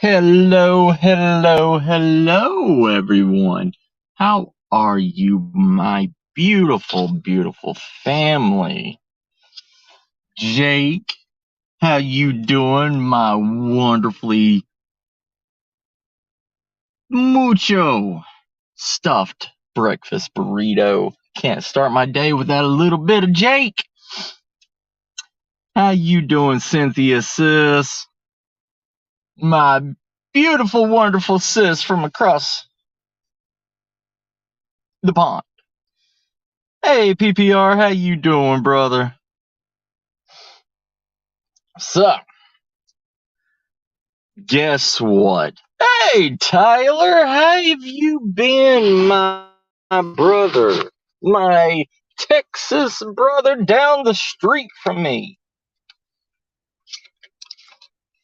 Hello, hello, hello, everyone. How are you, my beautiful, beautiful family? Jake, how you doing, my wonderfully mucho stuffed breakfast burrito? Can't start my day without a little bit of Jake. How you doing, Cynthia, sis? My beautiful, wonderful sis from across the pond. Hey, PPR, how you doing, brother? So, guess what? Hey, Tyler, how have you been, my brother? My Texas brother down the street from me.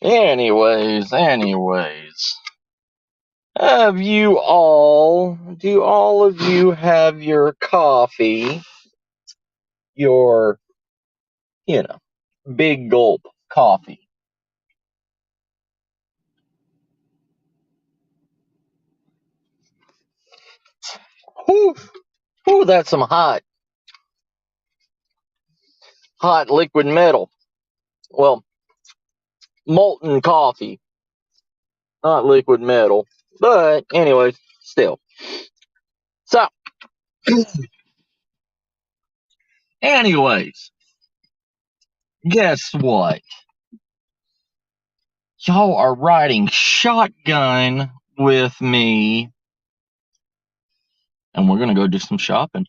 Anyways. Do all of you have your coffee? Your, you know, big gulp coffee? Whew, whew, that's some hot liquid metal. Well, molten coffee, not liquid metal. But, anyways, still. So, anyways, guess what? Y'all are riding shotgun with me, and we're gonna go do some shopping.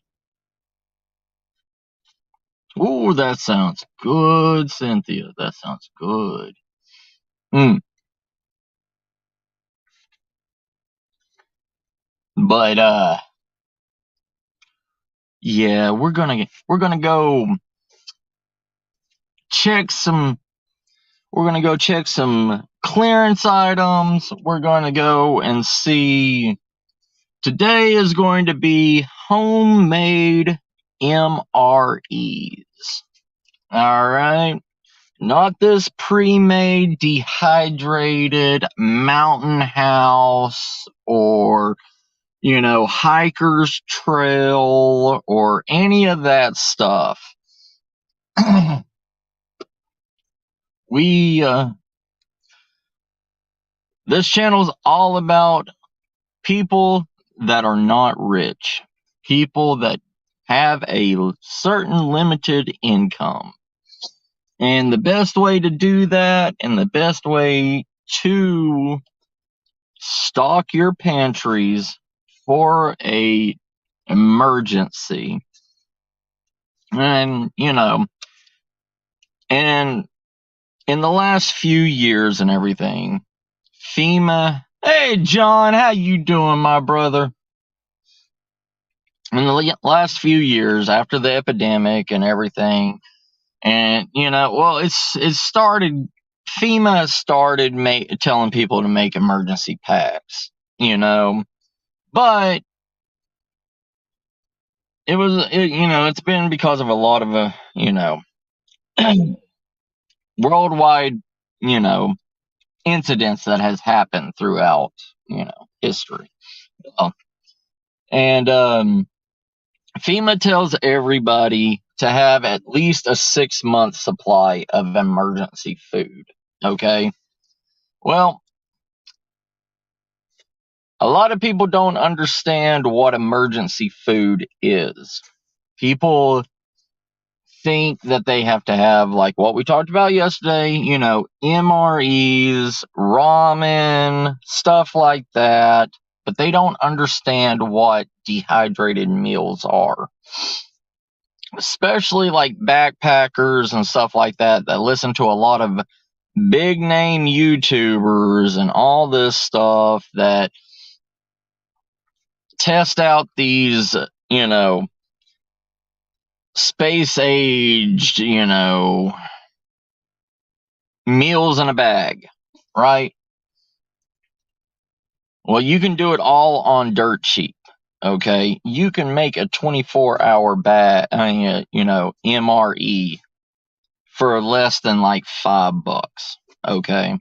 Ooh, that sounds good, Cynthia. That sounds good. But yeah, we're gonna go check some. We're gonna go check some clearance items. We're gonna go and see. Today is going to be homemade MREs. Alright? Not this pre-made, dehydrated mountain house or, hiker's trail or any of that stuff. This channel's all about people that are not rich, people that have a certain limited income. And the best way to do that, and the best way to stock your pantries for a emergency, and and in the last few years and everything, FEMA. Hey, John, how you doing, my brother? In the last few years, after the epidemic and everything, and it started. FEMA started telling people to make emergency packs, but it's been because of a lot of worldwide, incidents that has happened throughout, history. And FEMA tells everybody to have at least a 6-month supply of emergency food. Okay. Well, a lot of people don't understand what emergency food is. People think that they have to have, like what we talked about yesterday, MREs, ramen, stuff like that, but they don't understand what dehydrated meals are. Especially like backpackers and stuff like that listen to a lot of big name YouTubers and all this stuff that test out these, space aged, meals in a bag, right? Well, you can do it all on dirt cheap. Okay, you can make a 24-hour bag, MRE for less than like $5. Okay,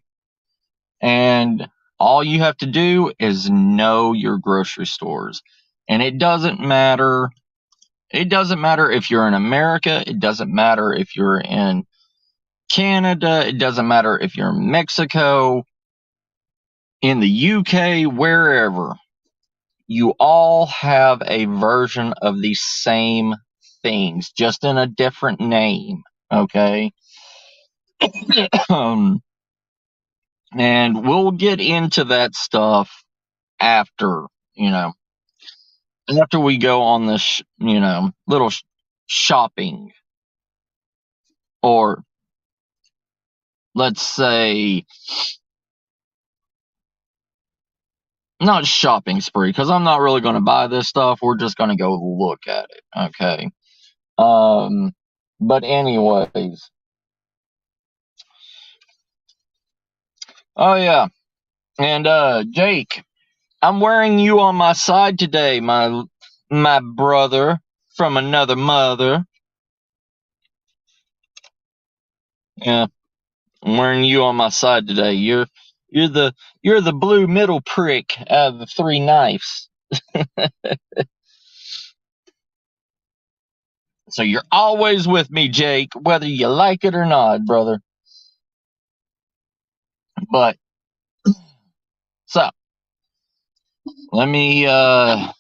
and All you have to do is know your grocery stores. And it doesn't matter. It doesn't matter if you're in America. It doesn't matter if you're in Canada. It doesn't matter if you're in Mexico, in the UK, wherever. You all have a version of these same things, just in a different name. Okay? And we'll get into that stuff after, after we go on this, little shopping, or let's say not shopping spree, because I'm not really going to buy this stuff. We're just going to go look at it. Okay. But anyways. Oh yeah. And Jake, I'm wearing you on my side today, my brother from another mother. Yeah, I'm wearing you on my side today. You're the blue middle prick out of the three knives. So you're always with me, Jake, whether you like it or not, brother. But so let me okay.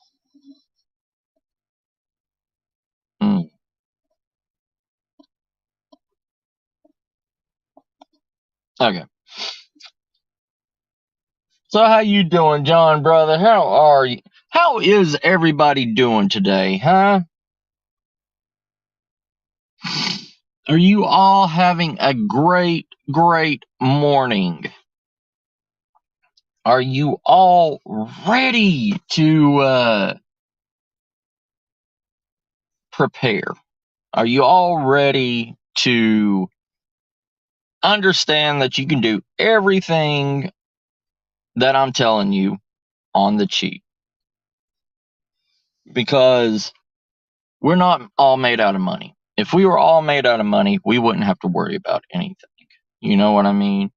So how you doing, John, brother? How are you? How is everybody doing today, huh? Are you all having a great, great morning? Are you all ready to prepare? Are you all ready to understand that you can do everything that I'm telling you on the cheap? Because we're not all made out of money. If we were all made out of money, we wouldn't have to worry about anything. You know what I mean?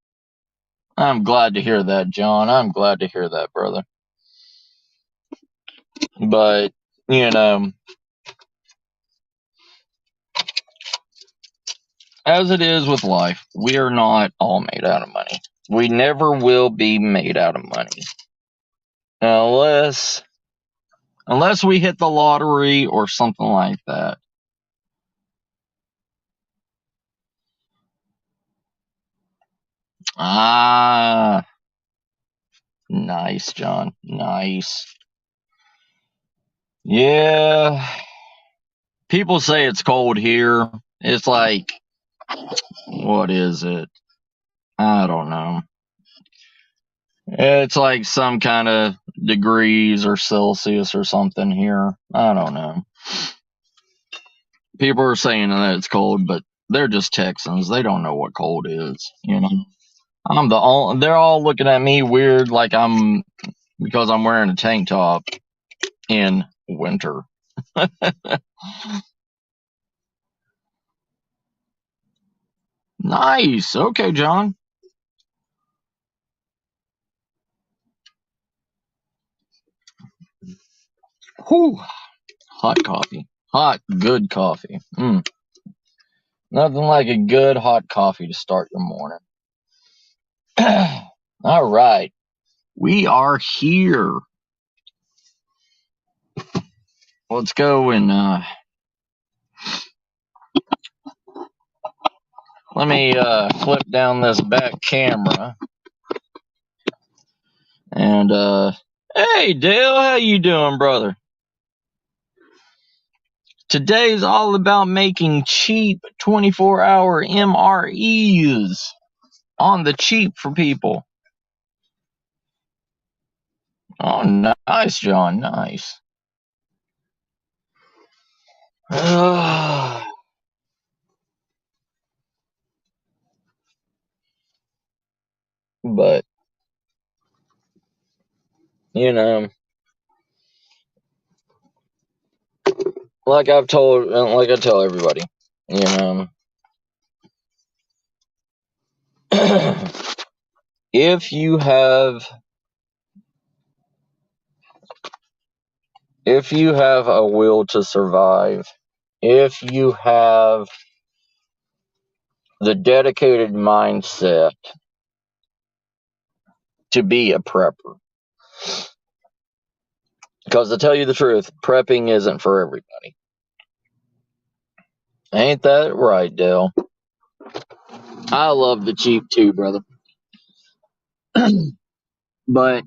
I'm glad to hear that, John. I'm glad to hear that, brother. But, as it is with life, we are not all made out of money. We never will be made out of money. Unless we hit the lottery or something like that. Ah, nice, John. Nice. Yeah. People say it's cold here. It's like, what is it? I don't know. It's like some kind of degrees or Celsius or something here. I don't know. People are saying that it's cold, but they're just Texans. They don't know what cold is. I'm the only. They're all looking at me weird, like because I'm wearing a tank top in winter. Nice. Okay, John. Whew. Hot coffee. Hot, good coffee. Nothing like a good hot coffee to start your morning. All right. We are here. Let's go and let me flip down this back camera. And hey Dale, how you doing, brother? Today's all about making cheap 24-hour MREs on the cheap for people. Oh, nice, John. Nice. But like I tell everybody, if you have if you have a will to survive, if you have the dedicated mindset to be a prepper, because to tell you the truth, prepping isn't for everybody. Ain't that right, Dale? I love the Jeep too, brother. But,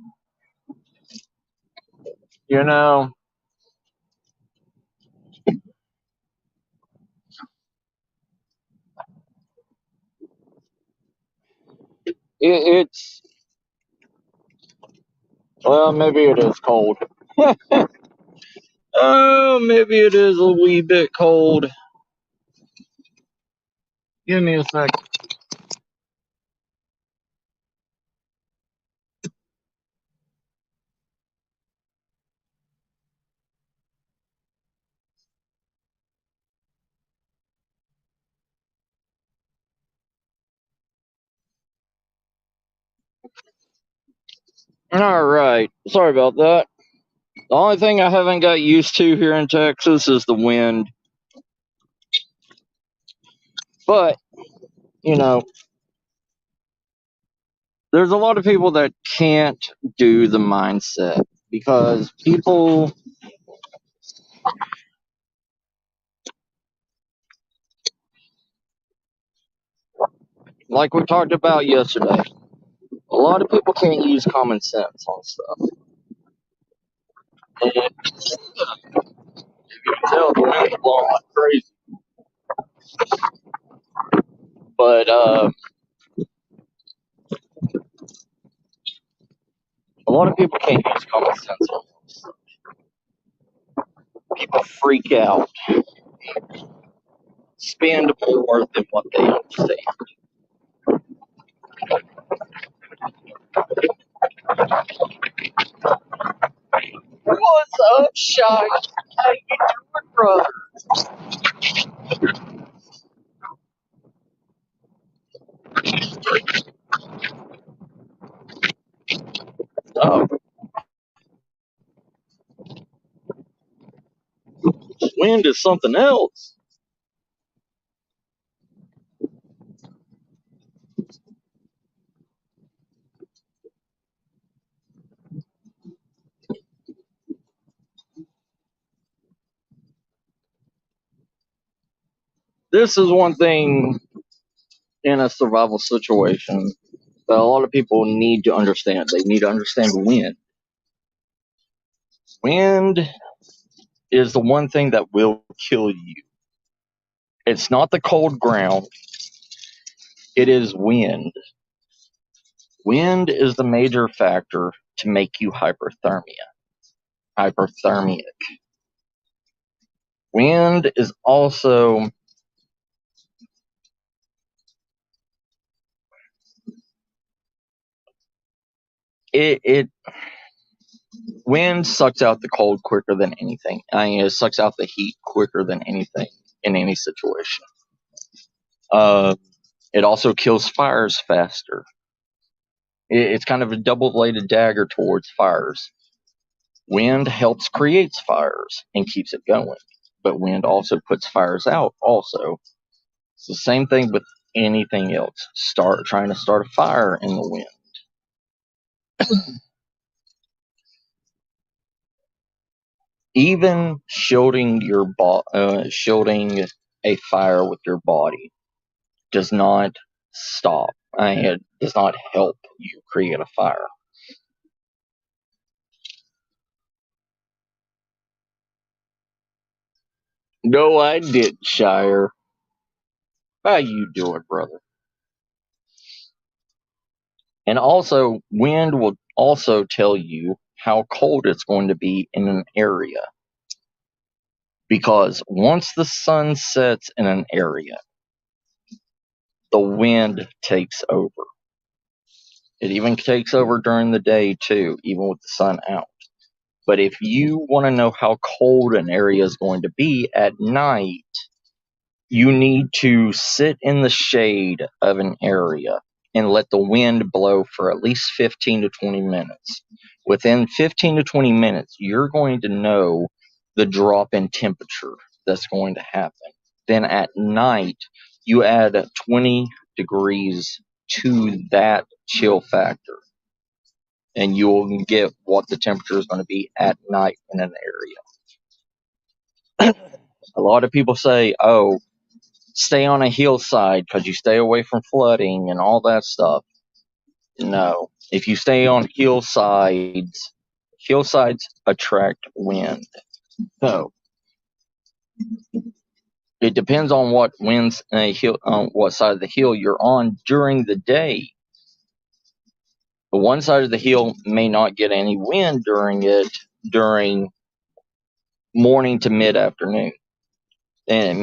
you know, it's, well, maybe it is cold. Oh, maybe it is a wee bit cold. Give me a second. All right. Sorry about that. The only thing I haven't got used to here in Texas is the wind. But, you know, there's a lot of people that can't do the mindset because people, like we talked about yesterday, a lot of people can't use common sense on stuff. And you can tell the wind's blowing like crazy. But a lot of people can't use common sense on stuff. People freak out, spend more than what they understand. What's up, Shy? How you doing, brother? Oh, wind is something else. This is one thing in a survival situation that a lot of people need to understand. They need to understand wind. Wind is the one thing that will kill you. It's not the cold ground, it is wind. Wind is the major factor to make you hyperthermic. Wind is also it wind sucks out the cold quicker than anything. I mean, it sucks out the heat quicker than anything in any situation. Uh, it also kills fires faster. It's kind of a double-bladed dagger towards fires. Wind helps creates fires and keeps it going, but wind also puts fires out. Also, it's the same thing with anything else. Trying to start a fire in the wind. Even shielding a fire with your body does not stop. It does not help you create a fire. No, I didn't, Shire. How you doing, brother? And also, wind will also tell you how cold it's going to be in an area. Because once the sun sets in an area, the wind takes over. It even takes over during the day too, even with the sun out. But if you want to know how cold an area is going to be at night, you need to sit in the shade of an area and let the wind blow for at least 15 to 20 minutes. Within 15 to 20 minutes, you're going to know the drop in temperature that's going to happen. Then at night, you add 20 degrees to that chill factor, and you'll get what the temperature is going to be at night in an area. A lot of people say, oh, stay on a hillside because you stay away from flooding and all that stuff. No. If you stay on hillsides, hillsides attract wind. So it depends on what winds on what side of the hill you're on during the day. The one side of the hill may not get any wind during morning to mid afternoon. And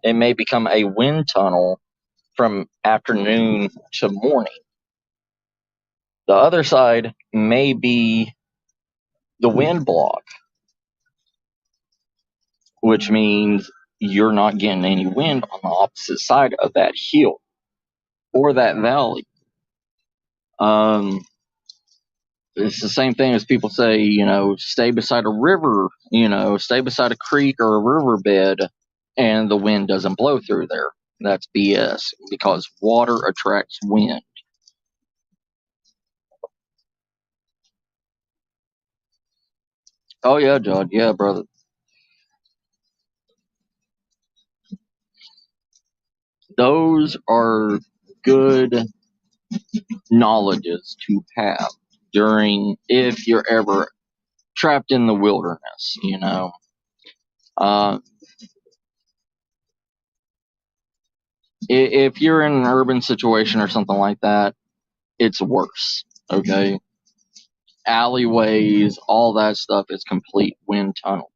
it may become a wind tunnel from afternoon to morning. The other side may be the wind block, which means you're not getting any wind on the opposite side of that hill or that valley. It's the same thing as people say, stay beside a river, stay beside a creek or a riverbed and the wind doesn't blow through there. That's BS because water attracts wind. Oh, yeah, John. Yeah, brother. Those are good knowledges to have during if you're ever trapped in the wilderness. Uh, if you're in an urban situation or something like that, it's worse. Okay, alleyways, all that stuff is complete wind tunnel.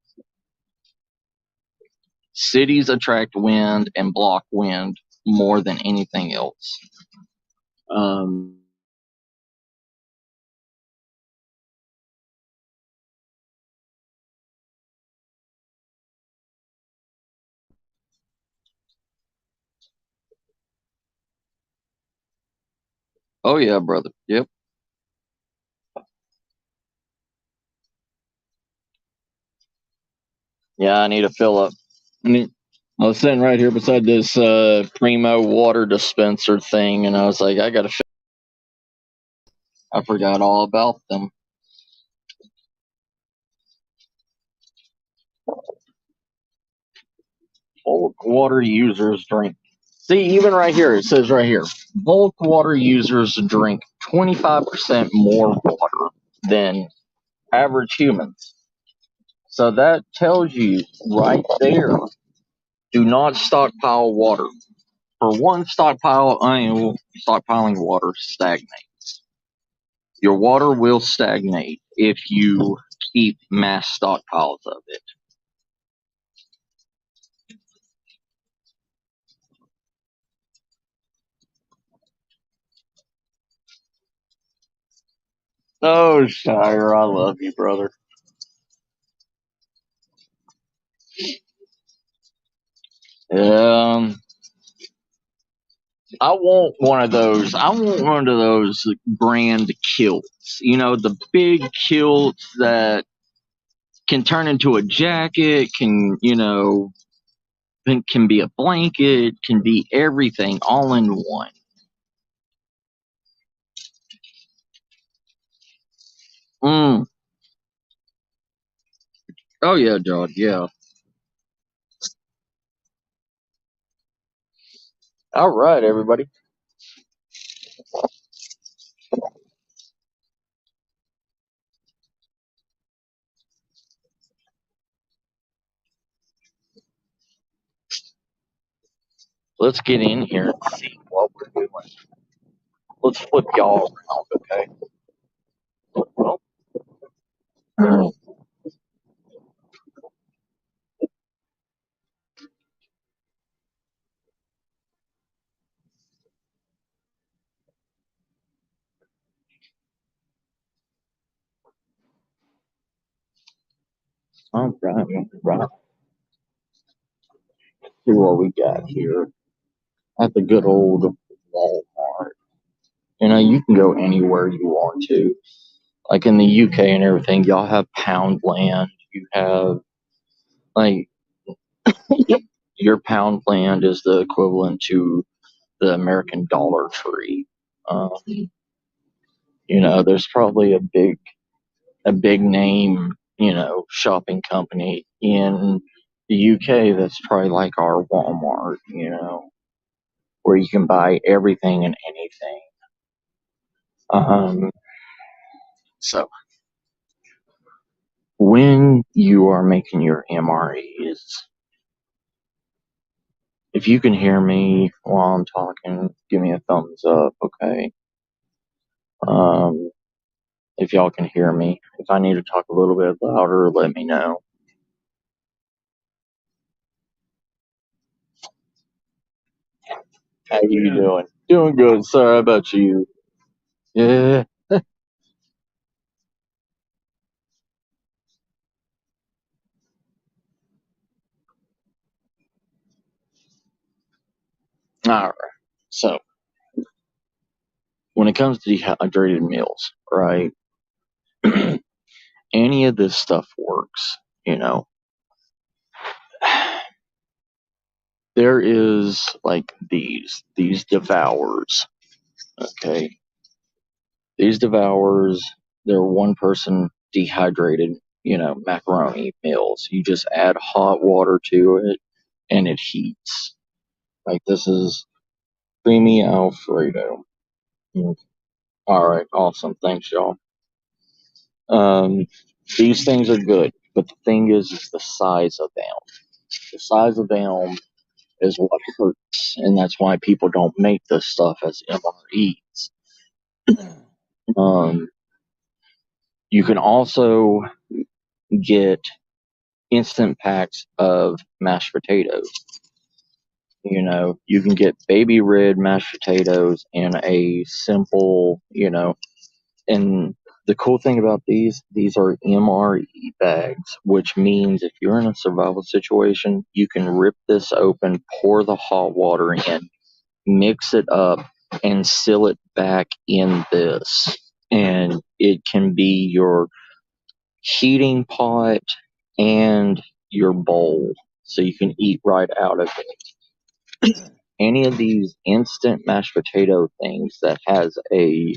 Cities attract wind and block wind more than anything else. Um, oh yeah, brother. Yep. Yeah, I need to fill up. I was sitting right here beside this Primo water dispenser thing, and I was like, I gotta. I forgot all about them. Bulk water users drink. See, even right here, it says right here, bulk water users drink 25% more water than average humans. So that tells you right there, do not stockpile water. For one, stockpiling water stagnates. Your water will stagnate if you keep mass stockpiles of it. Oh, Shire, I love you, brother. Um, I want one of those. I want one of those brand kilts. The big kilts that can turn into a jacket, can be a blanket, can be everything all in one. Mm. Oh yeah, John. Yeah. All right, everybody. Let's get in here and see what we're doing. Let's flip y'all around, okay? Well, all right, right. See what we got here at the good old Walmart. You can go anywhere you want to. Like in the UK and everything, y'all have Poundland. You have like your Poundland is the equivalent to the American Dollar Tree. There's probably a big name, shopping company in the UK that's probably like our Walmart, where you can buy everything and anything. Um, so when you are making your MREs, if you can hear me while I'm talking, give me a thumbs up, okay? Um, if y'all can hear me. If I need to talk a little bit louder, let me know. How you doing? Doing good, sir. How about you? Yeah. All right. So when it comes to dehydrated meals, right? Any of this stuff works. You know, there is like these devours. Okay, these devours. They're one person dehydrated. Macaroni meals. You just add hot water to it, and it heats. Like this is creamy Alfredo. Mm. All right, awesome. Thanks, y'all. Um, these things are good, but the thing is the size of them. The size of them is what hurts, and that's why people don't make this stuff as MREs. Um, you can also get instant packs of mashed potatoes. You can get baby red mashed potatoes in a simple, and the cool thing about these are MRE bags, which means if you're in a survival situation, you can rip this open, pour the hot water in, mix it up, and seal it back in this. And it can be your heating pot and your bowl, so you can eat right out of it. Any of these instant mashed potato things that has a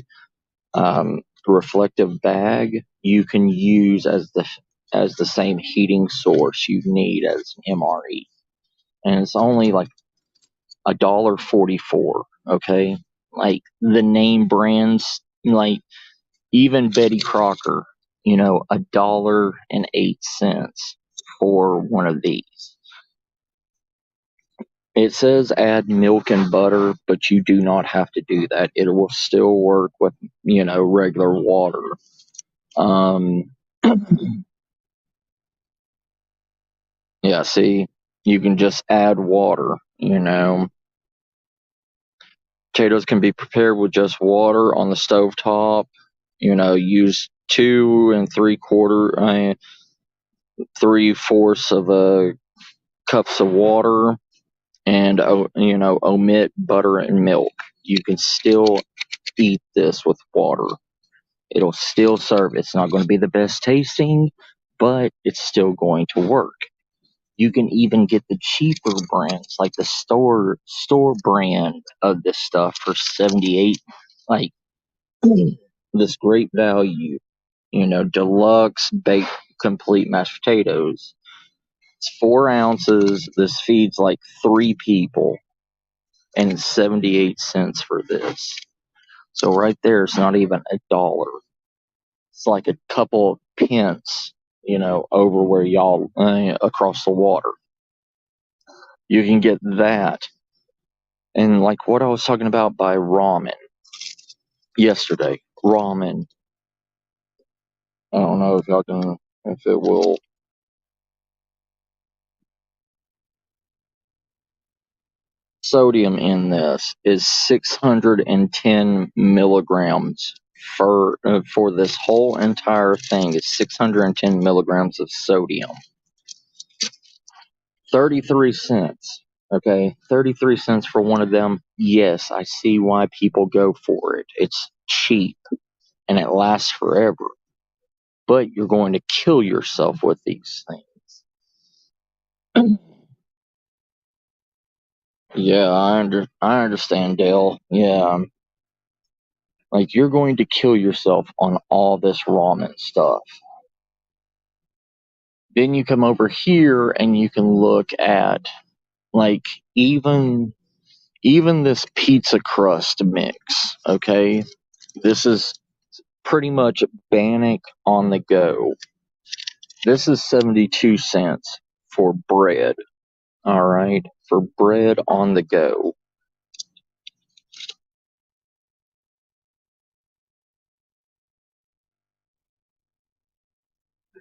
reflective bag, you can use as the same heating source you need as MRE, and it's only like $1.44. Okay, like the name brands, like even Betty Crocker, $1.08 for one of these. It says add milk and butter, but you do not have to do that. It will still work with regular water. Um, yeah, see, you can just add water. Potatoes can be prepared with just water on the stove top. Use 3/4 of a cups of water, and omit butter and milk. You can still eat this with water. It'll still serve. It's not going to be the best tasting, but it's still going to work. You can even get the cheaper brands, like the store brand of this stuff for 78, like this great value. Deluxe baked complete mashed potatoes. It's 4 ounces. This feeds like 3 people, and it's 78 cents for this. So right there, it's not even $1. It's like a couple of pence, over where y'all across the water. You can get that, and like what I was talking about by ramen yesterday. Ramen. I don't know if y'all can, if it will. Sodium in this is 610 milligrams for this whole entire thing is 610 milligrams of sodium. 33 cents. Okay, 33 cents for one of them. Yes, I see why people go for it. It's cheap and it lasts forever. But you're going to kill yourself with these things. Yeah, I understand, Dale. Yeah, like you're going to kill yourself on all this ramen stuff. Then you come over here and you can look at like even even this pizza crust mix, okay? This is pretty much Bannock on the go. This is 72 cents for bread, all right? For bread on the go.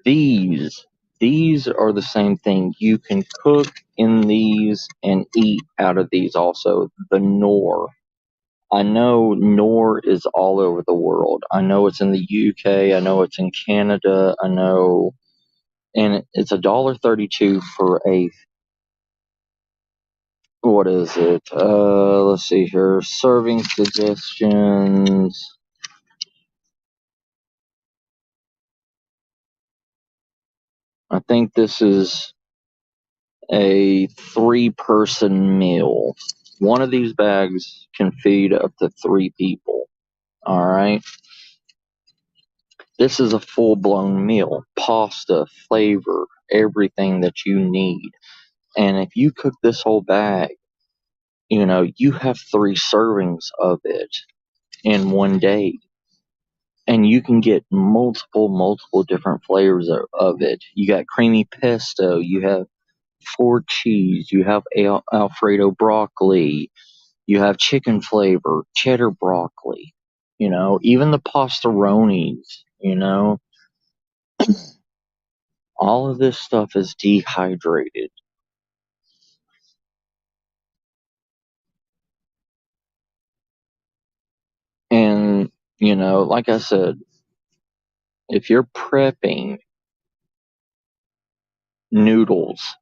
These these are the same thing. You can cook in these and eat out of these also. The Knorr. I know Knorr is all over the world. I know it's in the UK. I know it's in Canada. I know, and it's $1.32 for a, what is it? Let's see here. Serving suggestions. I think this is a 3-person meal. One of these bags can feed up to 3 people. All right. This is a full blown meal. Pasta, flavor, everything that you need. And if you cook this whole bag, you have 3 servings of it in one day. And you can get multiple different flavors of it. You got creamy pesto, you have 4 cheese, you have Alfredo broccoli, you have chicken flavor, cheddar broccoli, even the pastaronis, all of this stuff is dehydrated. And, like I said, if you're prepping noodles,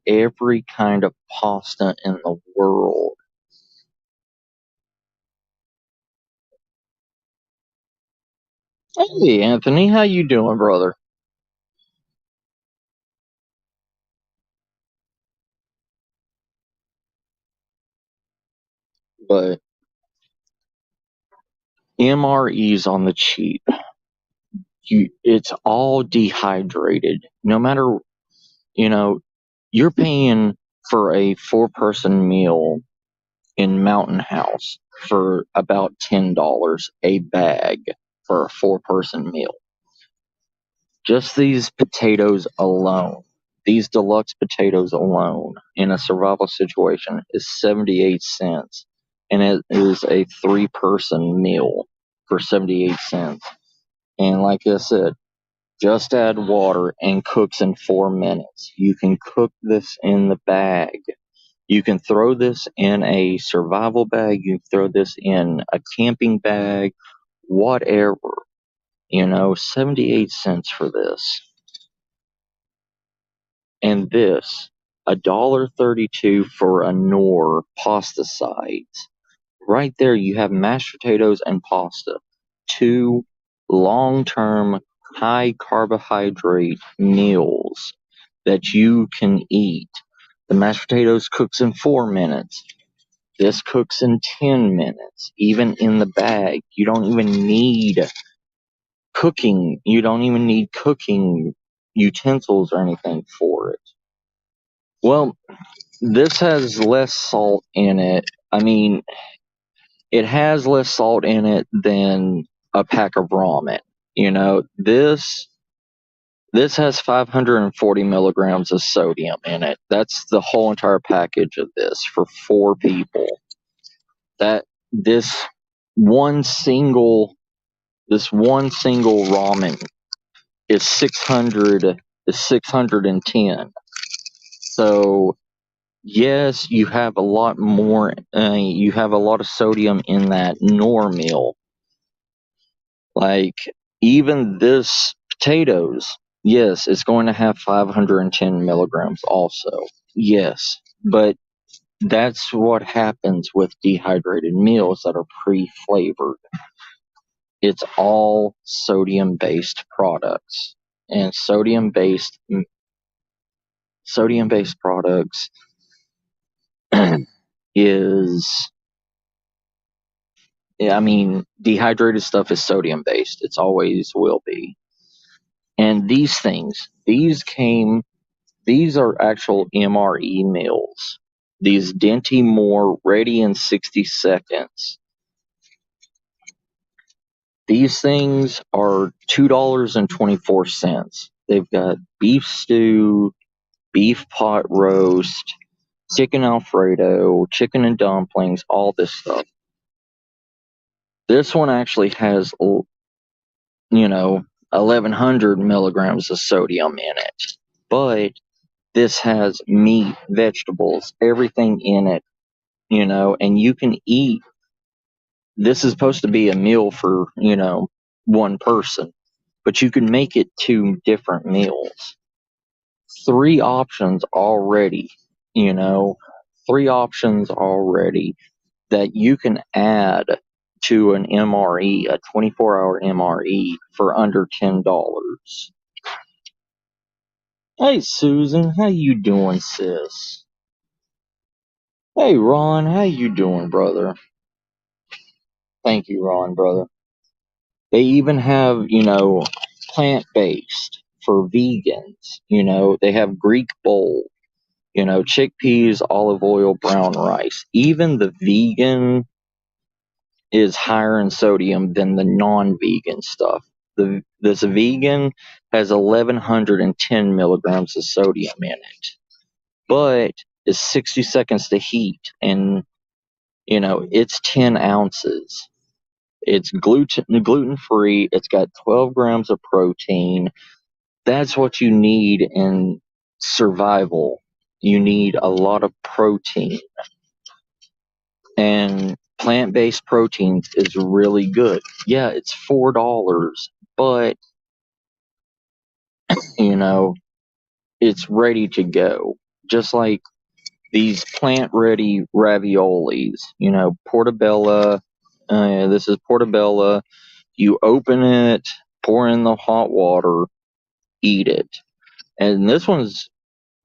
every kind of pasta in the world. Hey, Anthony, how you doing, brother? But MREs on the cheap. It's all dehydrated. No matter, you know, you're paying for a 4-person meal in Mountain House for about $10 a bag for a 4-person meal. Just these potatoes alone, these deluxe potatoes alone in a survival situation is 78 cents. And it is a 3-person meal for 78 cents. And like I said, just add water and cooks in 4 minutes. You can cook this in the bag. You can throw this in a survival bag. You can throw this in a camping bag, whatever. 78 cents for this. And this, $1.32 for a Knorr pasta sides. Right there, you have mashed potatoes and pasta. 2 long-term, high carbohydrate meals that you can eat. The mashed potatoes cooks in 4 minutes. This cooks in 10 minutes, even in the bag. You don't even need cooking. You don't even need cooking utensils or anything for it. Well, this has less salt in it. I mean, it has less salt in it than a pack of ramen. This has 540 milligrams of sodium in it. That's the whole entire package of this for 4 people. That this one single this one single ramen is 610. So yes, you have a lot more. You have a lot of sodium in that Knorr meal. Like even this potatoes, yes, it's going to have 510 milligrams also. Yes, But that's what happens with dehydrated meals that are pre-flavored. It's all sodium-based products, and sodium-based products is, I mean, dehydrated stuff is sodium-based. It's always will be. And these are actual MRE meals. These Dinty Moore ready in 60 seconds. These things are $2.24. They've got beef stew, beef pot roast, chicken Alfredo, chicken and dumplings, all this stuff. This one actually has, 1,100 milligrams of sodium in it. But this has meat, vegetables, everything in it, and you can eat. This is supposed to be a meal for, one person, but you can make it two different meals. Three options already, you know, three options already that you can add to an MRE, a 24-hour MRE for under $10. Hey Susan, how you doing, sis? Hey Ron, how you doing, brother? Thank you, Ron, brother. They even have, plant-based for vegans. They have Greek bowl, chickpeas, olive oil, brown rice. Even the vegan is higher in sodium than the non-vegan stuff. This vegan has 1,110 milligrams of sodium in it, but it's 60 seconds to heat, and it's 10 ounces. It's gluten free. It's got 12 grams of protein. That's what you need in survival. You need a lot of protein. And plant-based proteins is really good. Yeah, it's $4, but it's ready to go. Just like these plant-ready raviolis, portobello. This is portobello. You open it, pour in the hot water, eat it. And this one's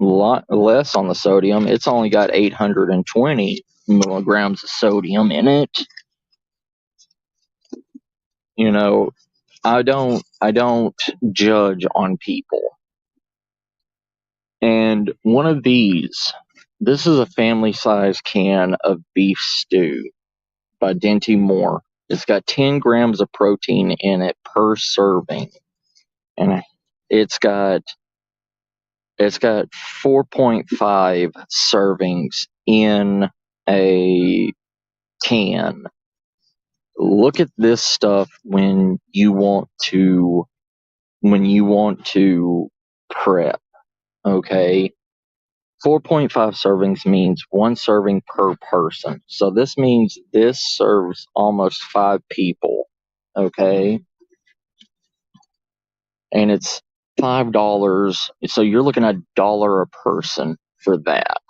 a lot less on the sodium. It's only got 820 milligrams of sodium in it. I don't judge on people. And one of this is a family size can of beef stew by Dinty Moore. It's got 10 grams of protein in it per serving. And it's got 4.5 servings in a can. Look at this stuff when you want to prep, okay? 4.5 servings means one serving per person. So this means this serves almost 5 people, okay? And it's $5. So you're looking at $1 a person for that.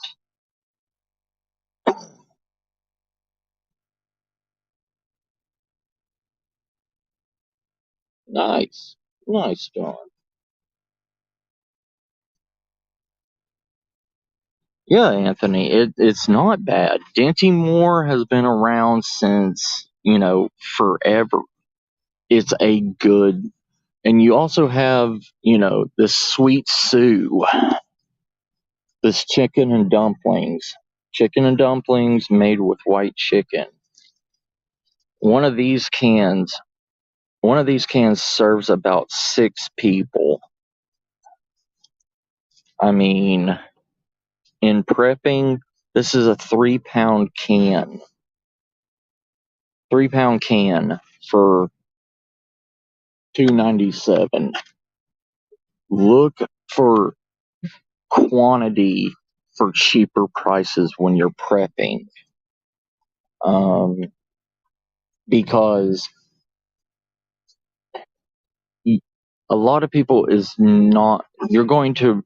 Nice. Nice, John. Yeah, Anthony, it's not bad. Dinty Moore has been around since, forever. It's a good, and you also have, this Sweet Sue, this chicken and dumplings made with white chicken. One of these cans, serves about 6 people. I mean, in prepping, this is a 3-pound can. 3-pound can for $2.97. Look for quantity for cheaper prices when you're prepping, because a lot of people is not. You're going to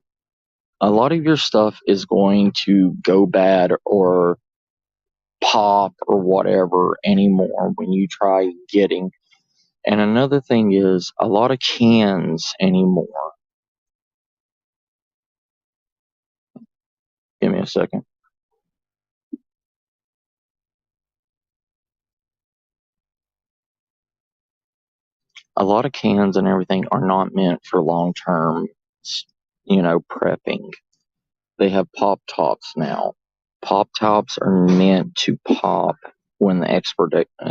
a lot of your stuff is going to go bad or pop or whatever anymore when you try getting. And another thing is a lot of cans anymore. Give me a second. A lot of cans and everything are not meant for long term, prepping. They have pop tops now. Pop tops are meant to pop when the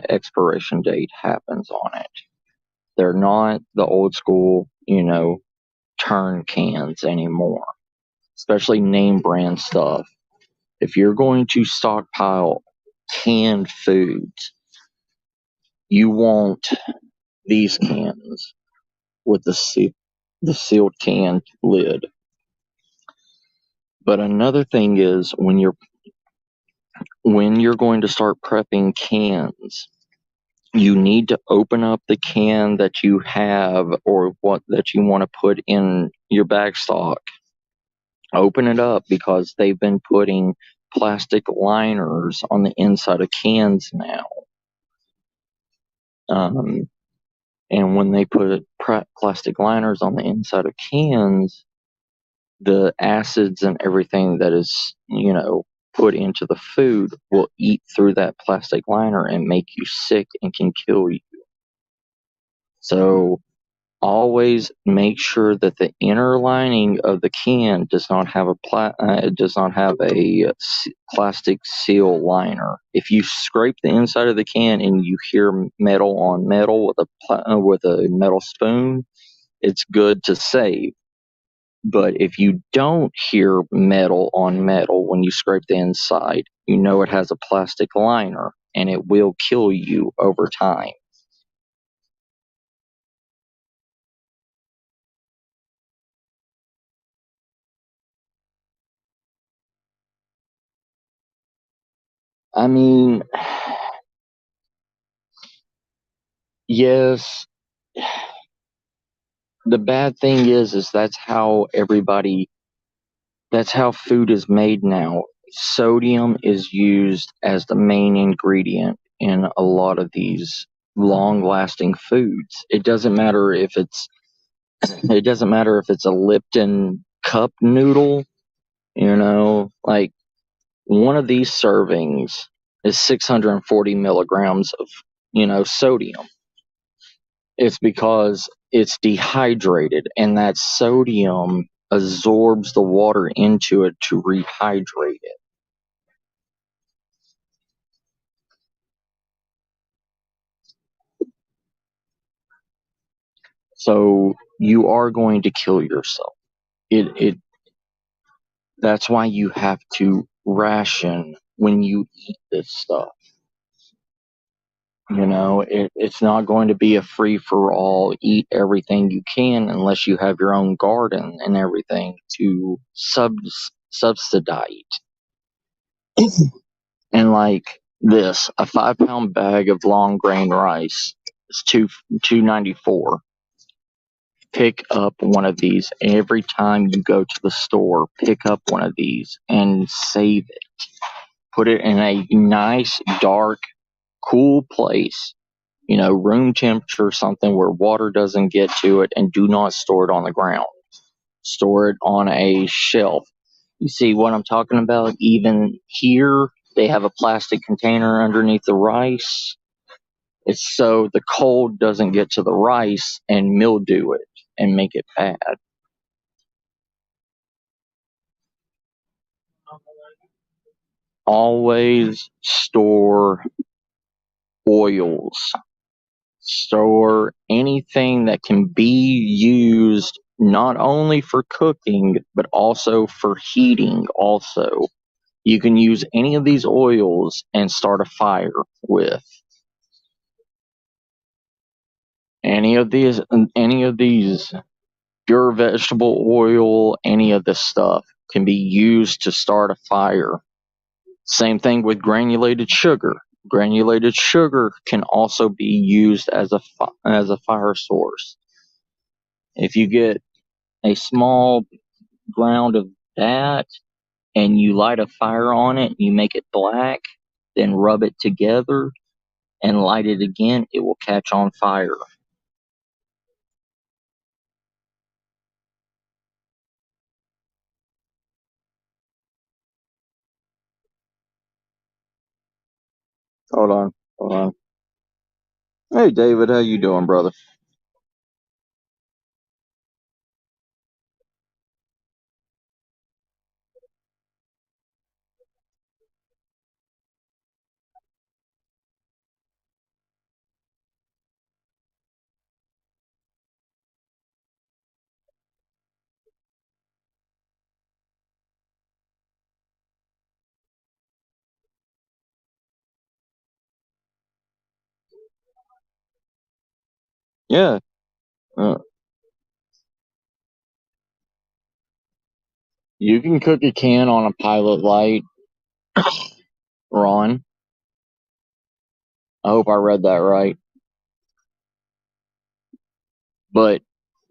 expiration date happens on it. They're not the old school, turn cans anymore, especially name brand stuff. If you're going to stockpile canned foods, you want these cans with the sealed can lid. But another thing is when you're going to start prepping cans, you need to open up the can that you have or what that you want to put in your bag stock. Open it up because they've been putting plastic liners on the inside of cans now. And when they put plastic liners on the inside of cans, the acids and everything that is, put into the food will eat through that plastic liner and make you sick and can kill you. So always make sure that the inner lining of the can does not have a plastic seal liner. If you scrape the inside of the can and you hear metal on metal with a metal spoon, it's good to save. But if you don't hear metal on metal when you scrape the inside, you know it has a plastic liner and it will kill you over time. I mean, yes, the bad thing is that's how food is made now. Sodium is used as the main ingredient in a lot of these long lasting foods. It doesn't matter if it's a Lipton cup noodle, like one of these servings is 640 milligrams of, sodium. It's because it's dehydrated and that sodium absorbs the water into it to rehydrate it. So you are going to kill yourself. It that's why you have to ration when you eat this stuff. It's not going to be a free for all, eat everything you can unless you have your own garden and everything to subsidize. And like this, a 5 pound bag of long grain rice is $2.94. Pick up one of these every time you go to the store. Pick up one of these and save it. Put it in a nice, dark, cool place. Room temperature, something where water doesn't get to it, and do not store it on the ground. Store it on a shelf. You see what I'm talking about? Even here, they have a plastic container underneath the rice. It's so the cold doesn't get to the rice and mildew it and make it bad. Always store oils. Store anything that can be used not only for cooking, but also for heating also. You can use any of these oils and start a fire with. Any of these pure vegetable oil, any of this stuff can be used to start a fire. Same thing with granulated sugar. Granulated sugar can also be used as a fire source. If you get a small ground of that and you light a fire on it, you make it black, then rub it together and light it again, it will catch on fire. Hold on, hold on. Hey David, how you doing, brother? Yeah. Uh, you can cook a can on a pilot light, Ron. I hope I read that right. But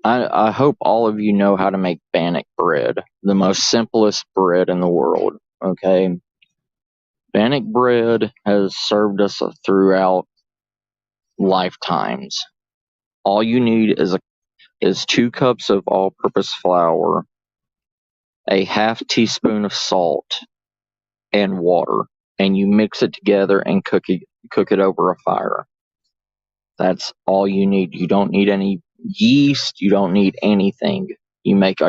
I hope all of you know how to make bannock bread, the most simplest bread in the world. Okay, bannock bread has served us throughout lifetimes. All you need is 2 cups of all-purpose flour, a half teaspoon of salt, and water, and you mix it together and cook it over a fire. That's all you need. You don't need any yeast. You don't need anything. You make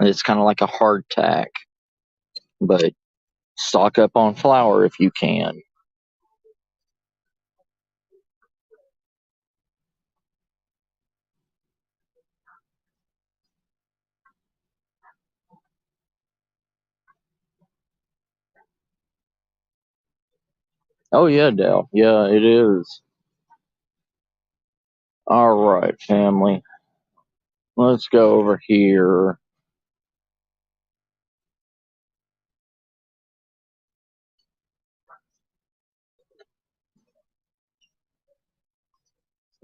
it's kind of like a hardtack, but stock up on flour if you can. Oh yeah, Dale. Yeah, it is. All right, family. Let's go over here.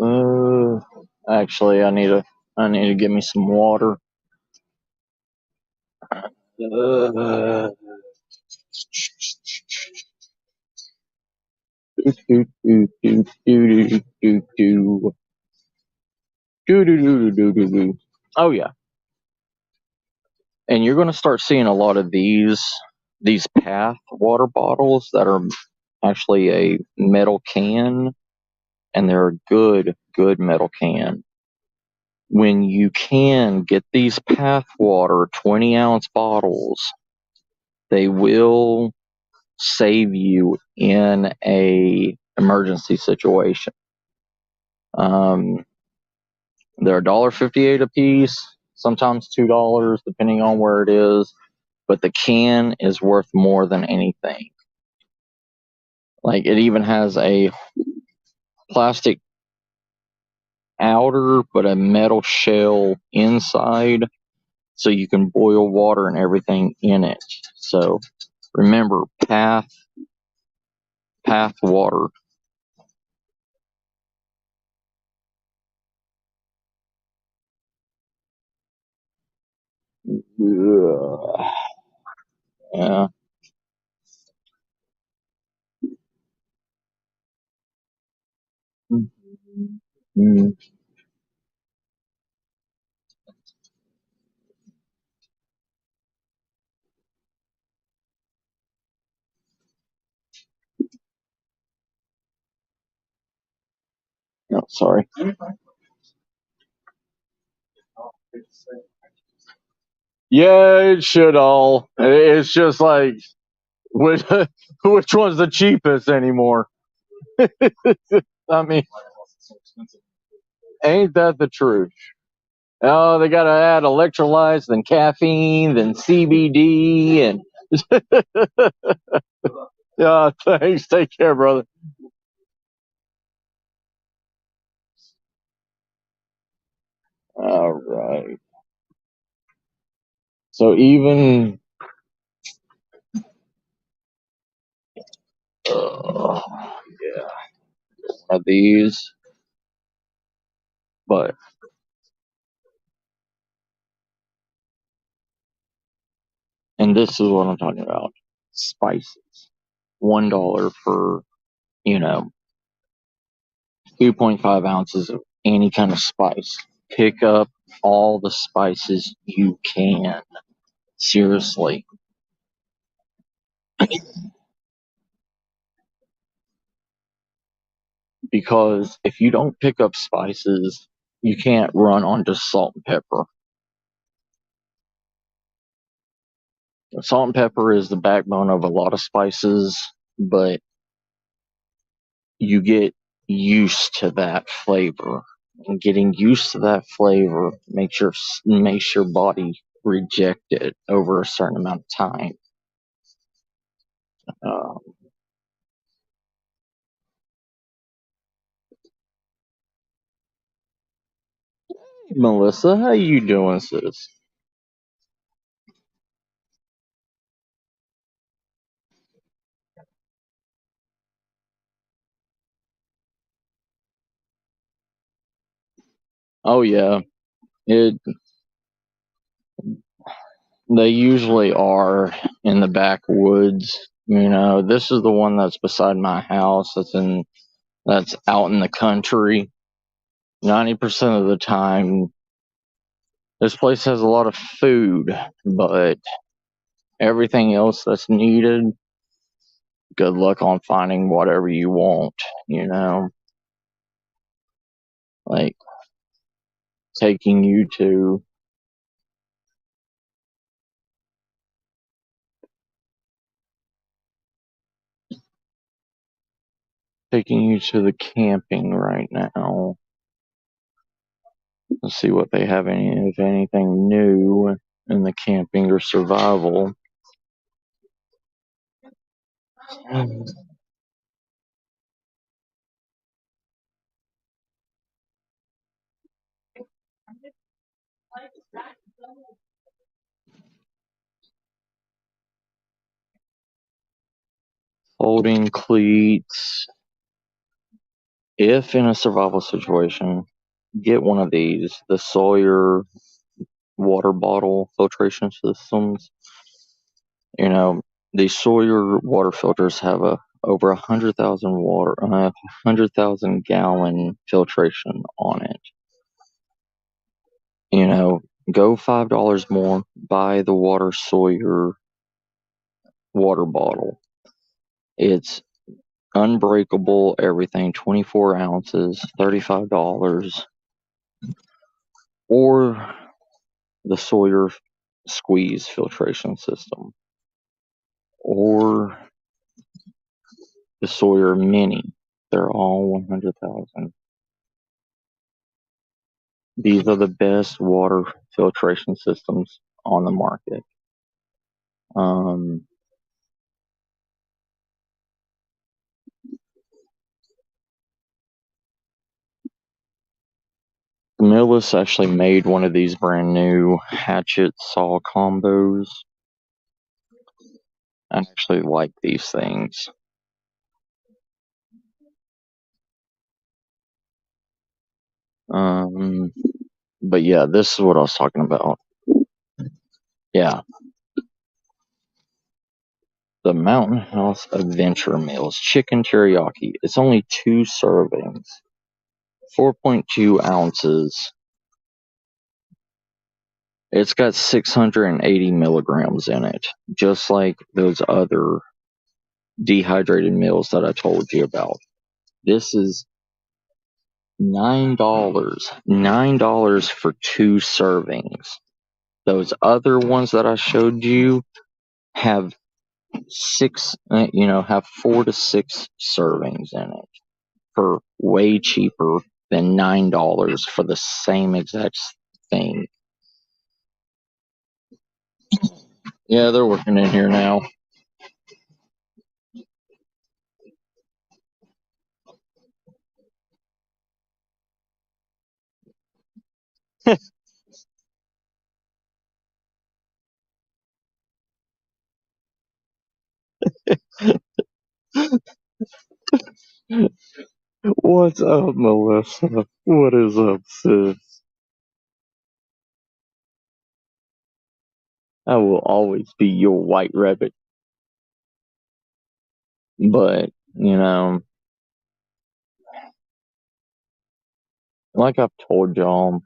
Uh, actually, I need to get me some water. Uh, do, do, do, do, do, do, do, do. Do, do, do, do, do, do. Oh yeah, and you're going to start seeing a lot of these Path water bottles that are actually a metal can, and they're a good metal can. When you can get these Path water 20-ounce bottles, they will save you in a emergency situation. Um, they're $1.58 a piece, sometimes $2 depending on where it is, but the can is worth more than anything. Like it even has a plastic outer but a metal shell inside so you can boil water and everything in it. So remember, path water. Ugh. Yeah. Mm. No, sorry. Yeah, it should all. It's just like which which one's the cheapest anymore? I mean, ain't that the truth? Oh, they got to add electrolytes, then caffeine, then CBD, and yeah. Thanks. Take care, brother. All right. So even yeah, one of these, but – And this is what I'm talking about. Spices. $1 for, you know, 2.5 ounces of any kind of spice. Pick up all the spices you can. Seriously. Because if you don't pick up spices, you can't run on just salt and pepper. Salt and pepper is the backbone of a lot of spices, but you get used to that flavor. And getting used to that flavor makes your body reject it over a certain amount of time. Uh, Melissa, how you doing, sis? Oh yeah, it. They usually are in the backwoods. You know, this is the one that's beside my house. That's out in the country. 90% of the time, this place has a lot of food, but everything else that's needed, good luck on finding whatever you want. You know, like taking you to taking you to the camping right now. Let's see what they have if anything new in the camping or survival. Folding cleats. If in a survival situation, get one of these. The Sawyer water bottle filtration systems. You know, these Sawyer water filters have a over 100,000 gallon filtration on it. You know, go $5 more, buy the Water Sawyer water bottle. It's unbreakable, everything, 24 ounces, $35, or the Sawyer squeeze filtration system, or the Sawyer Mini. They're all 100,000. These are the best water filtration systems on the market. Um, Camillus actually made one of these brand new hatchet saw combos. I actually like these things. Um, but yeah, this is what I was talking about. Yeah, the Mountain House Adventure Meals Chicken Teriyaki. It's only 2 servings, 4.2 ounces. It's got 680 milligrams in it, just like those other dehydrated meals that I told you about. This is $9. $9 for 2 servings. Those other ones that I showed you have have 4 to 6 servings in it for way cheaper than $9 for the same exact thing. Yeah, they're working in here now. What's up, Melissa? What is up, sis? I will always be your white rabbit. But, like I've told y'all,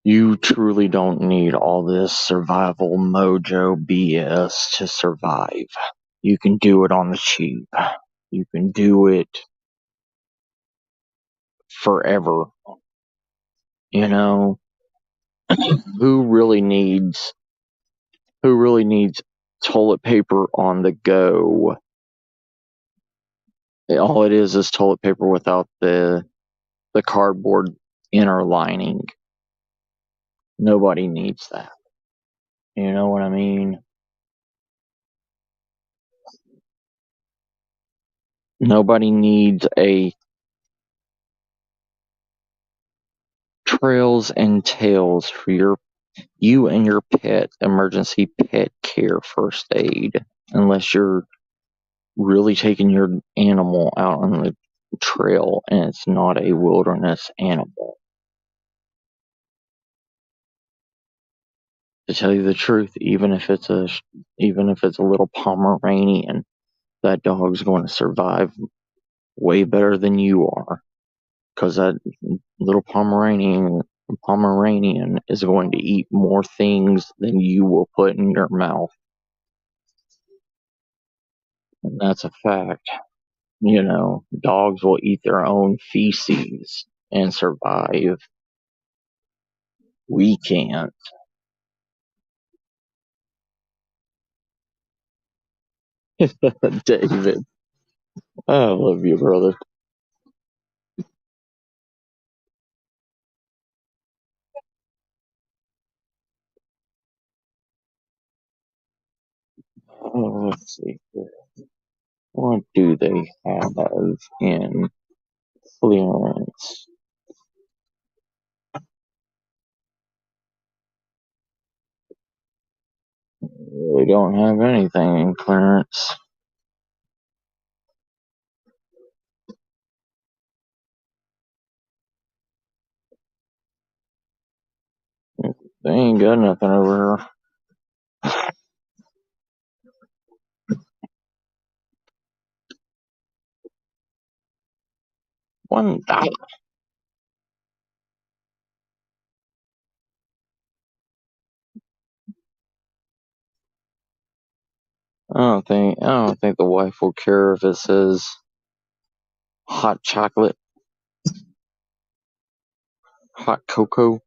you truly don't need all this survival mojo BS to survive. You can do it on the cheap. You can do it forever. You know, who really needs who really needs toilet paper on the go? All it is toilet paper without the cardboard inner lining. Nobody needs that. You know what I mean? Nobody needs a trails and tails for you and your pet emergency pet care first aid unless you're really taking your animal out on the trail and it's not a wilderness animal. To tell you the truth, even if it's a little Pomeranian, that dog's going to survive way better than you are, because that little Pomeranian is going to eat more things than you will put in your mouth, and that's a fact. Dogs will eat their own feces and survive. We can't. David, I love you, brother. Let's see here. What do they have in clearance? They don't have anything in clearance. They ain't got nothing over here. $1. I don't think the wife will care if it says hot chocolate, hot cocoa.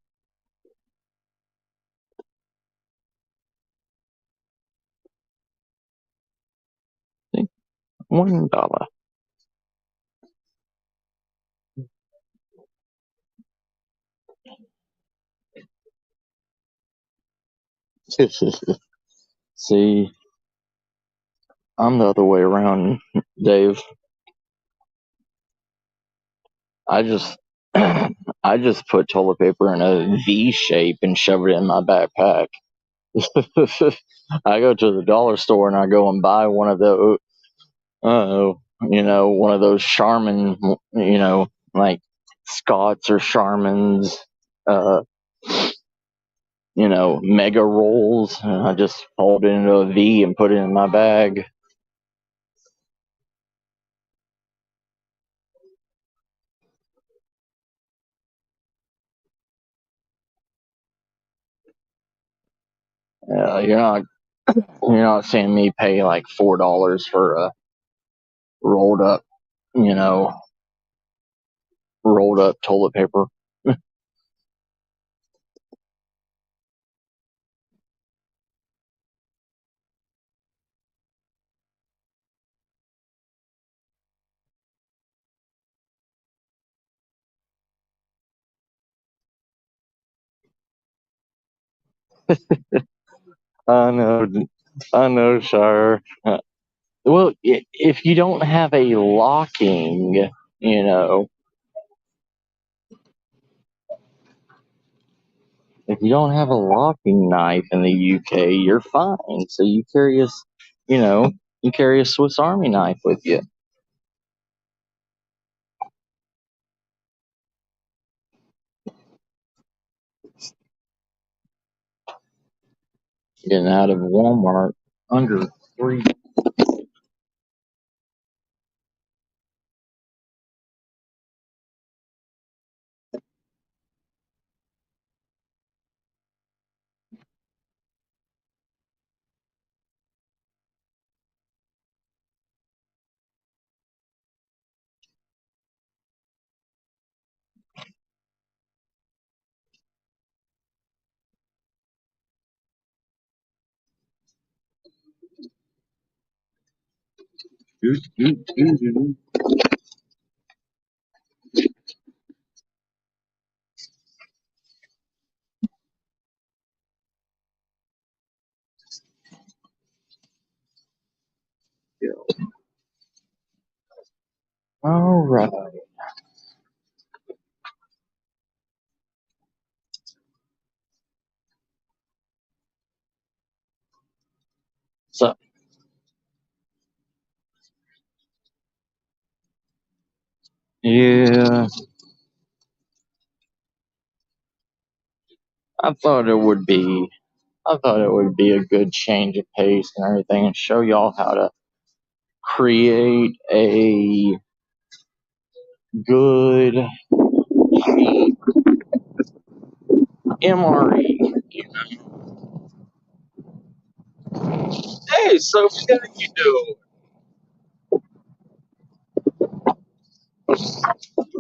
$1. See, I'm the other way around, Dave. I just I just put toilet paper in a V shape and shove it in my backpack. I go to the dollar store and I go and buy one of those. One of those Charmin, like Scott's or Charmin's, uh, mega rolls. And I just fold it into a V and put it in my bag. You're not seeing me pay like $4 for a rolled up, you know, rolled up toilet paper. I know, I know, Shire. Well, if you don't have a locking, you know, if you don't have a locking knife in the UK, you're fine. So you know, you carry a Swiss Army knife with you. Getting out of Walmart under $3. All right. So, yeah, I thought it would be. I thought it would be a good change of pace and everything, and show y'all how to create a good cheap MRE. Hey, Sophie, how you doing?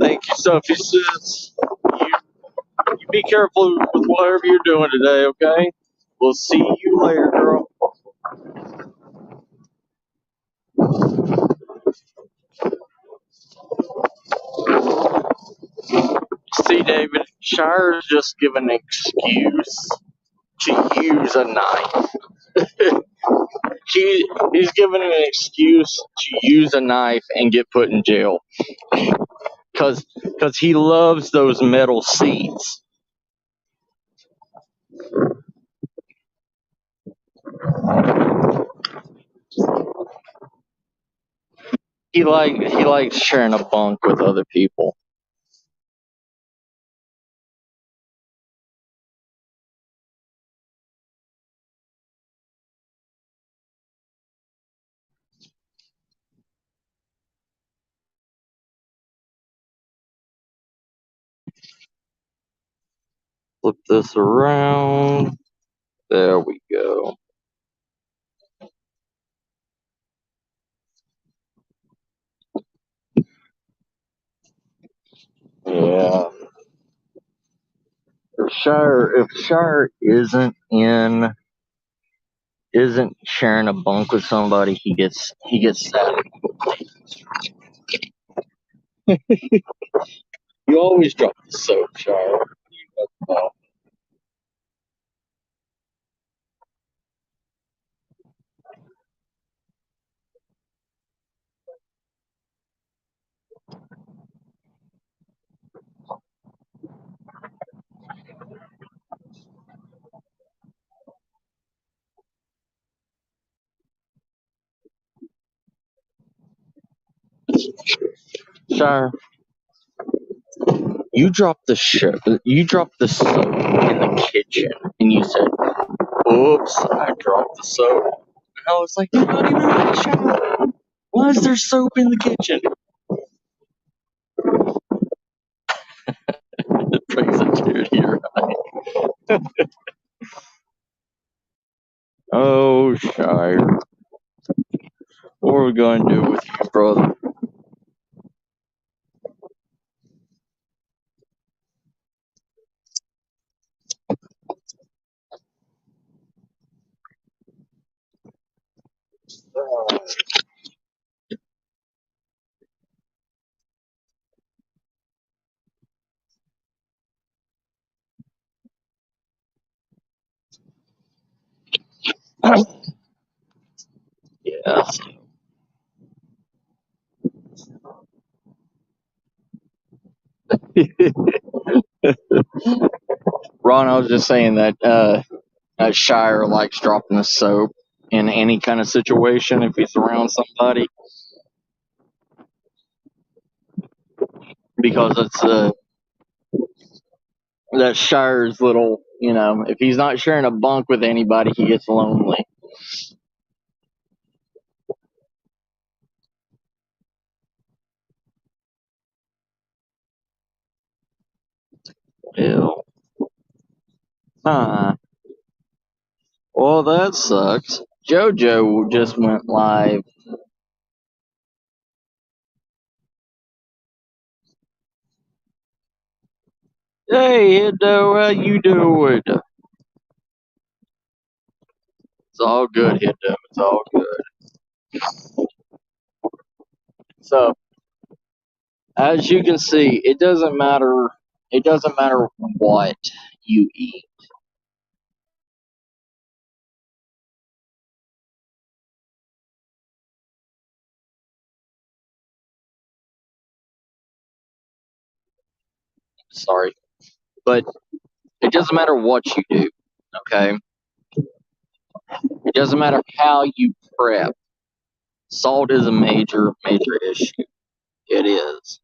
Thank you, Sophie. Sis. You be careful with whatever you're doing today, okay? We'll see you later, girl. See, David, Shire's just given an excuse to use a knife. He's given an excuse to use a knife and get put in jail. Cause he loves those metal seats. He likes sharing a bunk with other people. Flip this around. There we go. Yeah. If Shire isn't sharing a bunk with somebody, he gets sad. You always drop the soap, Shire. Shire, you dropped the soap in the kitchen, and you said, "Oops, I dropped the soap." And I was like, "You're not even in the shower. Why is there soap in the kitchen?" It brings a tear to your eye. Oh, Shire, what are we going to do with you, brother? Yes. Ron, I was just saying that Shire likes dropping the soap in any kind of situation if he's around somebody, because it's that Shire's little You know, if he's not sharing a bunk with anybody, he gets lonely. Ew. Huh. Well, that sucks. JoJo just went live. Hey, Hiddo, how you doing? It's all good, Hiddo. It's all good. So, as you can see, it doesn't matter. It doesn't matter what you eat. Sorry, but it doesn't matter what you do. Okay, it doesn't matter how you prep. Salt is a major, major issue. It is,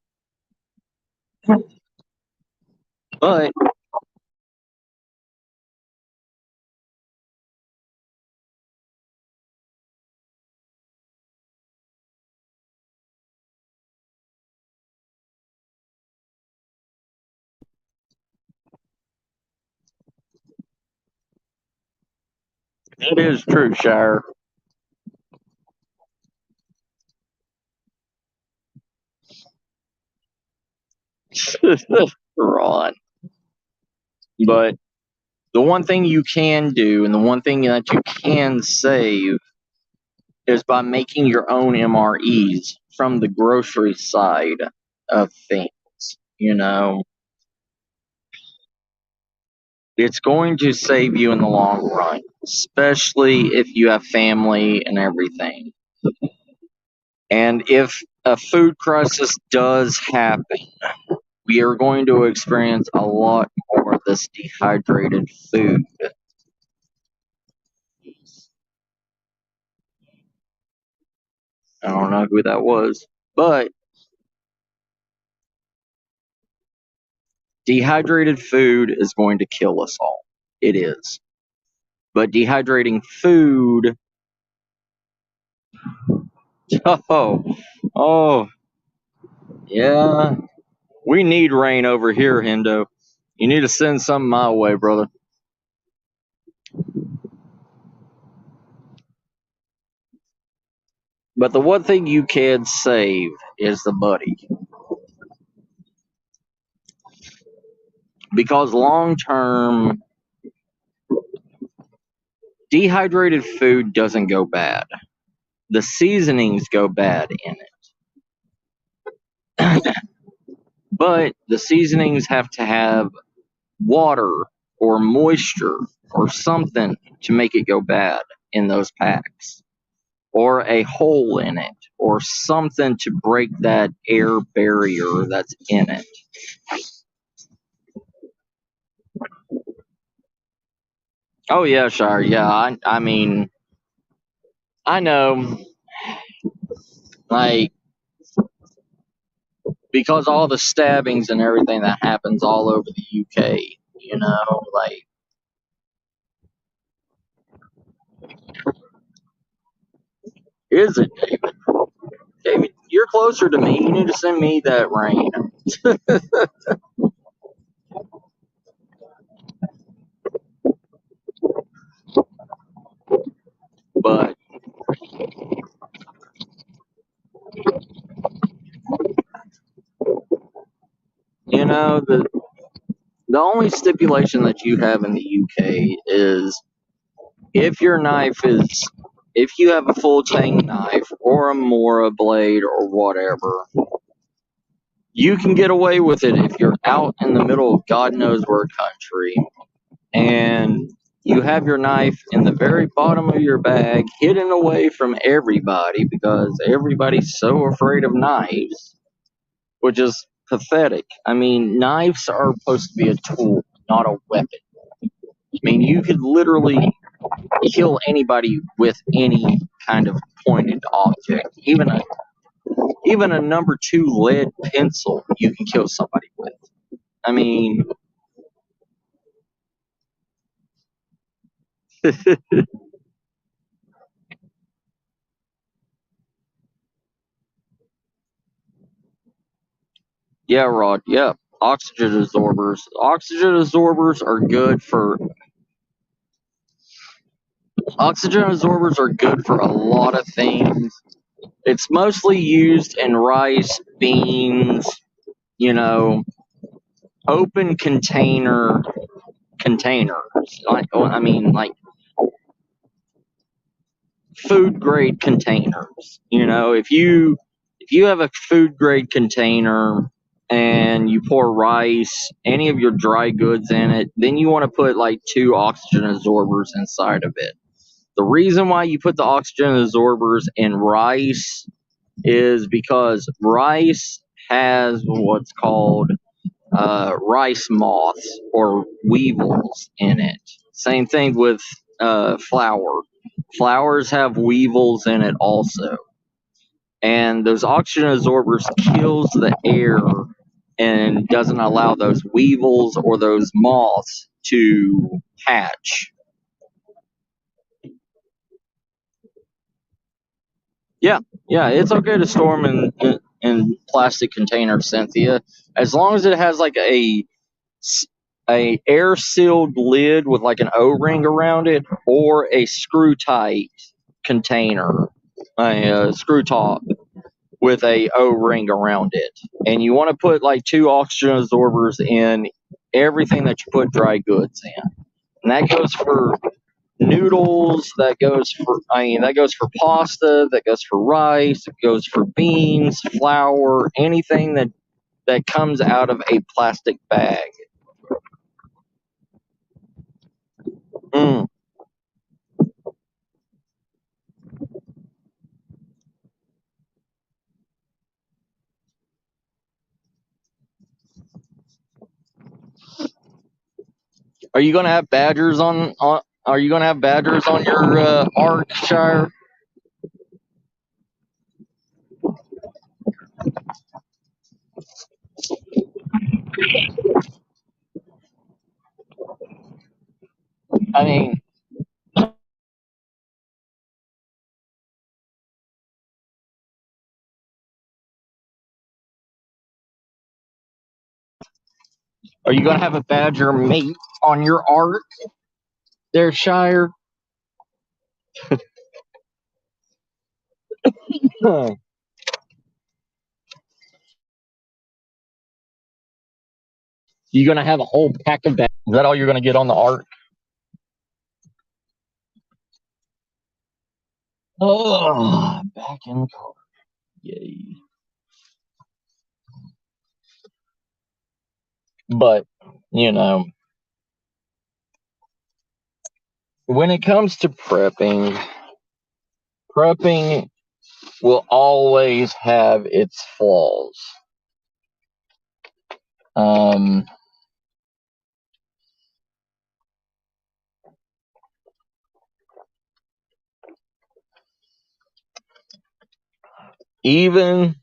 but it is true, Shire. Ron. But the one thing you can do, and the one thing that you can save, is by making your own MREs from the grocery side of things. You know, it's going to save you in the long run, especially if you have family and everything. And if a food crisis does happen, we are going to experience a lot more of this dehydrated food. I don't know who that was, but dehydrated food is going to kill us all. It is. But dehydrating food, oh, oh, yeah, we need rain over here, Hendo. You need to send some my way, brother. But the one thing you can save is the money. Because long term, dehydrated food doesn't go bad. The seasonings go bad in it. But the seasonings have to have water or moisture or something to make it go bad in those packs, or a hole in it, or something to break that air barrier that's in it. Oh yeah, Shire. Yeah, I mean, I know, like, because all the stabbings and everything that happens all over the UK. You know, like, is it David? David, you're closer to me. You need to send me that rain. But you know, the only stipulation that you have in the UK is if your knife is, if you have a full tang knife or a Mora blade or whatever, you can get away with it if you're out in the middle of God knows where country and you have your knife in the very bottom of your bag, hidden away from everybody because everybody's so afraid of knives, which is pathetic. I mean, knives are supposed to be a tool, not a weapon. I mean, you could literally kill anybody with any kind of pointed object. Even a number two lead pencil you can kill somebody with. I mean, Yeah, Rod. Yeah, oxygen absorbers. Oxygen absorbers are good for a lot of things. It's mostly used in rice, beans, you know, open containers. Like food grade containers. If you have a food grade container and you pour rice, any of your dry goods in it, then you want to put like 2 oxygen absorbers inside of it. The reason why you put the oxygen absorbers in rice is because rice has what's called rice moths or weevils in it. Same thing with flour. Flowers have weevils in it also, and those oxygen absorbers kills the air and doesn't allow those weevils or those moths to hatch. Yeah, yeah, it's okay to store them in plastic containers, Cynthia, as long as it has like a air sealed lid with like an O-ring around it, or a screw tight container, a screw top with a O-ring around it. And you want to put like 2 oxygen absorbers in everything that you put dry goods in. And that goes for noodles, that goes for pasta, that goes for rice, it goes for beans, flour, anything that comes out of a plastic bag. Mm. Are you going to have badgers on are you going to have badgers on your Arkshire? I mean, are you going to have a badger mate on your Ark there, Shire? You going to have a whole pack of badgers? Is that all you're going to get on the Ark? Oh, back in the car. Yay. But, you know, when it comes to prepping will always have its flaws. Um, even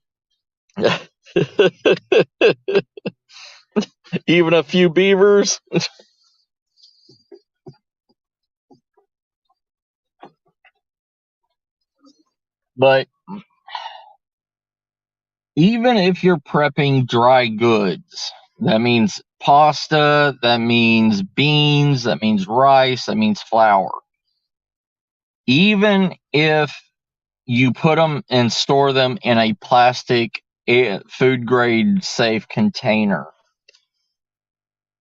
even a few beavers. But even if you're prepping dry goods, that means pasta, that means beans, that means rice, that means flour. Even if you put them and store them in a plastic food grade safe container,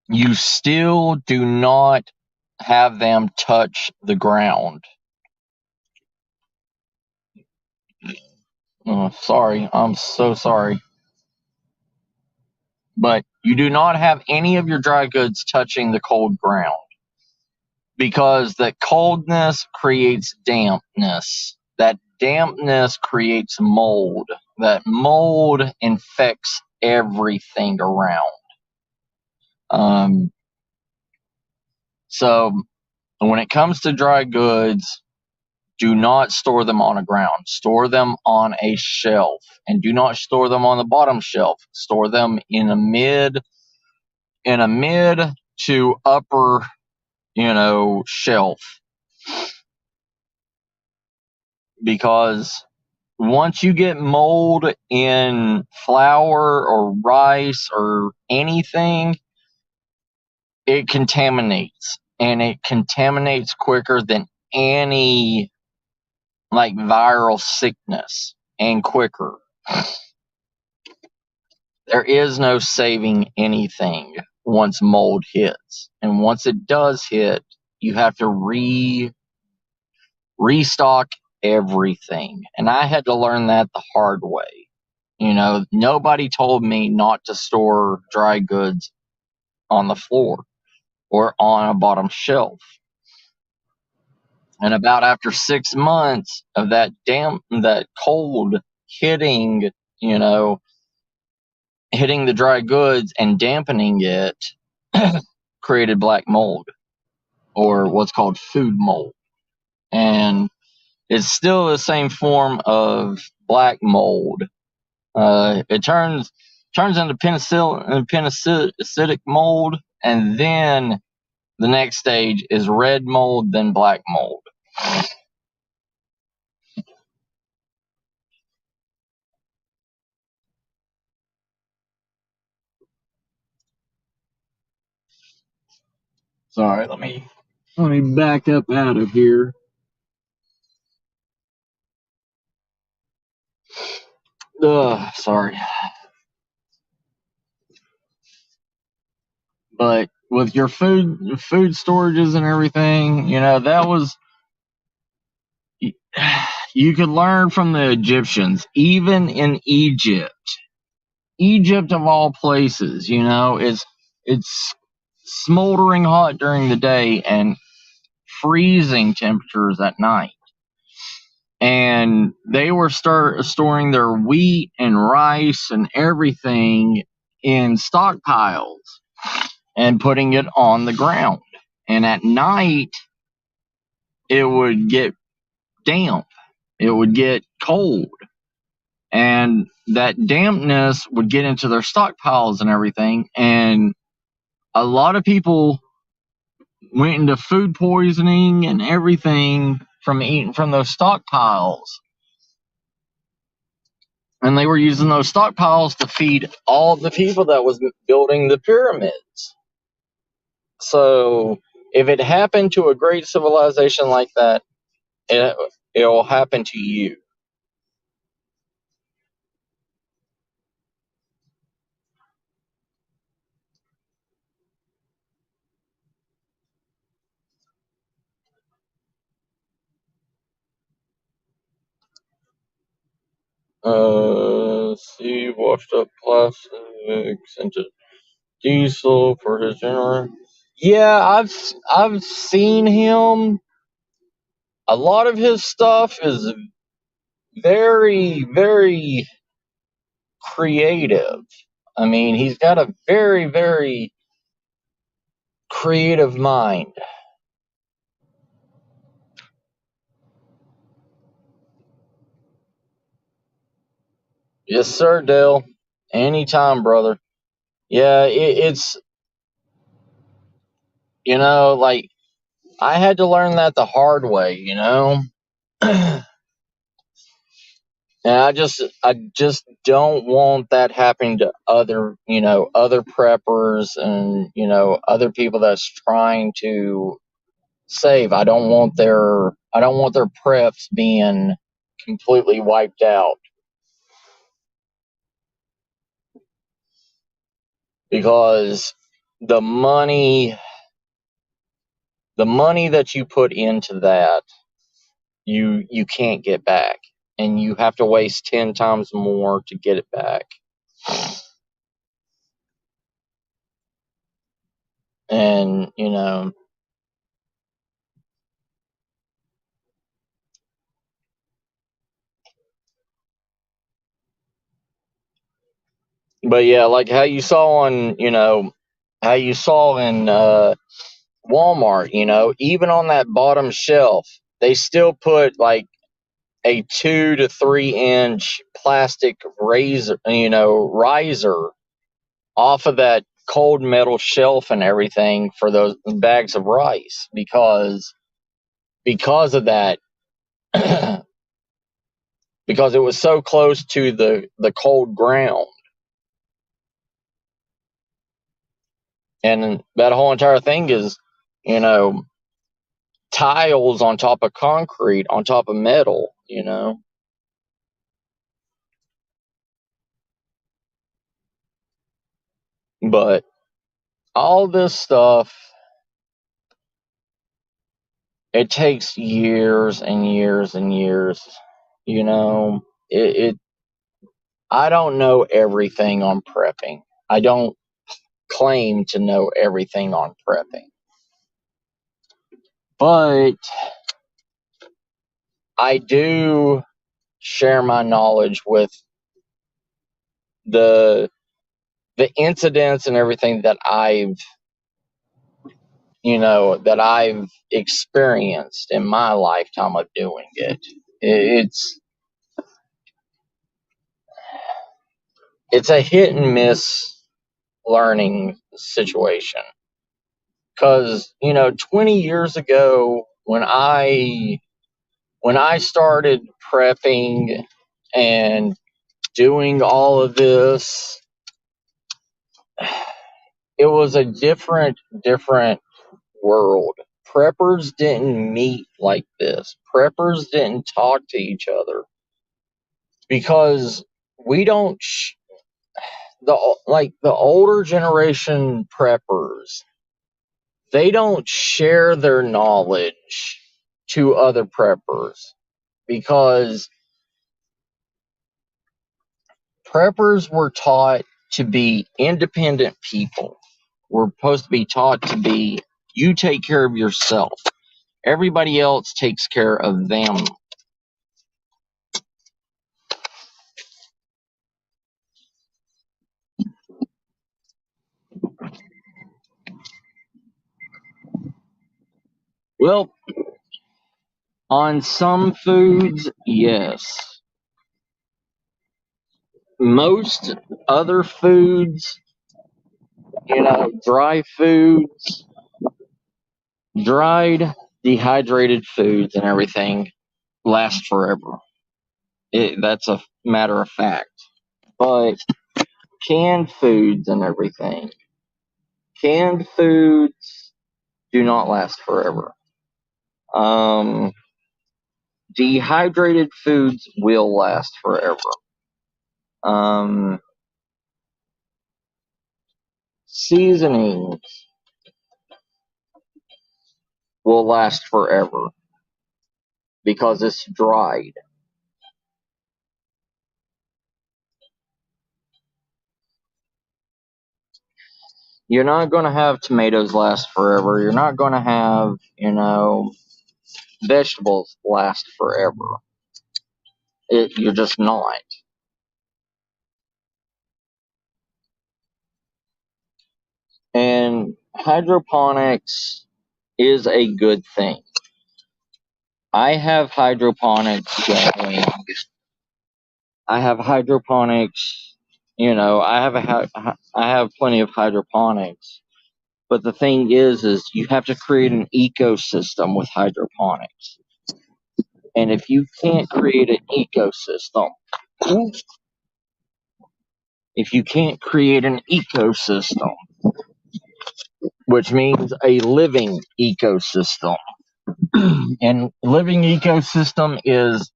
you still do not have them touch the ground. Oh, sorry, I'm so sorry. But you do not have any of your dry goods touching the cold ground, because that coldness creates dampness. That dampness creates mold. That mold infects everything around. So when it comes to dry goods, do not store them on the ground. Store them on a shelf, and do not store them on the bottom shelf. Store them in a mid to upper, shelf. because once you get mold in flour or rice or anything, it contaminates, and it contaminates quicker than any like viral sickness, and quicker. There is no saving anything once mold hits. And once it does hit, you have to restock everything. And I had to learn that the hard way. You know, nobody told me not to store dry goods on the floor or on a bottom shelf. And about after 6 months of that cold hitting, you know, hitting the dry goods and dampening it, created black mold, or what's called food mold. And it's still the same form of black mold. It turns into penicillic mold, and then the next stage is red mold, then black mold. Sorry, let me back up out of here. Sorry. But with your food storages and everything, you know, that was, you could learn from the Egyptians, even in Egypt of all places. You know, it's smoldering hot during the day and freezing temperatures at night. And they were storing their wheat and rice and everything in stockpiles and putting it on the ground. And at night, it would get damp. It would get cold. And that dampness would get into their stockpiles and everything. And a lot of people went into food poisoning and everything from eating from those stockpiles. And they were using those stockpiles to feed all the people that was building the pyramids. So if it happened to a great civilization like that, it'll happen to you. See, washed up plastics into diesel for his generator. Yeah, I've seen him. A lot of his stuff is very, very creative. I mean, he's got a very, very creative mind. Yes, sir, Dale. Anytime, brother. Yeah, it's, you know, like, I had to learn that the hard way, you know? And I just don't want that happening to other, you know, other preppers and, you know, other people that's trying to save. I don't want their preps being completely wiped out, because the money the money that you put into that, you can't get back, and you have to waste 10 times more to get it back. And, you know, but yeah, like how you saw on, you know, how you saw in Walmart, you know, even on that bottom shelf, they still put like a 2 to 3 inch plastic riser off of that cold metal shelf and everything for those bags of rice, because of that because it was so close to the cold ground. And that whole entire thing is, you know, tiles on top of concrete, on top of metal, you know. But all this stuff, it takes years and years and years, you know. I don't know everything on prepping. I don't claim to know everything on prepping. But I do share my knowledge with the incidents and everything that I've experienced in my lifetime of doing it. It's a hit and miss learning situation. Because 20 years ago, when I started prepping and doing all of this, it was a different world. Preppers didn't meet like this. Preppers didn't talk to each other because we don't the older generation preppers, they don't share their knowledge to other preppers because preppers were taught to be independent people. We're supposed to be taught to be, you take care of yourself. Everybody else takes care of them. Well, on some foods, yes. Most other foods, dry foods, dried, dehydrated foods and everything last forever. That's a matter of fact. But canned foods and everything, canned foods do not last forever. Dehydrated foods will last forever. Seasonings will last forever because it's dried. You're not going to have tomatoes last forever. You're not going to have, vegetables last forever. You're just not. And hydroponics is a good thing. I have hydroponics going. I have hydroponics. I have plenty of hydroponics. But the thing is you have to create an ecosystem with hydroponics. And if you can't create an ecosystem, which means a living ecosystem, and living ecosystem is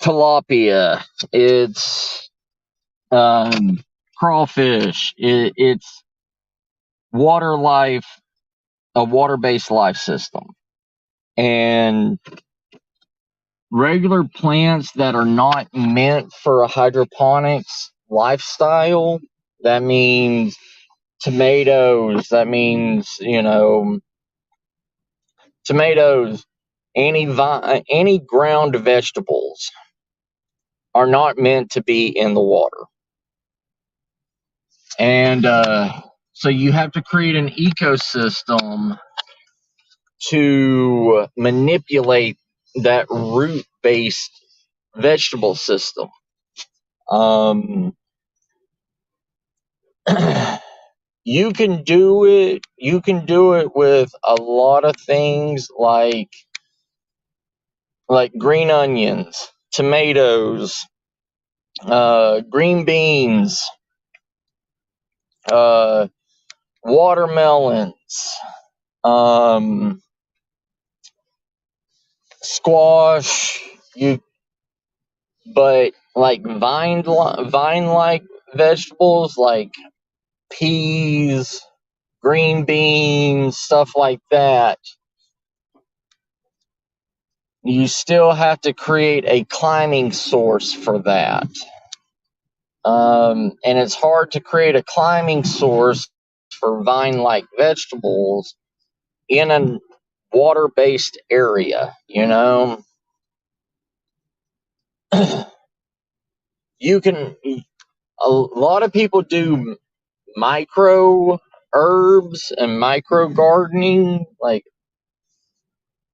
tilapia, it's crawfish, it's water life, a water-based life system. And regular plants that are not meant for a hydroponics lifestyle, that means tomatoes, that means, tomatoes, any ground vegetables are not meant to be in the water. And so you have to create an ecosystem to manipulate that root-based vegetable system. You can do it. You can do it with a lot of things like green onions. tomatoes, green beans, watermelons, squash. But like vine-like vegetables like peas, green beans, stuff like that, you still have to create a climbing source for that. And it's hard to create a climbing source for vine-like vegetables in a water-based area, you know? You can, a lot of people do micro herbs and micro gardening, like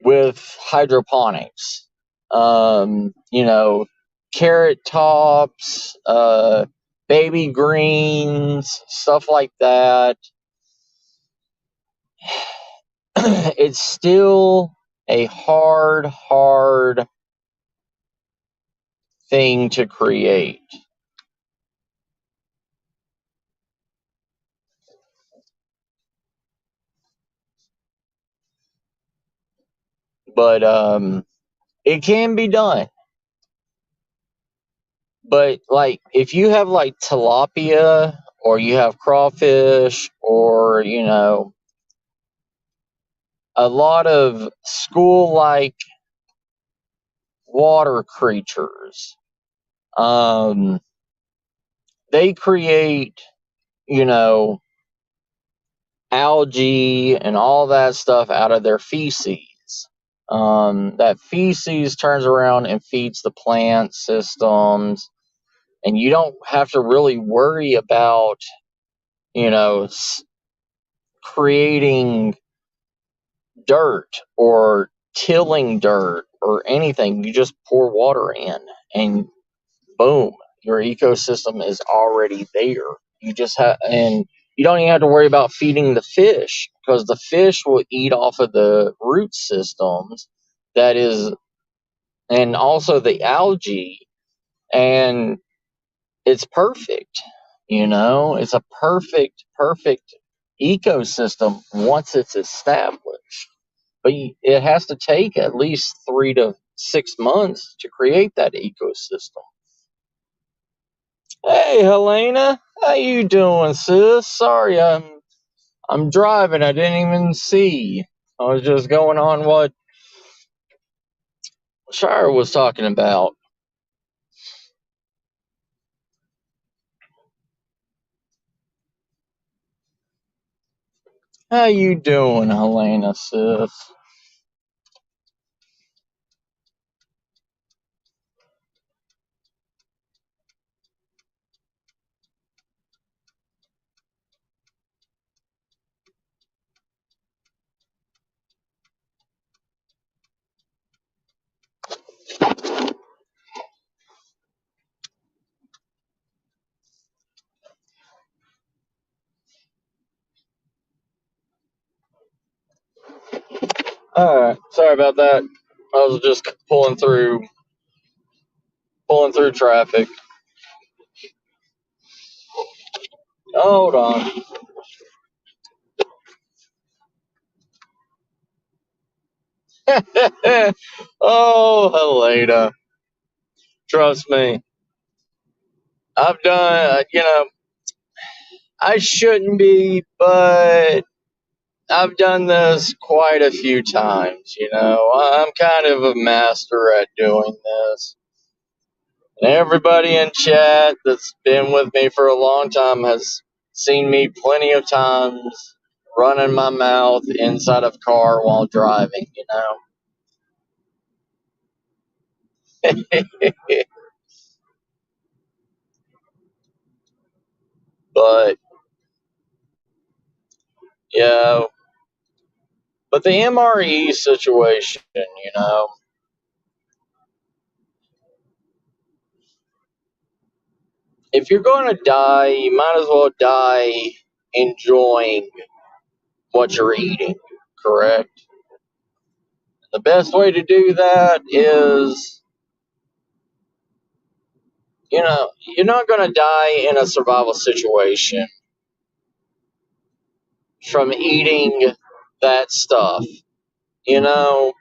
with hydroponics. You know, carrot tops, baby greens, stuff like that. It's still a hard thing to create. But it can be done. But like if you have like tilapia or you have crawfish or you know a lot of school like water creatures, um they create, you know, algae and all that stuff out of their feces. That feces turns around and feeds the plant systems, and you don't have to really worry about, you know, creating dirt or tilling dirt or anything. You just pour water in, and boom, your ecosystem is already there. You just have, and you don't even have to worry about feeding the fish because the fish will eat off of the root systems. That is, and also the algae, and it's perfect. You know, it's a perfect ecosystem once it's established. But it has to take at least 3 to 6 months to create that ecosystem. Hey, Helena, how you doing, sis? Sorry, I'm driving. I didn't even see. I was just going on what Shire was talking about. How you doing, Helena, sis? All right, sorry about that. I was just pulling through traffic. Hold on. Oh, Helena, trust me. I've done, I shouldn't be, but I've done this quite a few times, you know. I'm kind of a master at doing this. And everybody in chat that's been with me for a long time has seen me plenty of times running my mouth inside of a car while driving, you know. But, yeah, but the MRE situation, you know, if you're going to die, you might as well die enjoying what you're eating, correct? The best way to do that is you're not going to die in a survival situation from eating that stuff, you know.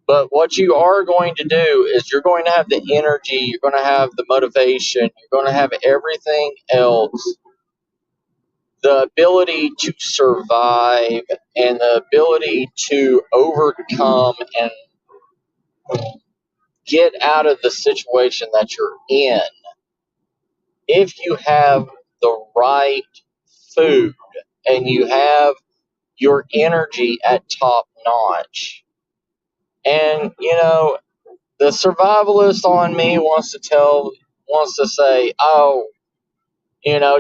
But what you are going to do is you're going to have the energy, you're going to have the motivation, you're going to have everything else, the ability to survive and the ability to overcome and get out of the situation that you're in if you have the right food and you have your energy at top notch. And the survivalist on me wants to say, oh,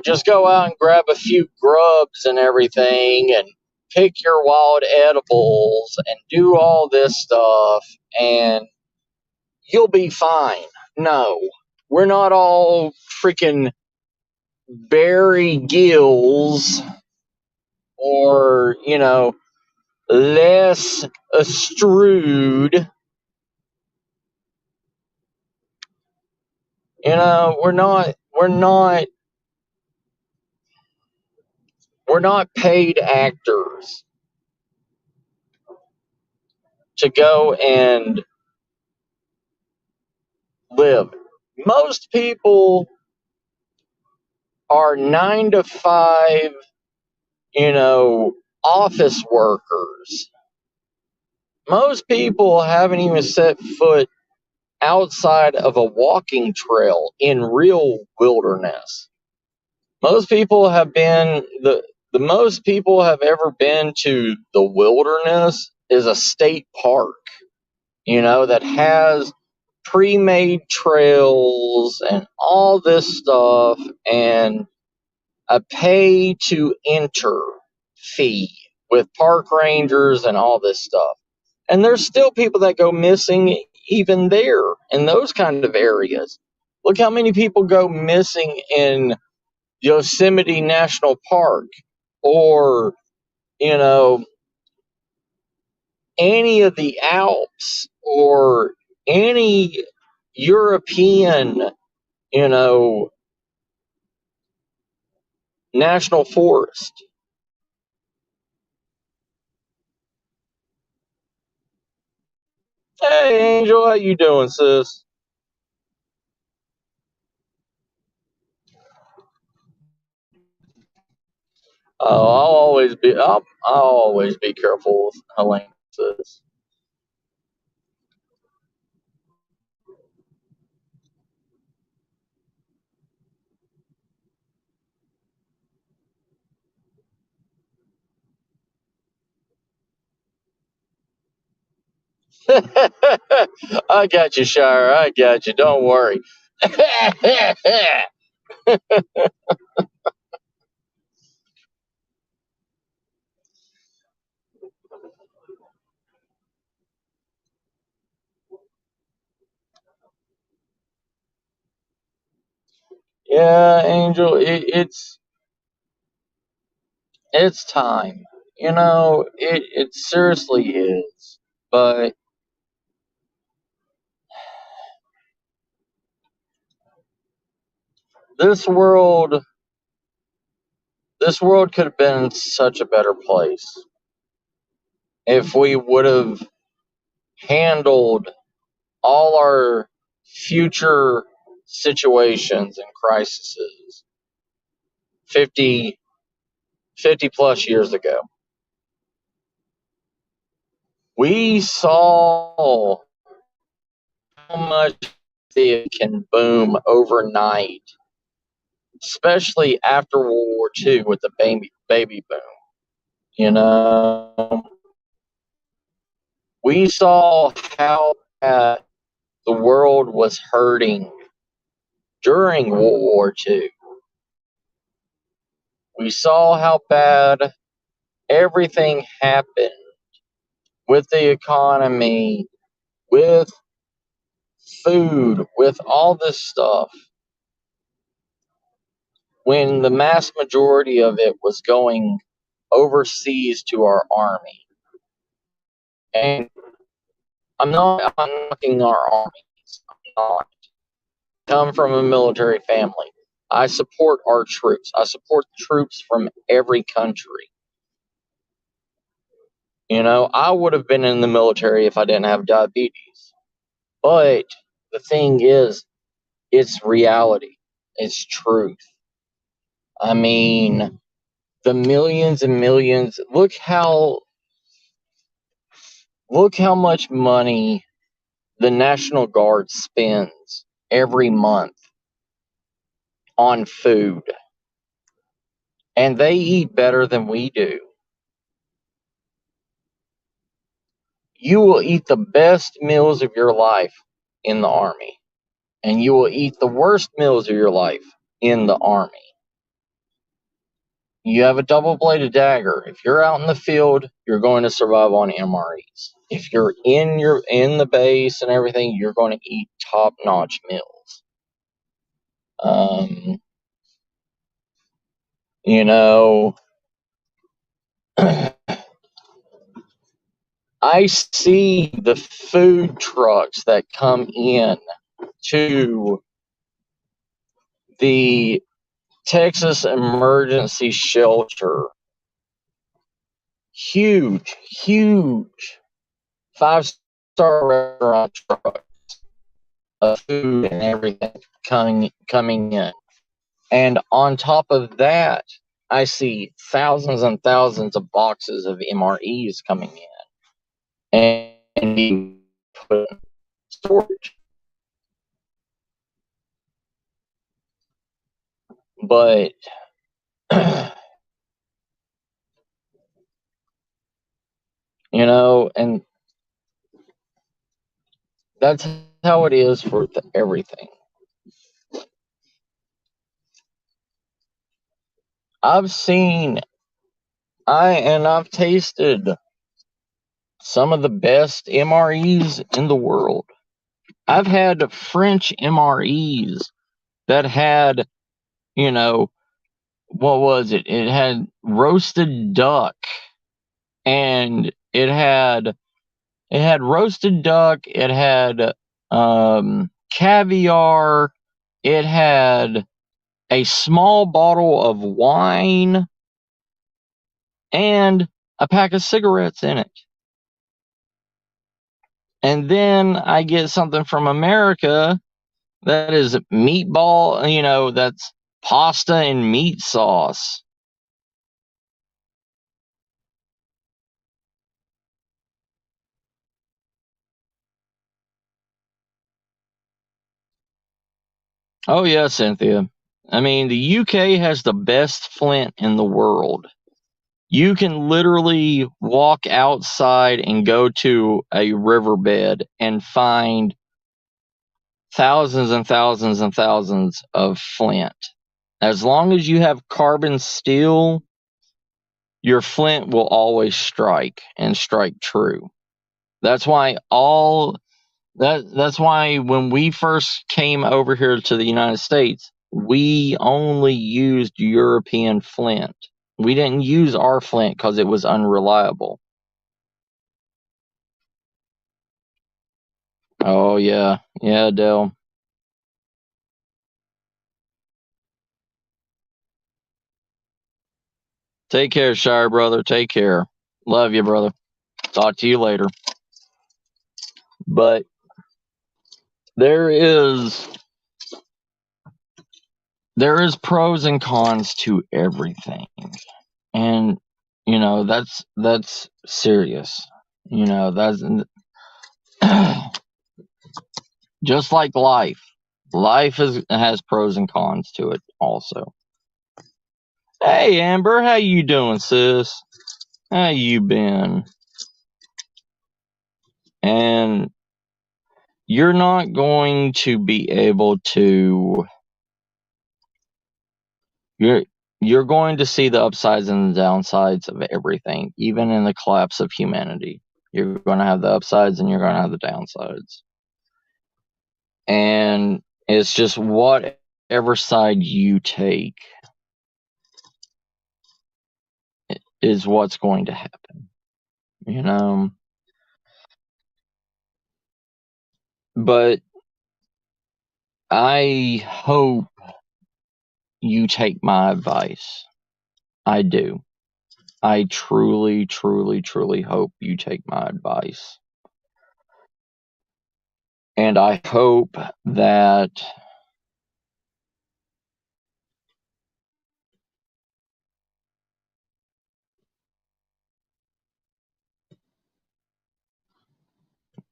just go out and grab a few grubs and everything and pick your wild edibles and do all this stuff and you'll be fine. No, we're not all freaking Barry Gills or, Les Astrude. We're not paid actors to go and live. Most people are 9 to 5, office workers. Most people haven't even set foot outside of a walking trail in real wilderness. Most people have been the most people have ever been to the wilderness is a state park, that has pre-made trails and all this stuff and a pay to enter fee with park rangers and all this stuff. And there's still people that go missing even there in those kind of areas. Look how many people go missing in Yosemite National Park or, any of the Alps or any European, national forest. Hey, Angel, how you doing, sis? I'll always be careful with Helene, sis. I got you, Shire. I got you. Don't worry. Yeah, Angel, it's time. It seriously is. But this world, this world could have been such a better place if we would have handled all our future situations and crises 50 plus years ago. We saw how much it can boom overnight, especially after World War II with the baby boom. You know, we saw how bad the world was hurting during World War II. We saw how bad everything happened with the economy, with food, with all this stuff, when the mass majority of it was going overseas to our army. And I'm not knocking our armies. I'm not. come from a military family. I support our troops. I support troops from every country. You know, I would have been in the military if I didn't have diabetes. But the thing is, it's reality. It's truth. I mean, the millions and millions. Look how much money the National Guard spends every month on food. And they eat better than we do. You will eat the best meals of your life in the Army, and you will eat the worst meals of your life in the Army. You have a double-bladed dagger. If you're out in the field, you're going to survive on MREs. If you're in the base and everything, you're going to eat top-notch meals. You know, I see the food trucks that come in to the Texas Emergency Shelter. Huge, huge 5-star restaurant trucks of food and everything coming in. And on top of that, I see thousands and thousands of boxes of MREs coming in and being put in storage. But you know, and that's how it is for everything. I've tasted some of the best MREs in the world. I've had French MREs that had, you know, what was it? It had roasted duck, and it had roasted duck. It had caviar. It had a small bottle of wine and a pack of cigarettes in it. And then I get something from America that is meatball, you know, that's pasta and meat sauce. Oh, yeah, Cynthia. I mean, the UK has the best flint in the world. You can literally walk outside and go to a riverbed and find thousands and thousands and thousands of flint. As long as you have carbon steel, your flint will always strike and strike true. That's why that's why when we first came over here to the United States, we only used European flint. We didn't use our flint because it was unreliable. Oh yeah, yeah, Dale. Take care, Shire brother. Take care. Love you, brother. Talk to you later. But there is pros and cons to everything. And you know, that's serious. You know, that's just like life. Life has pros and cons to it also. Hey Amber, how you doing, sis? How you been? And you're not going to be able to you're going to see the upsides and the downsides of everything, even in the collapse of humanity. You're going to have the upsides and you're going to have the downsides. And it's just whatever side you take is what's going to happen. You know? But I hope you take my advice. I do. I truly, truly, truly hope you take my advice. And I hope that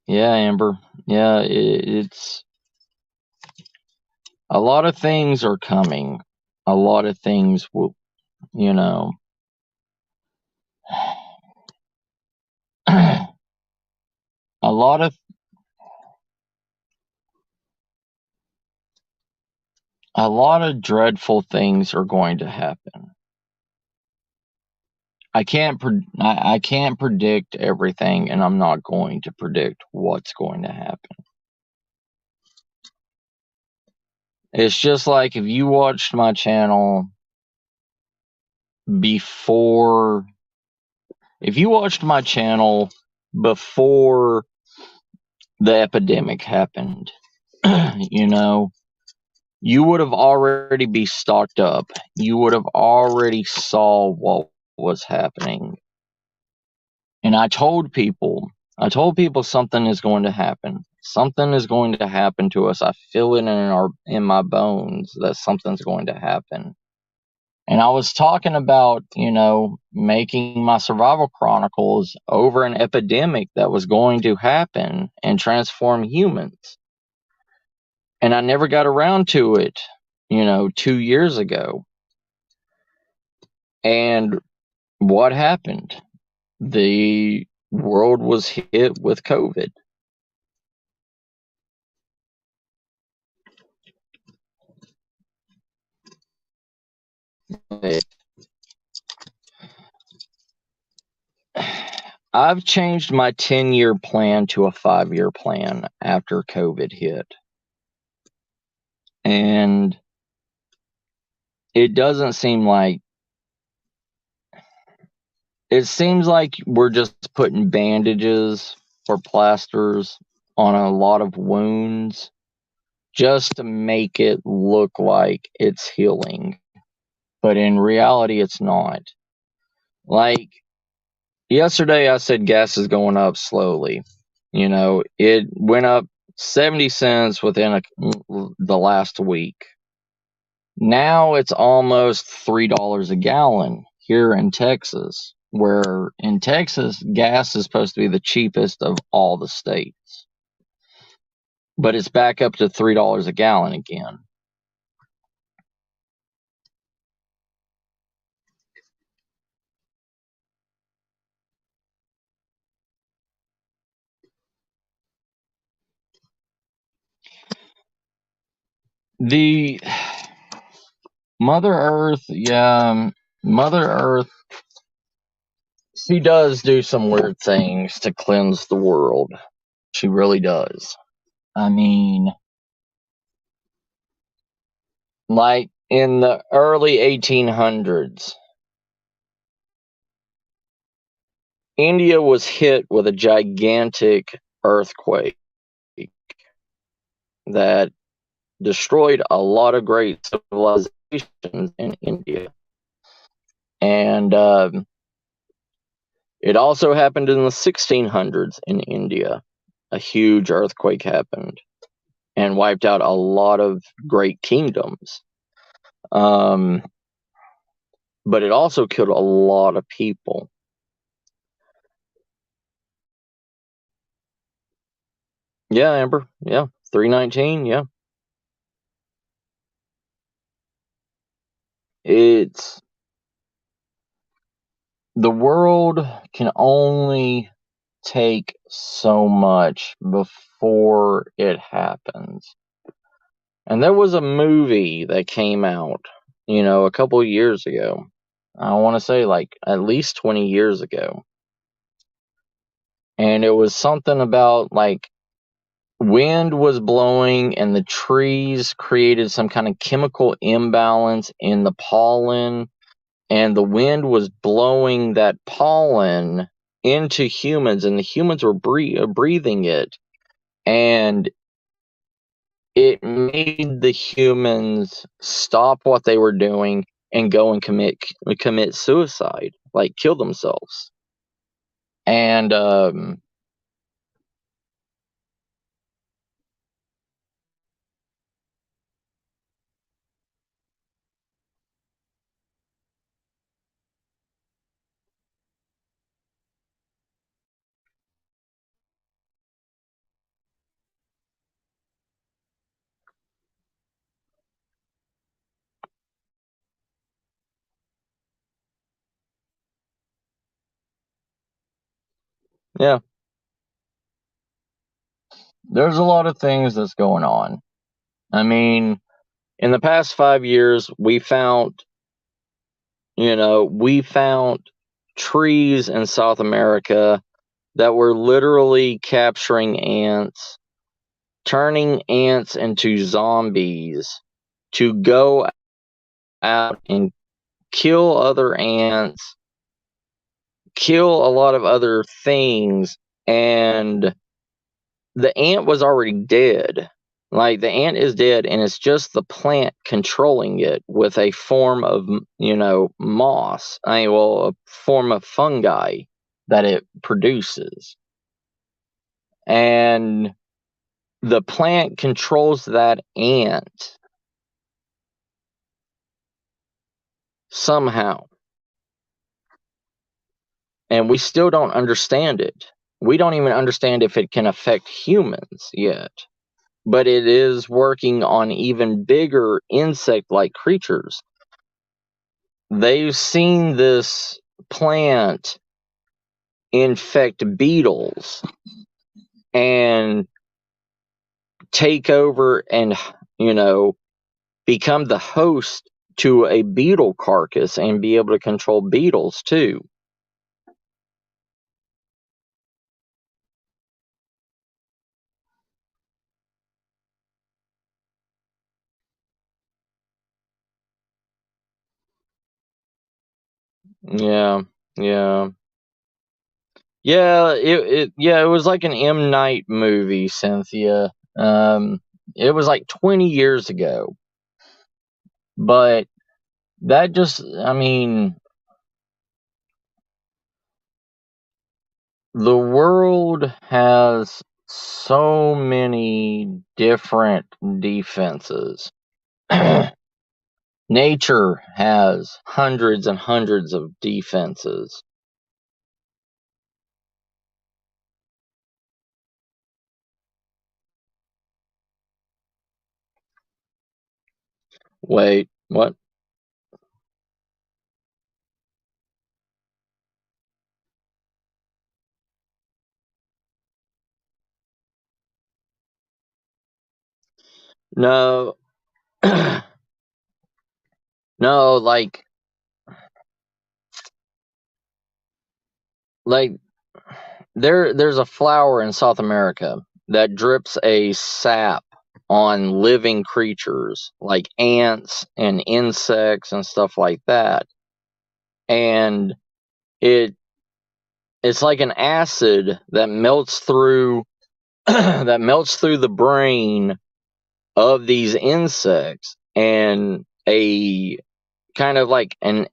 yeah, Amber. Yeah, it's a lot of things are coming. A lot of things will, you know, a lot of dreadful things are going to happen. I can't predict everything, and I'm not going to predict what's going to happen. It's just like if you watched my channel before before the epidemic happened, you know, you would have already be stocked up. You would have already saw what was happening. And I told people something is going to happen. Something is going to happen to us. I feel it in my bones that something's going to happen. And I was talking about, making my survival chronicles over an epidemic that was going to happen and transform humans. And I never got around to it, 2 years ago. And what happened? The world was hit with COVID. I've changed my 10-year plan to a 5-year plan after COVID hit. And it doesn't seem like it seems like we're just putting bandages or plasters on a lot of wounds just to make it look like it's healing. But in reality, it's not. Like yesterday, I said gas is going up slowly. It went up 70 cents within the last week. Now it's almost $3 a gallon here in Texas, where in Texas, gas is supposed to be the cheapest of all the states. But it's back up to $3 a gallon again. The Mother Earth, Mother Earth, she does do some weird things to cleanse the world. She really does. I mean, like in the early 1800s, India was hit with a gigantic earthquake that destroyed a lot of great civilizations in India. And it also happened in the 1600s in India. A huge earthquake happened and wiped out a lot of great kingdoms. But it also killed a lot of people. Yeah, Amber. Yeah. 319. Yeah. It's the world can only take so much before it happens. And there was a movie that came out, a couple years ago. I want to say like at least 20 years ago. And it was something about like wind was blowing and the trees created some kind of chemical imbalance in the pollen, and the wind was blowing that pollen into humans, and the humans were breathing it, and it made the humans stop what they were doing and go and commit suicide, like kill themselves. And yeah, there's a lot of things that's going on. I mean, in the past 5 years, we found trees in South America that were literally capturing ants, turning ants into zombies to go out and kill other ants, kill a lot of other things, and the ant was already dead. Like, the ant is dead, and it's just the plant controlling it with a form of, moss. A form of fungi that it produces. And the plant controls that ant somehow. And we still don't understand it. We don't even understand if it can affect humans yet. But it is working on even bigger insect-like creatures. They've seen this plant infect beetles and take over and, become the host to a beetle carcass and be able to control beetles too. Yeah, yeah. Yeah, it was like an M. Night movie, Cynthia. It was like 20 years ago. But that just, I mean, the world has so many different defenses. Nature has hundreds and hundreds of defenses. Wait, what? No, no, like there's a flower in South America that drips a sap on living creatures like ants and insects and stuff like that. And it it's like an acid that melts through that melts through the brain of these insects, and a kind of like an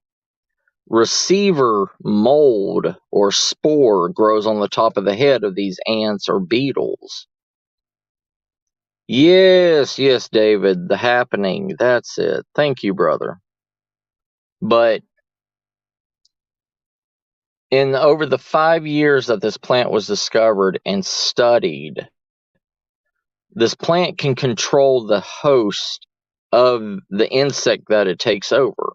receiver mold or spore grows on the top of the head of these ants or beetles. Yes, yes, David, The Happening. That's it. Thank you, brother. But in over the 5 years that this plant was discovered and studied, this plant can control the host of the insect that it takes over.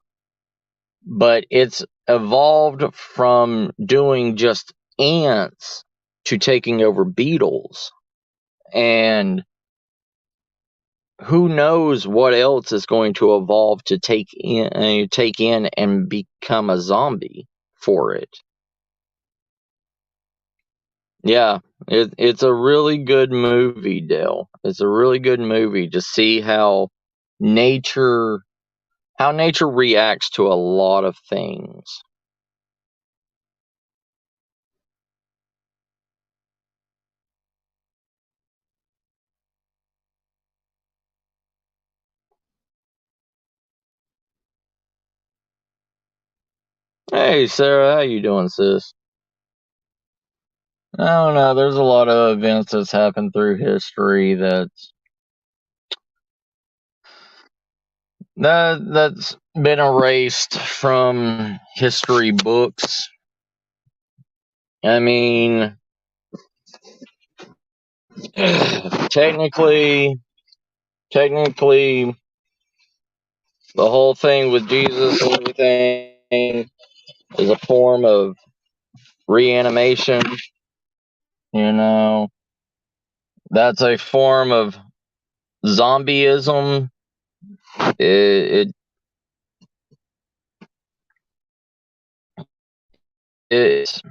But it's evolved from doing just ants to taking over beetles. And who knows what else is going to evolve to take in and become a zombie for it. Yeah, it's a really good movie, Dale. It's a really good movie to see nature how nature reacts to a lot of things. Hey, Sarah, how you doing, sis? I don't know. There's a lot of events that's happened through history that's been erased from history books. I mean, technically, the whole thing with Jesus and everything is a form of reanimation. You know, that's a form of zombieism. It's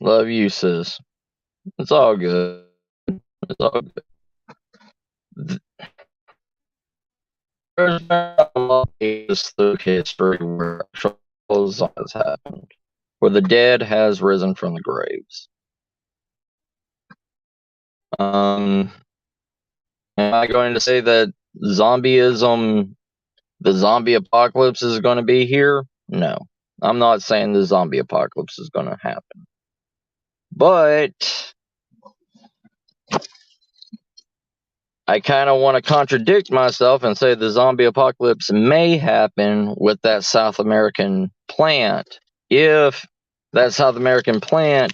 love you, sis. It's all good. It's all good. There's been a lot of cases through history where troubles has happened, where the dead has risen from the graves. Am I going to say that zombieism, the zombie apocalypse is going to be here? No. I'm not saying the zombie apocalypse is going to happen. But I kind of want to contradict myself and say the zombie apocalypse may happen with that South American plant if that South American plant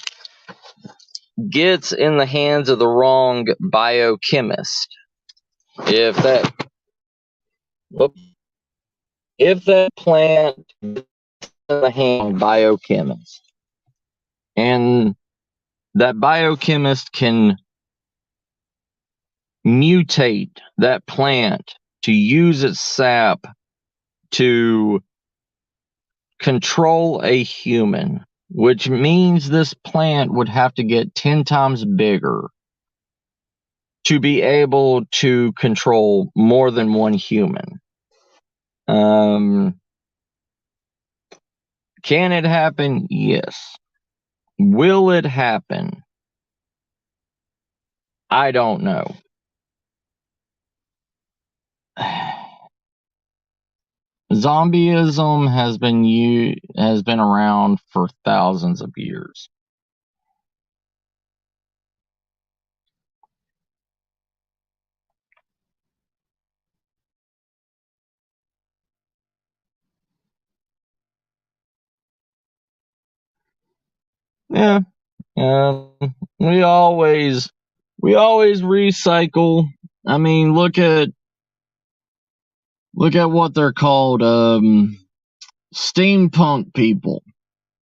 gets in the hands of the wrong biochemist. If that plant gets in the hands of a biochemist, and that biochemist can mutate that plant to use its sap to control a human, which means this plant would have to get 10 times bigger to be able to control more than one human. Can it happen? Yes. Will it happen? I don't know. Zombieism has been around for thousands of years. Yeah. We always recycle. I mean, look at what they're called, steampunk people.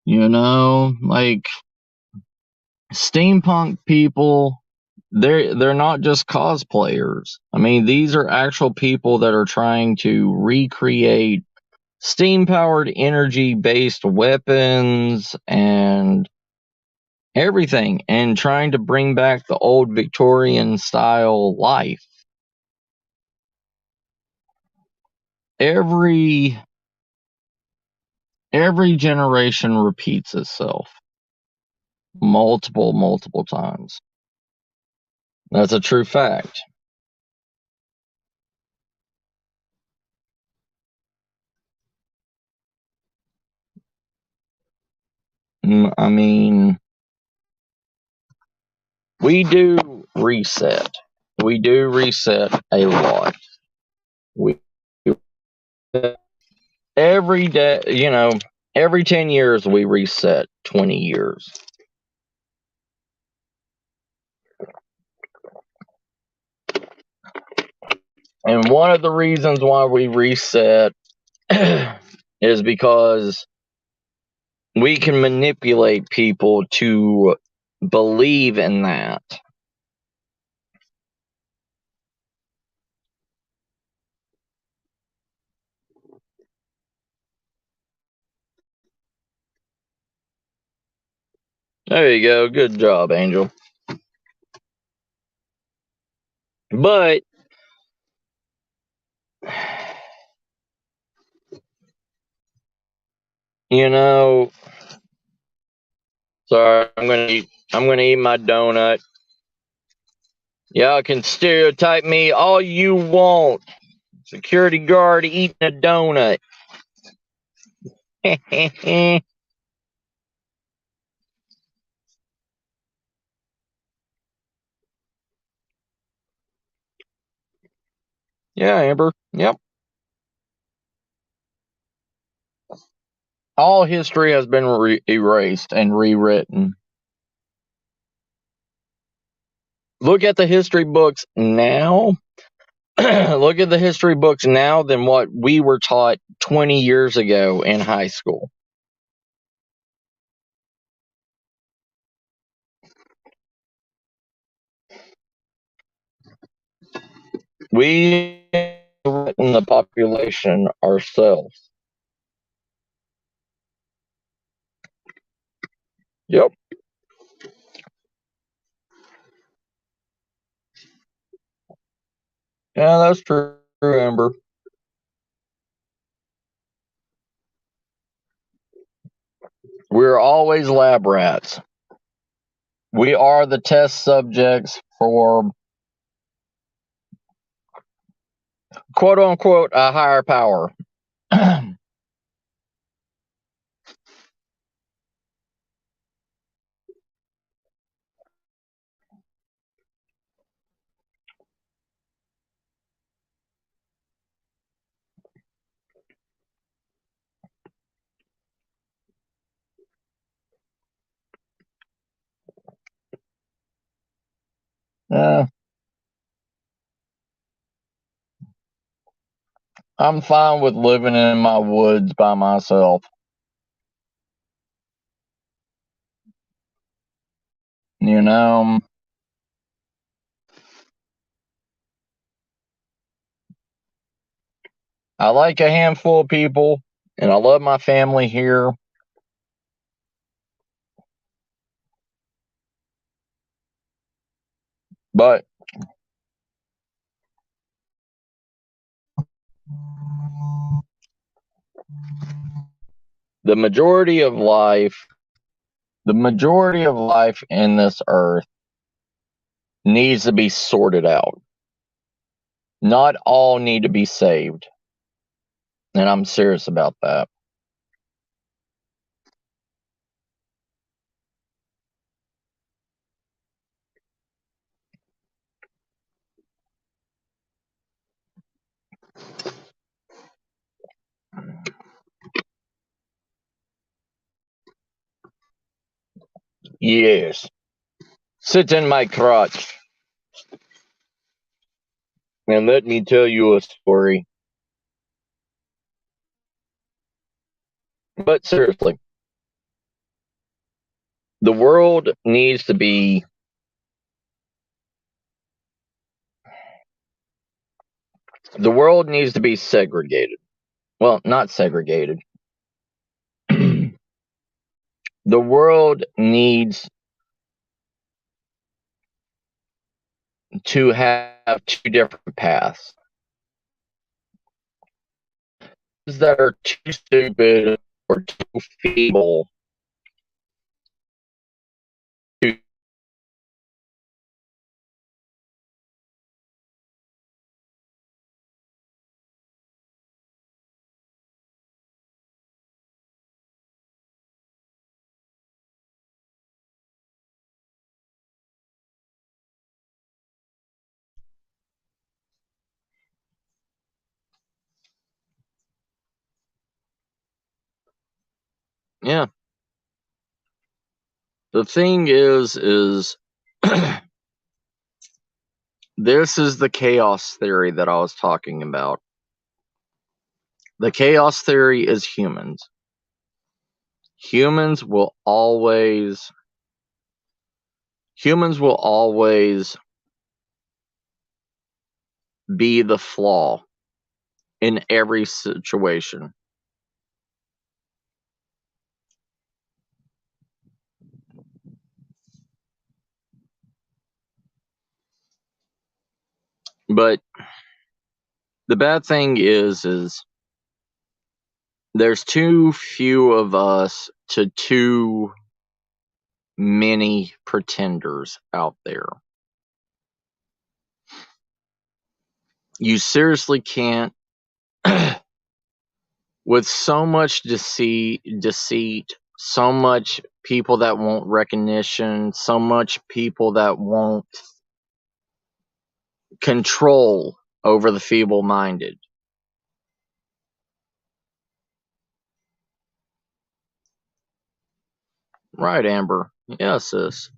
You know, like steampunk people, they're not just cosplayers. I mean, these are actual people that are trying to recreate steam powered energy based weapons and everything, and trying to bring back the old Victorian style life. Every generation repeats itself multiple times. That's a true fact. I mean, we do reset. We do reset a lot. We every day, every 10 years we reset 20 years. And one of the reasons why we reset is because we can manipulate people to believe in that. There you go. Good job, Angel. But sorry, I'm gonna eat my donut. Y'all can stereotype me all you want. Security guard eating a donut. Yeah, Amber. Yep. All history has been erased and rewritten. Look at the history books now. Look at the history books now than what we were taught 20 years ago in high school. We written the population ourselves. Yep. Yeah, that's true, Amber. We're always lab rats. We are the test subjects for quote unquote a higher power. Yeah, I'm fine with living in my woods by myself. You know, I like a handful of people and I love my family here, but the majority of life, the majority of life in this earth needs to be sorted out. Not all need to be saved. And I'm serious about that. Yes. Sit in my crotch and let me tell you a story. But seriously, the world needs to be segregated. Well, not segregated. The world needs to have two different paths. That are too stupid or too feeble to, yeah. The thing is this is the chaos theory that I was talking about. The chaos theory is humans. Humans will always be the flaw in every situation. But the bad thing is there's too few of us to too many pretenders out there. You seriously can't with so much deceit, so much people that want recognition, so much people that want control over the feeble-minded. Right, Amber. Yes, sis.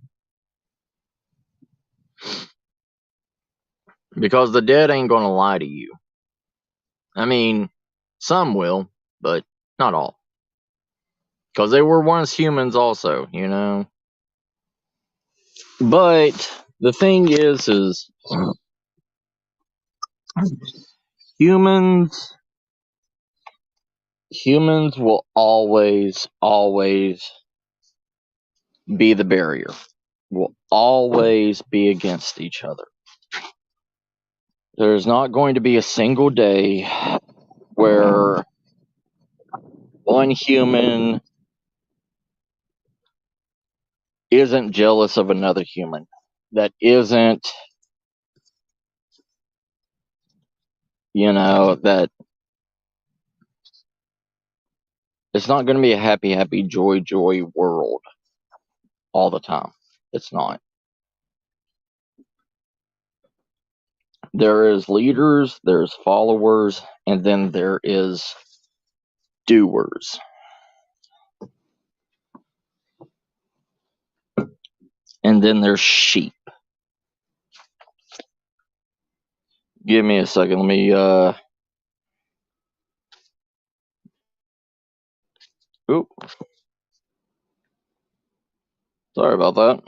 Because the dead ain't gonna lie to you. I mean, some will, but not all. Because they were once humans also, you know? But the thing is humans will always be the barrier. Will always be against each other. There's not going to be a single day where one human isn't jealous of another human, that isn't, that it's not going to be a happy, happy, joy, joy world all the time. It's not. There is leaders, there's followers, and then there is doers. And then there's sheep. Give me a second. Let me, oop. Sorry about that.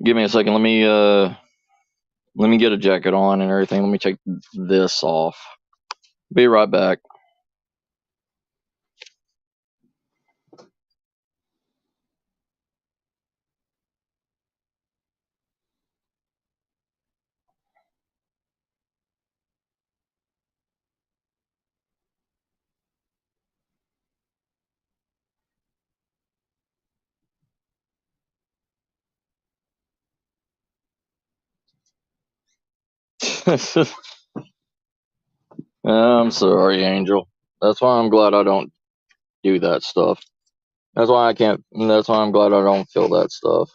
Give me a second. Let me get a jacket on and everything. Let me take this off. Be right back. I'm sorry, Angel. That's why I'm glad I don't do that stuff. That's why I'm glad I don't feel that stuff.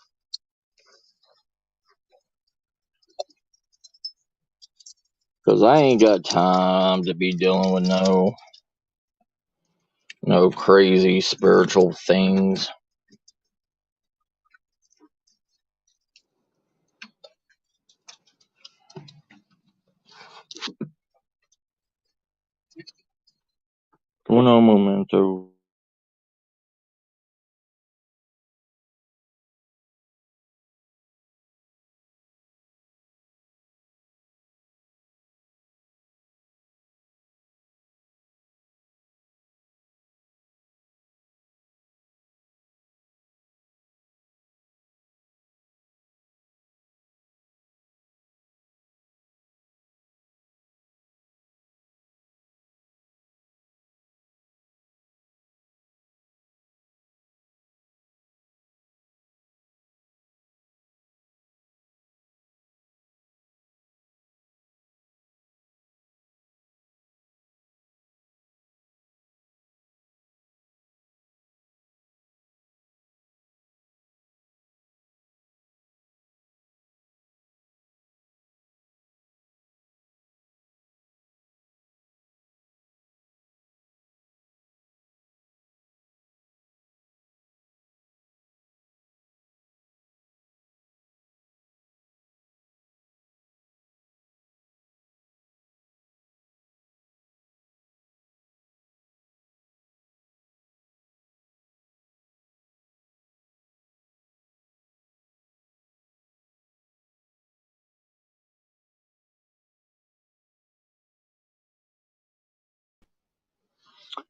Because I ain't got time to be dealing with no crazy spiritual things. Uno momento.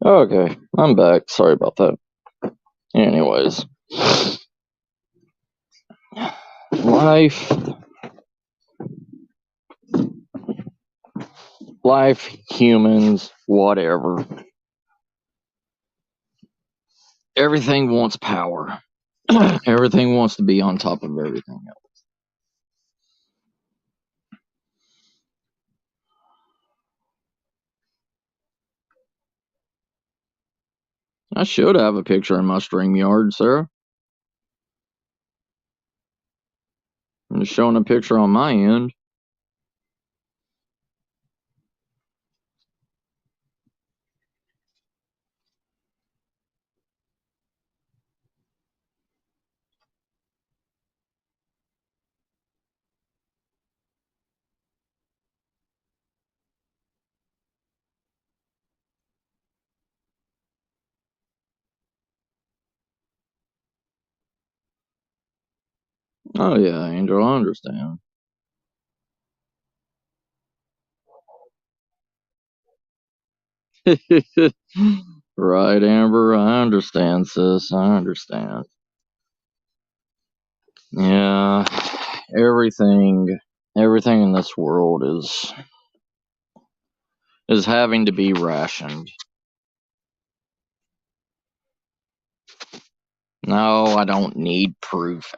Okay, I'm back. Sorry about that. Anyways. Life, humans, whatever. Everything wants power. Everything wants to be on top of everything else. I should have a picture in my StreamYard, Sarah. I'm just showing a picture on my end. Oh yeah, Angel, I understand. Right, Amber, I understand, sis. I understand. Yeah, everything, everything in this world is having to be rationed. No, I don't need proof.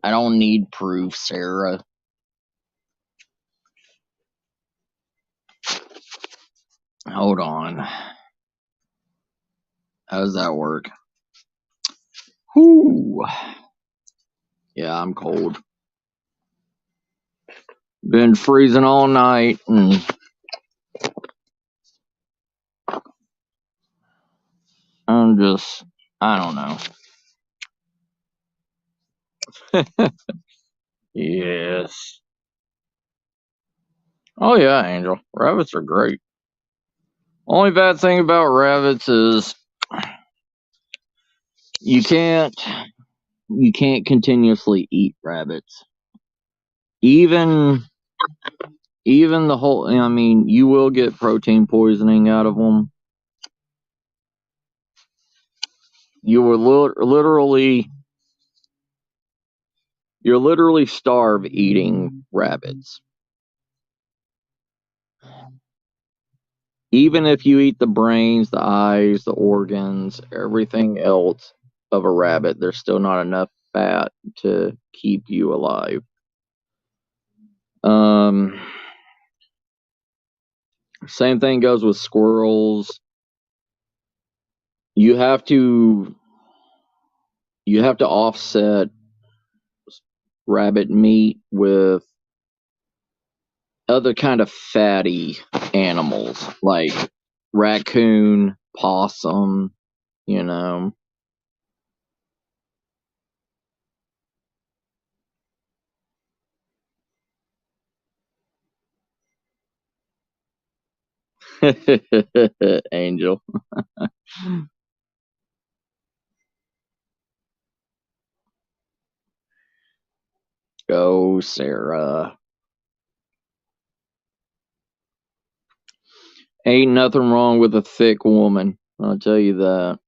I don't need proof, Sarah. Hold on. How does that work? Whoo. Yeah, I'm cold. Been freezing all night, and I'm just, I don't know. Yes. Oh yeah, Angel. Rabbits are great. Only bad thing about rabbits is you can't you can't continuously eat rabbits. Even even the whole, I mean, you will get protein poisoning out of them. You will you're literally starve eating rabbits. Even if you eat the brains, the eyes, the organs, everything else of a rabbit, there's still not enough fat to keep you alive. Same thing goes with squirrels. You have to offset rabbit meat with other kind of fatty animals like raccoon, possum, you know. Angel. Go, Sarah. Ain't nothing wrong with a thick woman. I'll tell you that.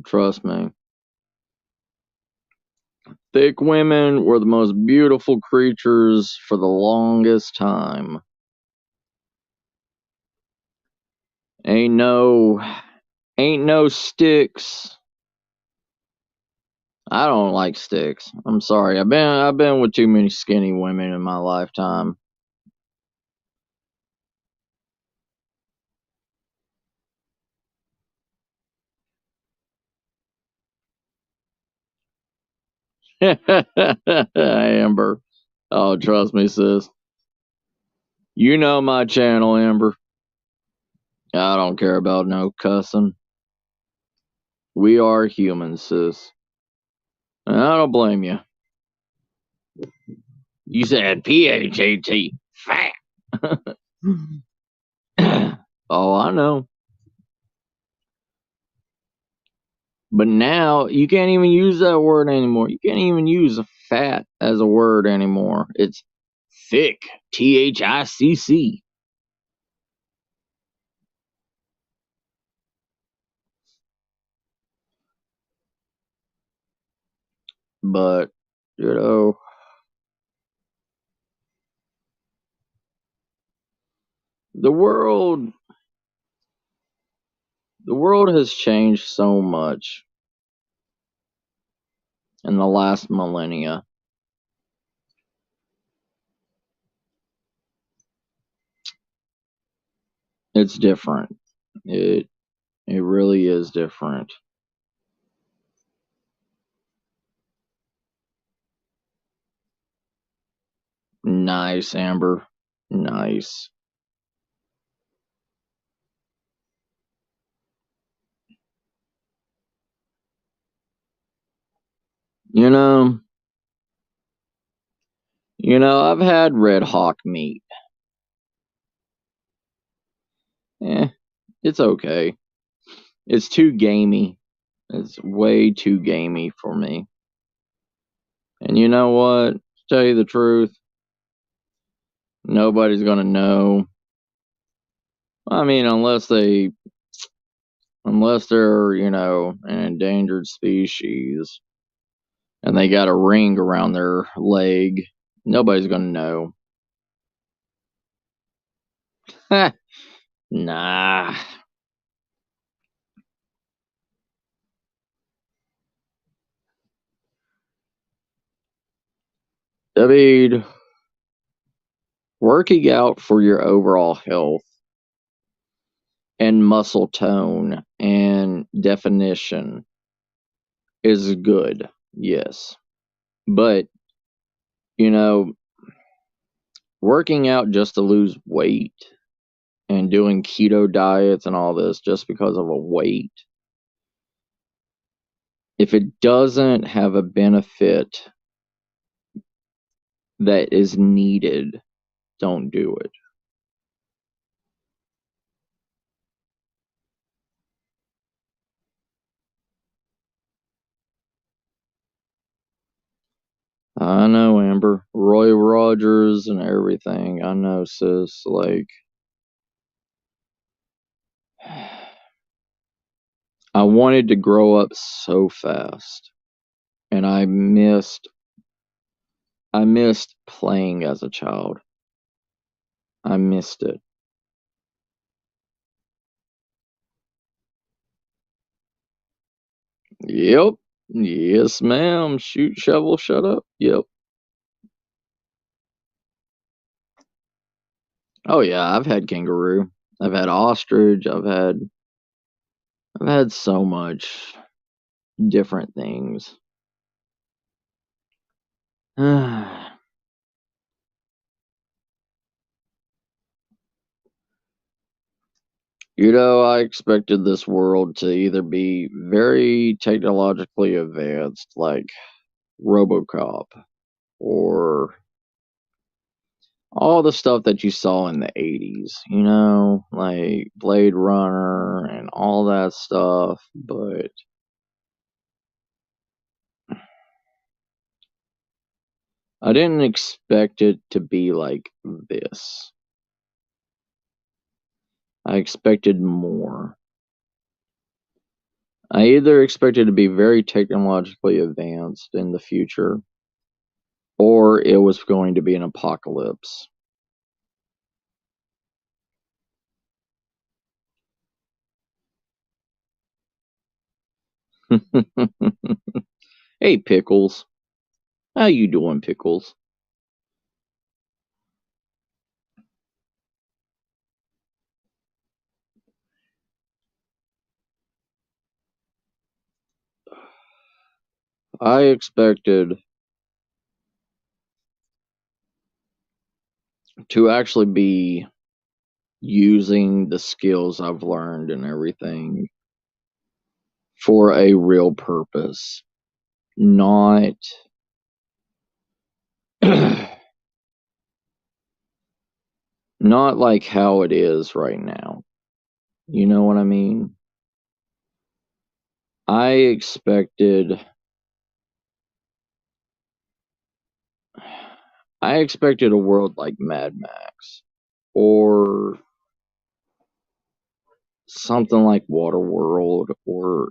Trust me. Thick women were the most beautiful creatures for the longest time. Ain't no sticks. I don't like sticks. I'm sorry. I've been with too many skinny women in my lifetime. Amber. Oh, trust me, sis. You know my channel, Amber. I don't care about no cussing. We are humans, sis. And I don't blame you. You said PHAT. Fat. Oh, I know. But now you can't even use that word anymore. You can't even use fat as a word anymore. It's thick. THICC. But, you know, the world has changed so much in the last millennia. It's different. It really is different. Nice, Amber. Nice. You know, I've had Red Hawk meat. It's okay. It's too gamey. It's way too gamey for me. And you know what? To tell you the truth, nobody's gonna know. I mean, unless they're, an endangered species and they got a ring around their leg, nobody's gonna know. Nah. David, working out for your overall health and muscle tone and definition is good, yes. But, you know, working out just to lose weight and doing keto diets and all this just because of a weight, if it doesn't have a benefit that is needed, don't do it. I know, Amber. Roy Rogers and everything. I know, sis. Like, I wanted to grow up so fast, and I missed playing as a child. I missed it. Yep. Yes, ma'am. Shoot, shovel, shut up. Yep. Oh yeah, I've had kangaroo. I've had ostrich. I've had so much different things. I expected this world to either be very technologically advanced, like RoboCop, or all the stuff that you saw in the 80s, like Blade Runner and all that stuff, but I didn't expect it to be like this. I expected more. I either expected to be very technologically advanced in the future, or it was going to be an apocalypse. Hey, Pickles. How you doing, Pickles? I expected to actually be using the skills I've learned and everything for a real purpose, not not like how it is right now. You know what I mean? I expected a world like Mad Max or something like Waterworld or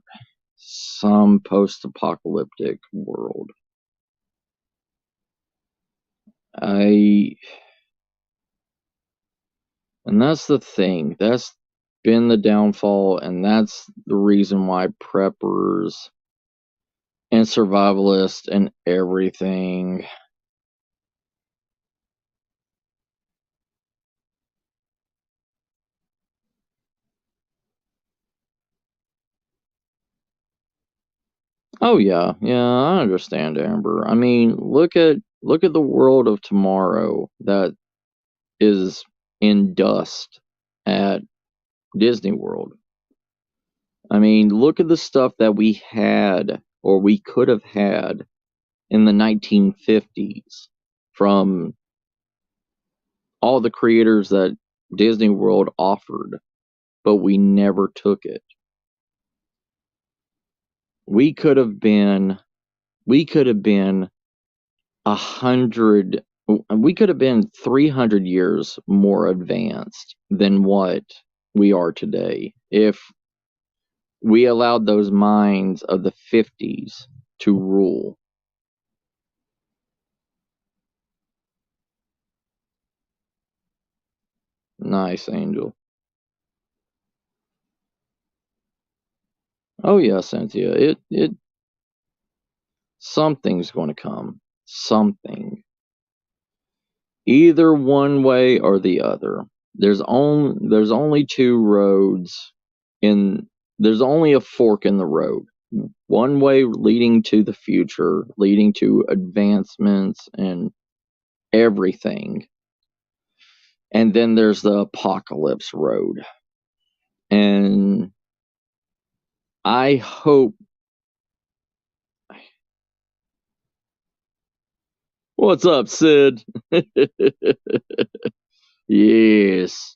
some post-apocalyptic world. I And that's the thing. That's been the downfall, and that's the reason why preppers and survivalists and everything. Oh yeah, yeah, I understand, Amber. I mean, look at Look at the world of tomorrow that is in dust at Disney World. I mean, look at the stuff that we had or we could have had in the 1950s from all the creators that Disney World offered, but we never took it. We could have been 100, we could have been 300 years more advanced than what we are today if we allowed those minds of the 50s to rule. Nice, Angel. Oh yeah, Cynthia. It something's going to come. Something. Either one way or the other. There's only two roads in there's only a fork in the road. One way leading to the future, leading to advancements and everything. And then there's the apocalypse road. And I hope. What's up, Sid? Yes.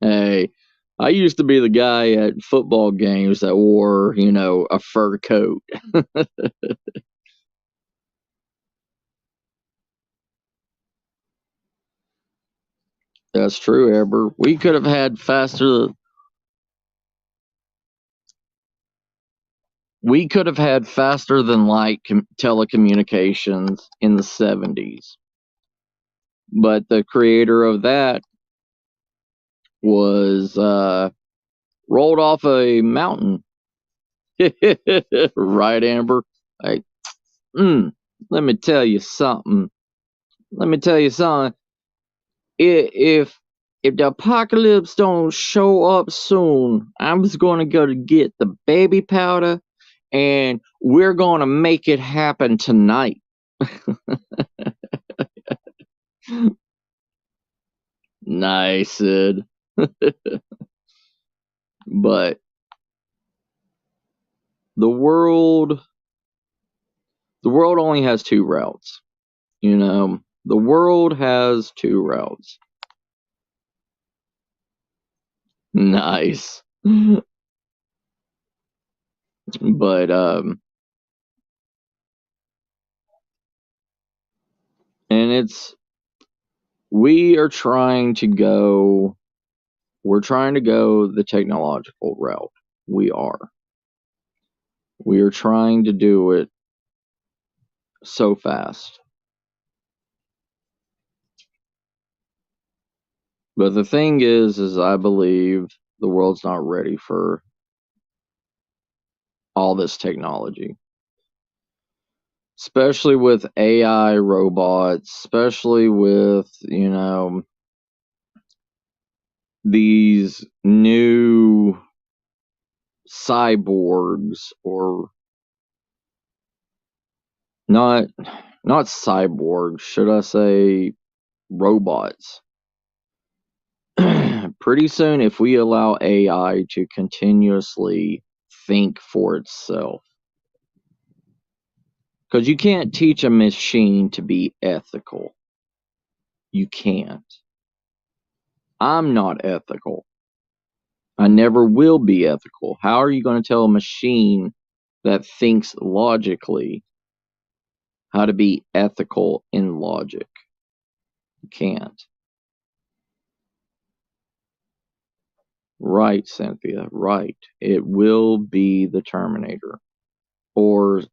Hey, I used to be the guy at football games that wore, a fur coat. That's true, Amber. We could have had faster. We could have had faster than light telecommunications in the 70s. But the creator of that was rolled off a mountain. Right, Amber? Like, let me tell you something. Let me tell you something. If the apocalypse don't show up soon, I'm just gonna go to get the baby powder, and we're gonna make it happen tonight. Nice, Sid. But the world only has two routes. The world has two routes. Nice. But and it's we're trying to go the technological route. We are. We are trying to do it so fast. But the thing is I believe the world's not ready for all this technology. Especially with AI robots, especially with, these new cyborgs, or not cyborgs, should I say robots. Pretty soon, if we allow AI to continuously think for itself, because you can't teach a machine to be ethical. You can't. I'm not ethical. I never will be ethical. How are you going to tell a machine that thinks logically how to be ethical in logic? You can't. Right, Cynthia, right. It will be the Terminator, or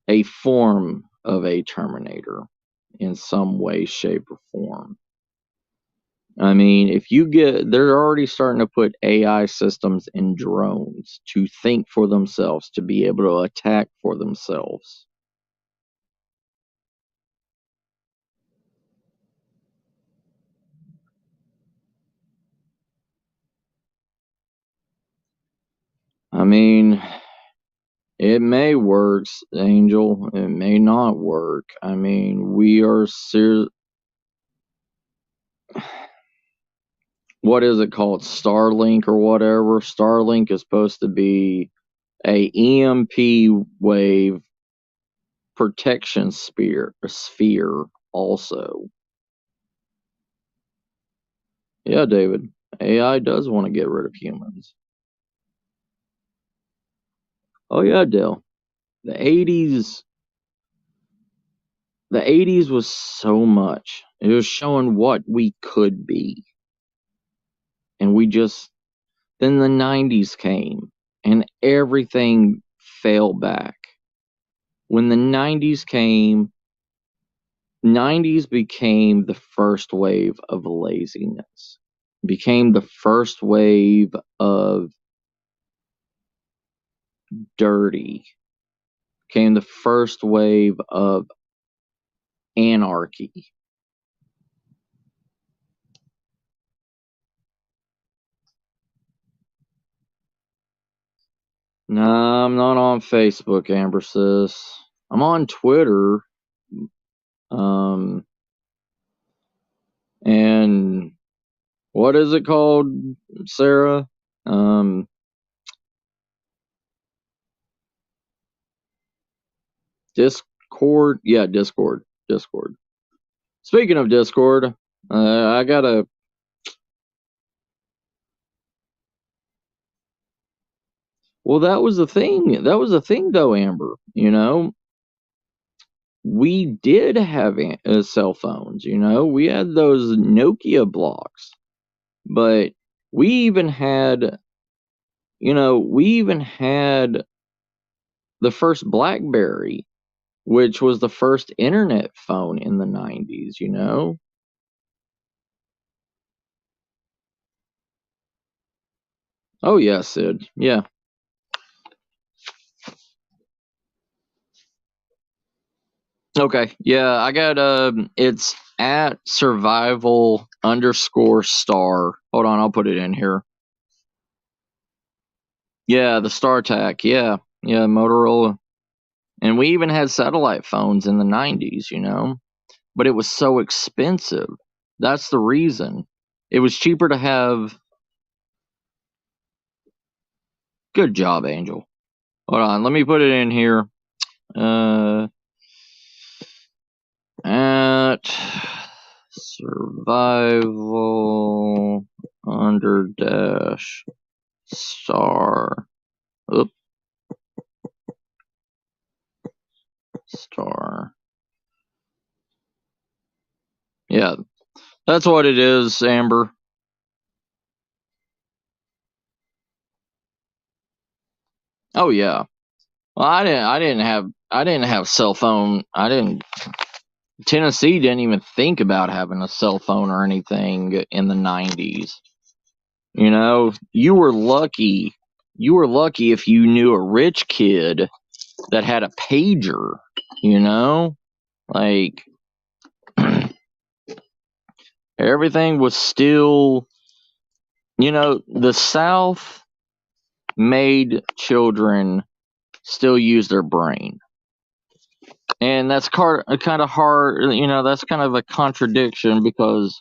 a form of a Terminator in some way, shape, or form. I mean, they're already starting to put AI systems in drones to think for themselves, to be able to attack for themselves. I mean, It may work, Angel. It may not work. I mean, we are what is it called? Starlink or whatever. Starlink is supposed to be a EMP wave protection sphere also. Yeah, David. AI does want to get rid of humans. Oh yeah, Dale. The 80s was so much. It was showing what we could be. And then the 90s came and everything fell back. When the 90s came, 90s became the first wave of laziness. Became the first wave of dirty. Became the first wave of anarchy. Nah, I'm not on Facebook, Amber sis. I'm on Twitter. And what is it called, Sarah? Discord? Yeah, Discord. Speaking of Discord, I gotta. Well, that was the thing. That was the thing, though, Amber. You know, we did have cell phones. You know, we had those Nokia blocks, but we even had. We even had the first BlackBerry, which was the first internet phone in the 90s. You know. Oh yeah, Sid. Yeah. Okay. Yeah, I got it's at survival_star. Hold on, I'll put it in here. Yeah, the StarTAC. Yeah. Yeah, Motorola. And we even had satellite phones in the 90s, you know. But it was so expensive. That's the reason. It was cheaper to have. Good job, Angel. Hold on, let me put it in here. At survival under dash star. Oop. Star. Yeah, that's what it is, Amber. Oh yeah. Well, I didn't have cell phone. Tennessee didn't even think about having a cell phone or anything in the 90s. You know, you were lucky. You were lucky if you knew a rich kid that had a pager, you know? Like everything was still, the South made children still use their brain. And that's kind of hard, that's kind of a contradiction because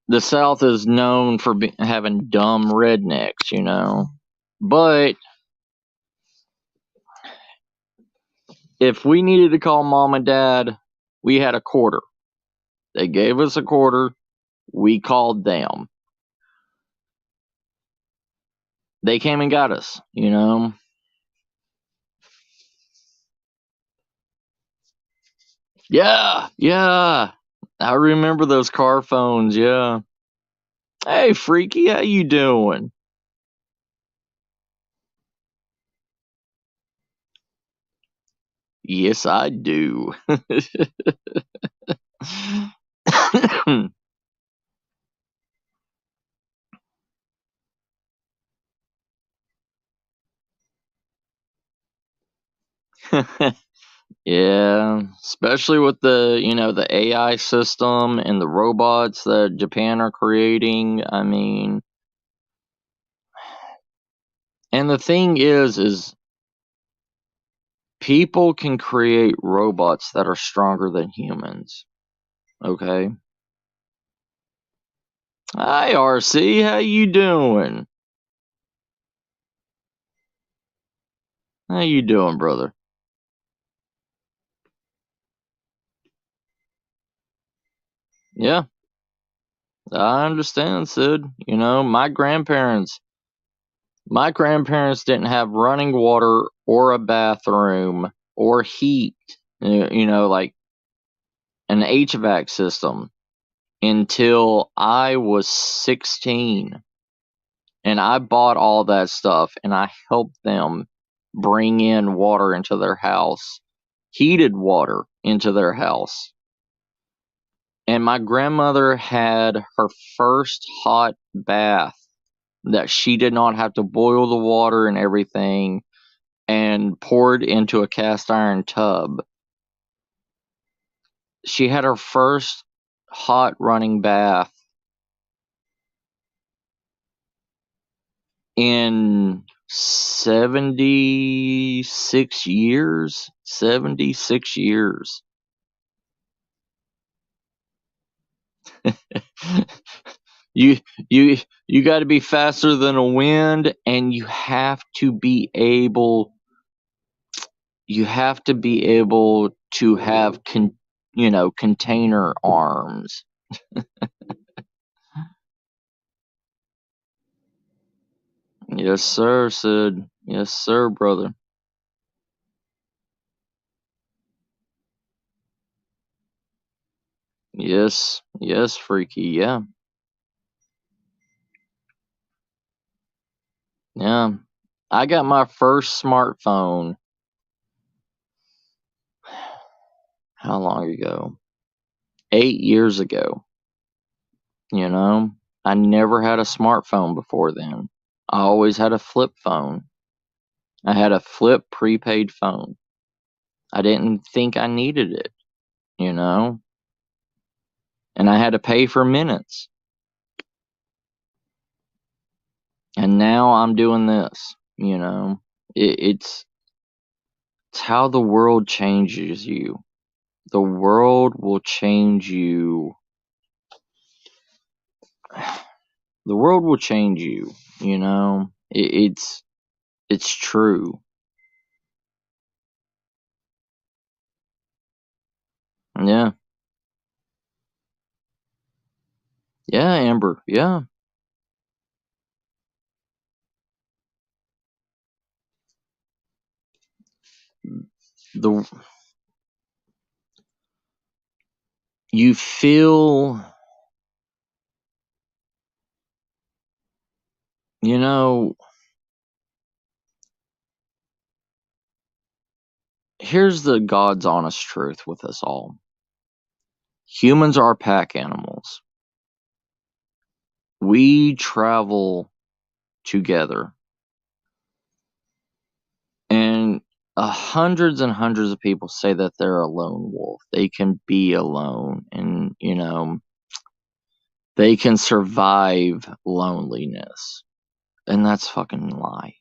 the South is known for having dumb rednecks, you know. But if we needed to call mom and dad, we had a quarter. They gave us a quarter. We called them. They came and got us, you know. Yeah, yeah. I remember those car phones, yeah. Hey, Freaky, how you doing? Yes, I do. Yeah, especially with the AI system and the robots that Japan are creating. I mean, and the thing is People can create robots that are stronger than humans. Okay? Hi, RC. How you doing? How you doing, brother? Yeah, I understand, Sid. You know, my grandparents didn't have running water or a bathroom or heat, you know, like an HVAC system until I was 16. And I bought all that stuff and I helped them bring in water into their house, heated water into their house. And my grandmother had her first hot bath that she did not have to boil the water and everything and poured into a cast iron tub. She had her first hot running bath in 76 years. 76 years. you you you got to be faster than a wind, and you have to be able to have container arms. Yes, sir, Sid. Yes, sir, brother. Yes, yes, freaky. Yeah, yeah. I got my first smartphone. How long ago? 8 years ago. You know, I never had a smartphone before then. I always had a flip phone. I had a flip prepaid phone. I didn't think I needed it, you know, and I had to pay for minutes. And now I'm doing this, you know. It's how the world changes you. The world will change you. The world will change you, you know. It's true. Yeah. Yeah, Amber. Yeah. The you feel, you know, here's the God's honest truth with us all. Humans are pack animals. We travel together. And hundreds and hundreds of people say that they're a lone wolf. They can be alone and, they can survive loneliness. And that's fucking lie.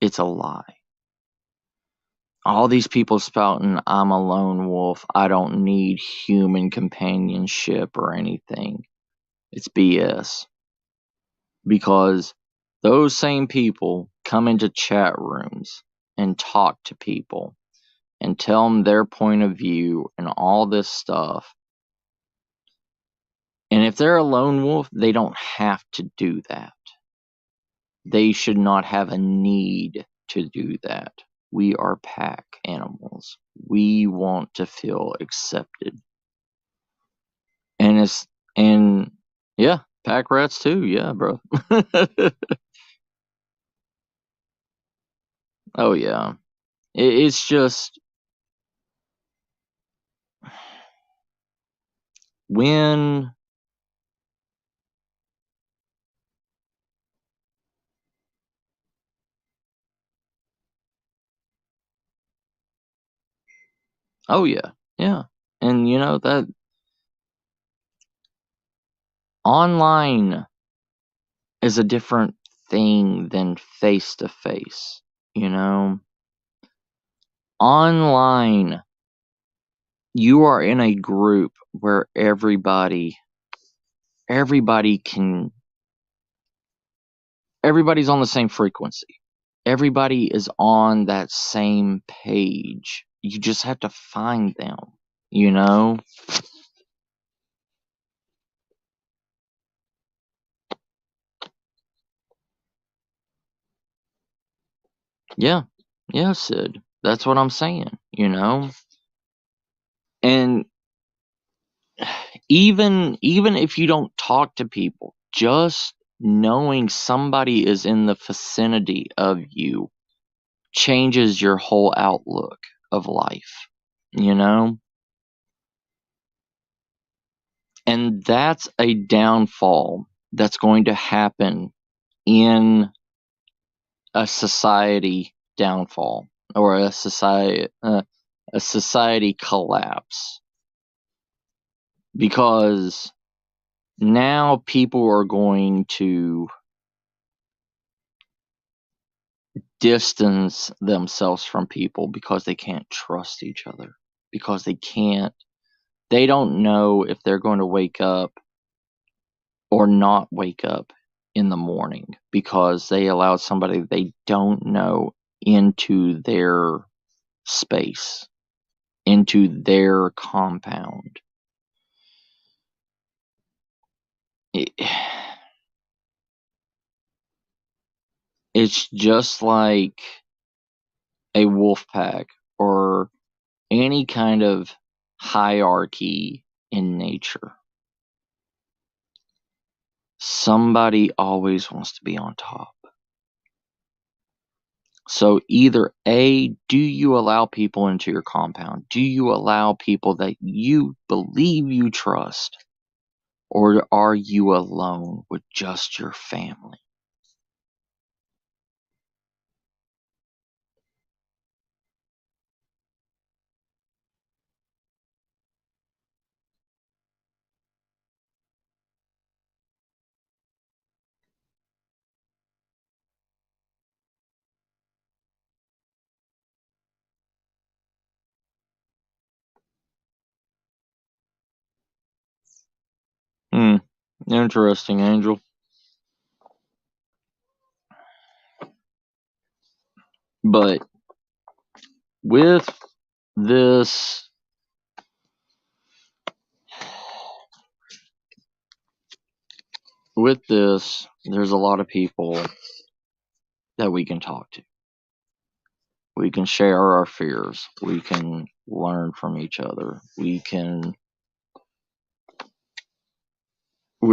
It's a lie. All these people spouting, I'm a lone wolf. I don't need human companionship or anything. It's BS. Because those same people come into chat rooms and talk to people and tell them their point of view and all this stuff. And if they're a lone wolf, they don't have to do that. They should not have a need to do that. We are pack animals. We want to feel accepted. And yeah, pack rats too. Yeah, bro. Oh yeah. It's just when oh yeah. Yeah. And that online is a different thing than face to face, you know? online, you are in a group where everybody's on the same frequency. Everybody is on that same page. You just have to find them, you know? Yeah. Yeah, Sid. That's what I'm saying, you know? And even if you don't talk to people, just knowing somebody is in the vicinity of you changes your whole outlook of life, you know? And that's a downfall that's going to happen in a society downfall or a society collapse, because now people are going to distance themselves from people because they can't trust each other, because they don't know if they're going to wake up or not wake up in the morning because they allowed somebody they don't know into their space, into their compound. It's just like a wolf pack or any kind of hierarchy in nature. Somebody always wants to be on top. So either A, do you allow people into your compound? Do you allow people that you believe you trust? Or are you alone with just your family? Interesting, Angel. But with this, there's a lot of people that we can talk to. We can share our fears. We can learn from each other. We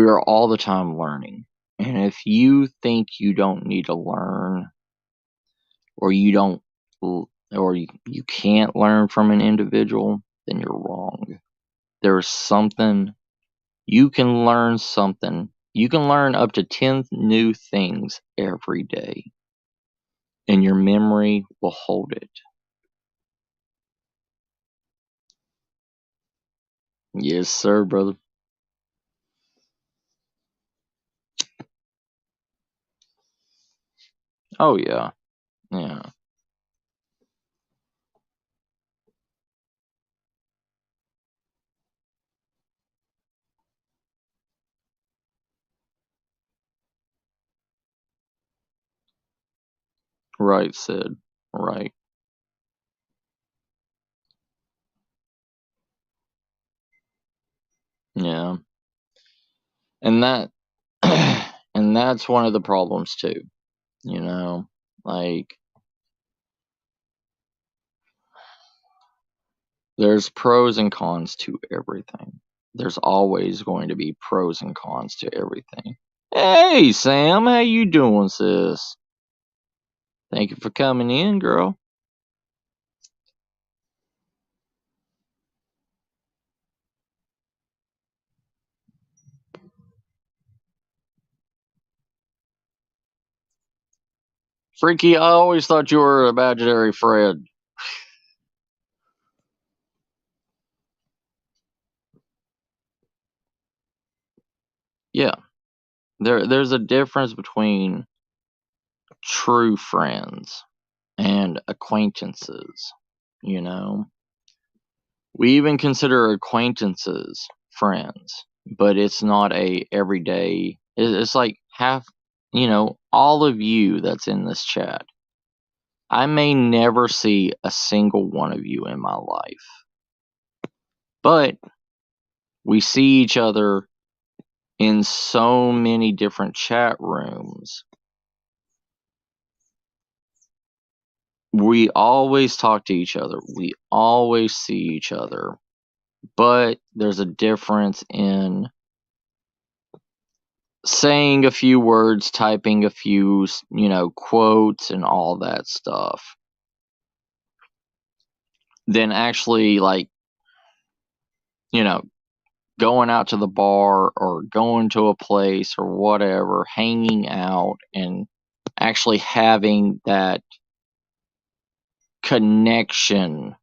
are all the time learning. And if you think you don't need to learn, or you can't learn from an individual, then you're wrong. There's something you can learn something. You can learn up to 10 new things every day, and your memory will hold it. Yes, sir, brother. Oh, yeah. Yeah. Right, Sid. Right. Yeah. And that and that's one of the problems too, you know? Like, there's pros and cons to everything. There's always going to be pros and cons to everything. Hey, Sam, how you doing, sis? Thank you for coming in, girl. Freaky, I always thought you were a imaginary friend. Yeah. There's a difference between true friends and acquaintances. you know. We even consider acquaintances friends, but it's not a everyday. It's like half, all of you that's in this chat. I may never see a single one of you in my life, but we see each other in so many different chat rooms. We always talk to each other. We always see each other. But there's a difference in saying a few words, typing a few, quotes and all that stuff, than actually, like, going out to the bar or going to a place or whatever, hanging out and actually having that connection,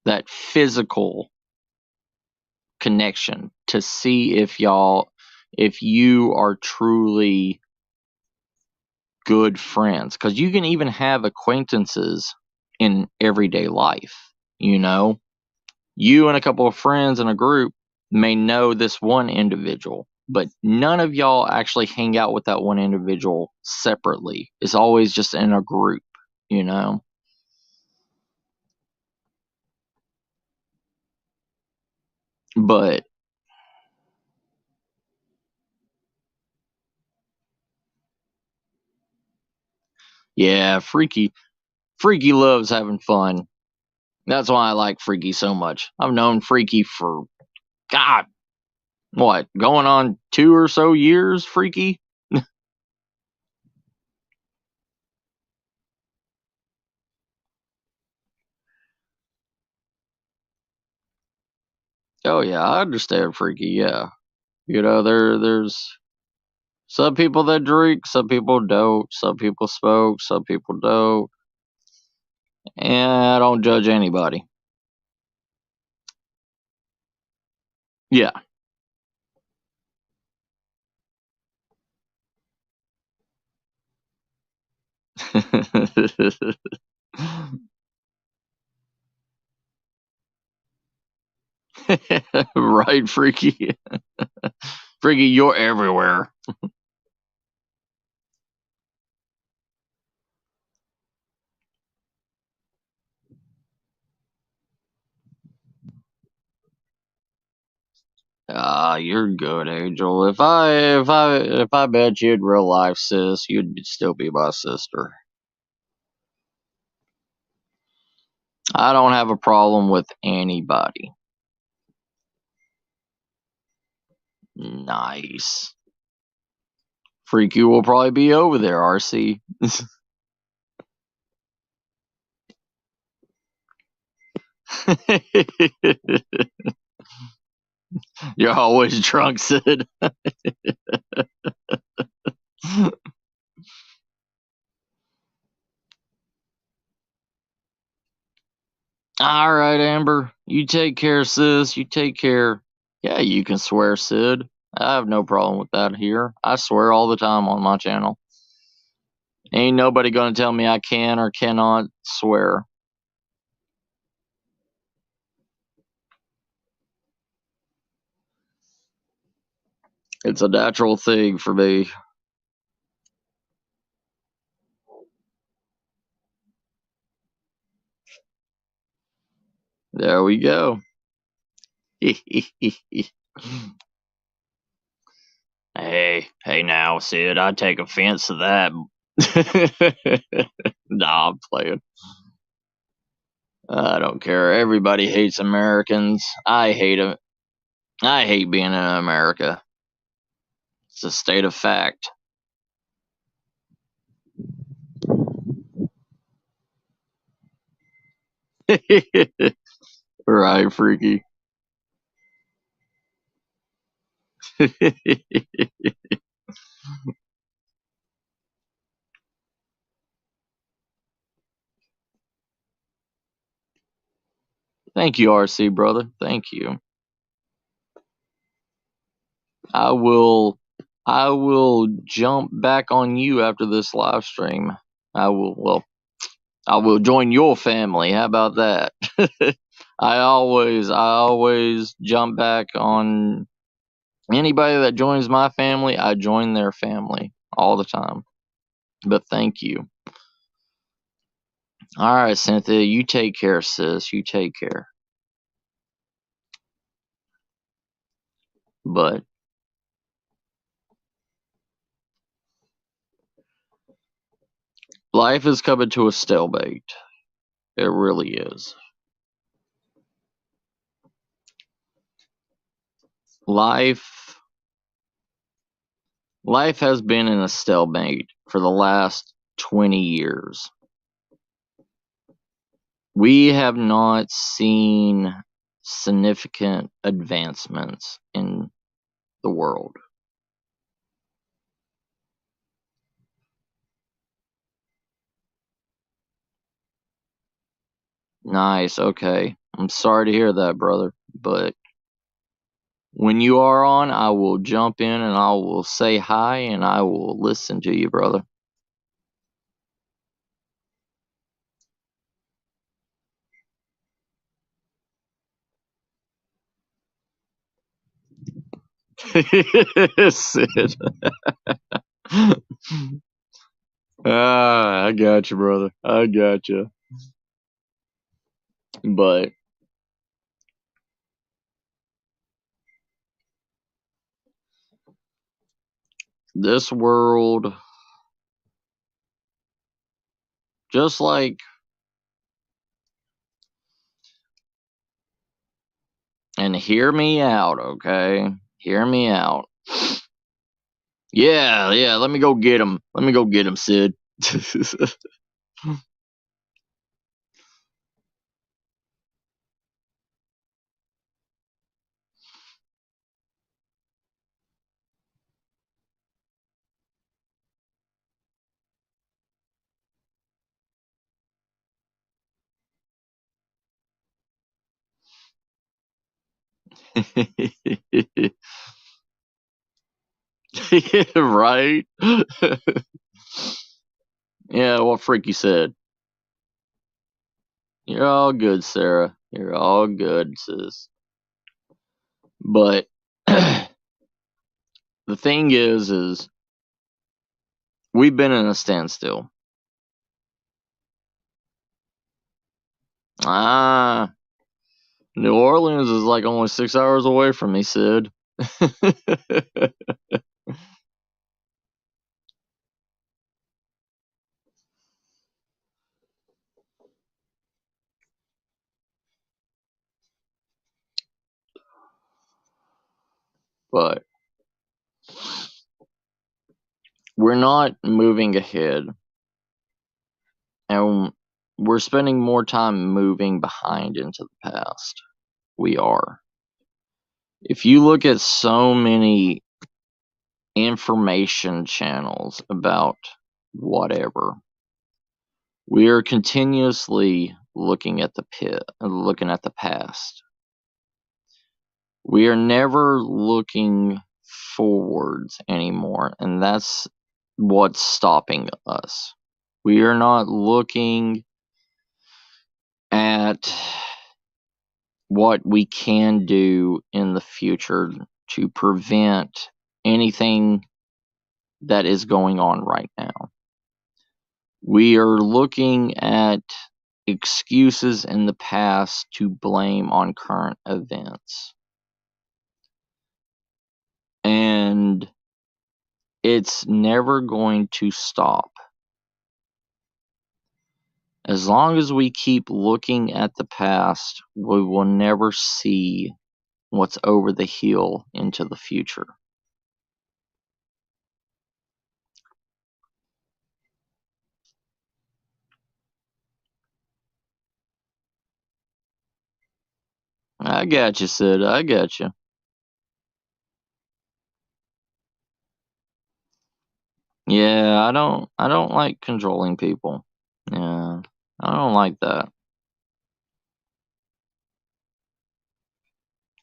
that physical connection to see if you are truly good friends. Because you can even have acquaintances in everyday life. You and a couple of friends in a group may know this one individual, but none of y'all actually hang out with that one individual separately. It's always just in a group, But yeah, Freaky loves having fun. That's why I like Freaky so much. I've known Freaky for, God, what, going on 2 or so years, Freaky? Oh yeah, I understand Freaky, yeah. There's some people that drink, some people don't, some people smoke, some people don't. And I don't judge anybody. Yeah. Right, Freaky. Freaky, you're everywhere. You're good, Angel. If I met you in real life, sis, you'd still be my sister. I don't have a problem with anybody. Nice. Freaky will probably be over there, RC. You're always drunk, Sid. All right, Amber. You take care, sis. You take care. Yeah, you can swear, Sid. I have no problem with that here. I swear all the time on my channel. Ain't nobody gonna tell me I can or cannot swear. It's a natural thing for me. There we go. Hey now, Sid, I take offense to that. Nah, I'm playing. I don't care. Everybody hates Americans. I hate it. I hate being in America. It's a state of fact. Right, Freaky. Thank you, RC brother. Thank you. I will jump back on you after this live stream. I will I will join your family. How about that? I always jump back on anybody that joins my family. I join their family all the time. But thank you. All right, Cynthia, you take care, sis. You take care. But life is coming to a stalemate. It really is. Life has been in a stalemate for the last 20 years. We have not seen significant advancements in the world. Nice, okay. I'm sorry to hear that, brother, but when you are on, I will jump in and I will say hi and I will listen to you, brother. Sid. I got you, brother. I got you. But this world, just like, and hear me out, okay? Hear me out. Yeah, let me go get him. Let me go get him, Sid. Right? Yeah, what Freaky said. You're all good, Sarah. You're all good, sis. But the thing is we've been in a standstill. Ah, New Orleans is like only 6 hours away from me, Sid. But we're not moving ahead, and we're spending more time moving behind into the past. We are. If you look at so many information channels about whatever, we are continuously looking at looking at the past. We are never looking forwards anymore, and that's what's stopping us. We are not looking at what we can do in the future to prevent anything that is going on right now. We are looking at excuses in the past to blame on current events. And it's never going to stop. As long as we keep looking at the past, we will never see what's over the hill into the future. I got you, Sid. I got you. Yeah, I don't like controlling people. Yeah, I don't like that.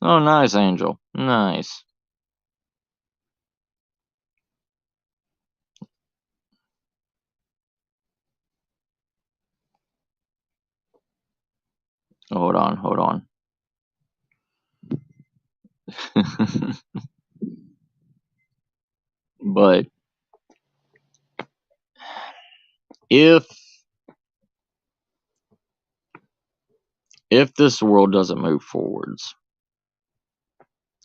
Oh, nice, Angel. Nice. Hold on. But if this world doesn't move forwards,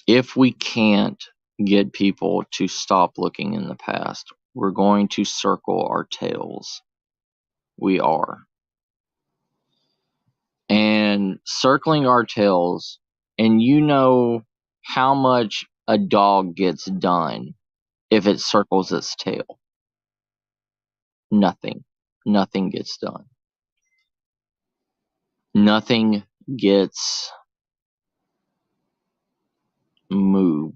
if we can't get people to stop looking in the past, we're going to circle our tails. We are. And circling our tails, and you know how much a dog gets done if it circles its tail. Nothing. Nothing gets done. Nothing gets moved.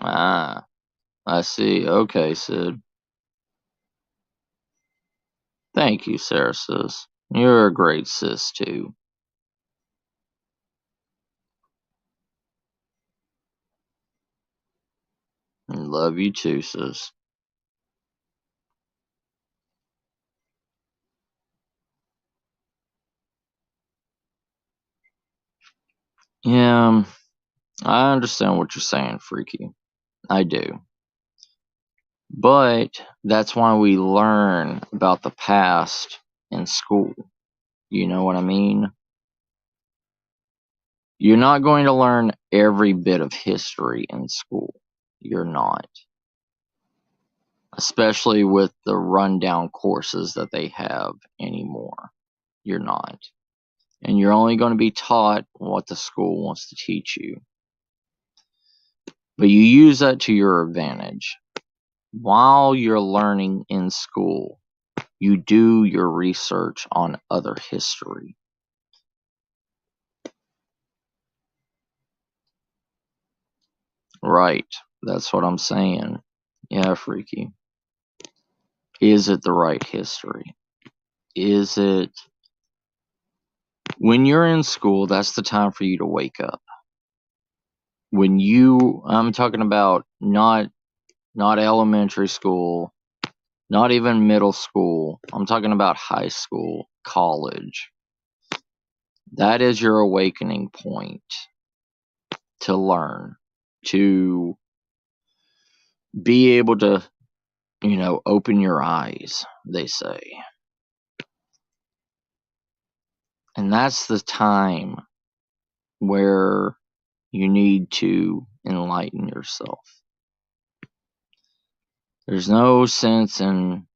Ah, I see. Okay, Sid. Thank you, Sarah sis. You're a great sis, too. And love you too, sis. Yeah, I understand what you're saying, Freaky. I do. But that's why we learn about the past in school. You know what I mean? You're not going to learn every bit of history in school. You're not. Especially with the rundown courses that they have anymore. You're not. And you're only going to be taught what the school wants to teach you. But you use that to your advantage. While you're learning in school, you do your research on other history. Right. That's what I'm saying. Yeah, Freaky. Is it the right history? Is it... When you're in school, that's the time for you to wake up. I'm talking about not elementary school, not even middle school. I'm talking about high school, college. That is your awakening point to learn, to be able to, open your eyes, they say. And that's the time where you need to enlighten yourself. There's no sense in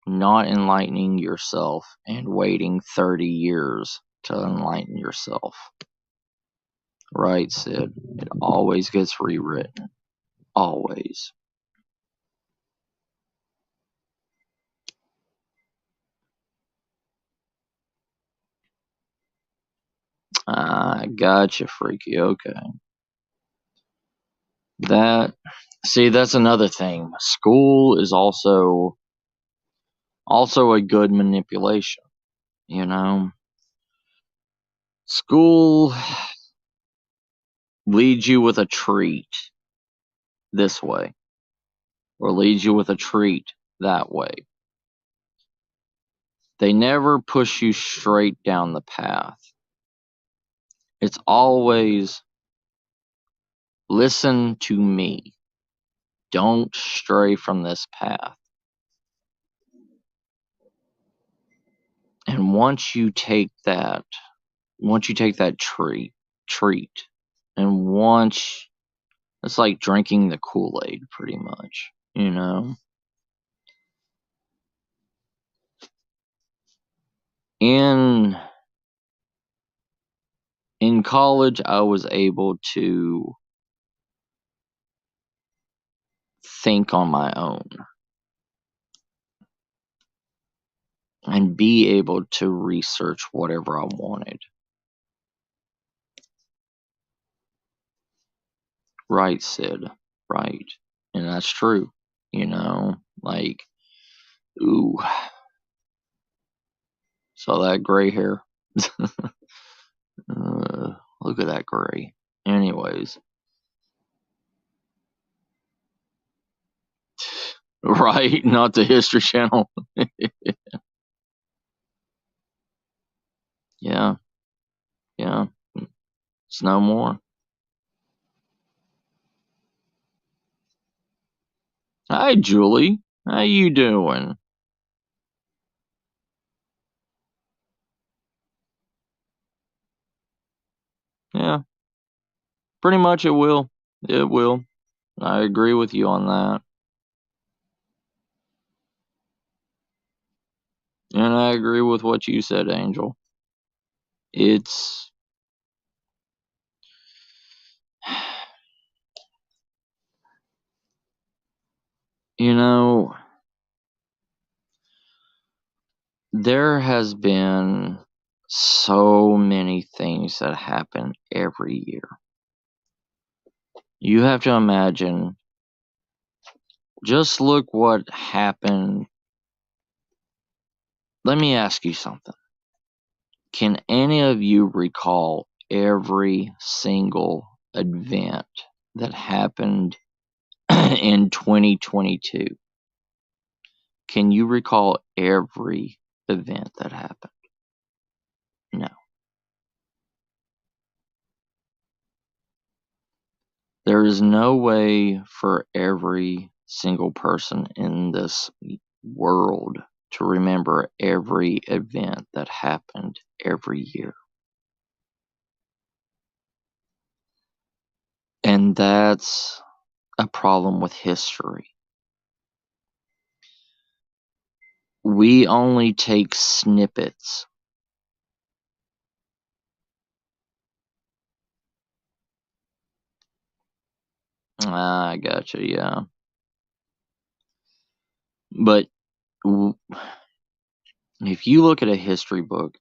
not enlightening yourself and waiting 30 years to enlighten yourself. Right, Sid? It always gets rewritten. Always. I gotcha, Freaky. Okay. That's another thing. School is also a good manipulation, you know? School leads you with a treat this way, or leads you with a treat that way. They never push you straight down the path. It's always, listen to me. Don't stray from this path. And once you take that treat, and once it's like drinking the Kool-Aid, pretty much, In college, I was able to think on my own and be able to research whatever I wanted. Right, Sid. Right. And that's true. Like, ooh, saw that gray hair? Look at that gray. Anyways, Right? Not the History Channel. Yeah. Yeah. It's no more. Hi, Julie. How you doing? Yeah. Pretty much it will. It will. I agree with you on that. And I agree with what you said, Angel. It's, you know, there has been so many things that happen every year. You have to imagine, just look what happened. Let me ask you something. Can any of you recall every single event that happened in 2022? Can you recall every event that happened? No. There is no way for every single person in this world to remember every event that happened every year. And that's a problem with history. We only take snippets. I gotcha, yeah. But if you look at a history book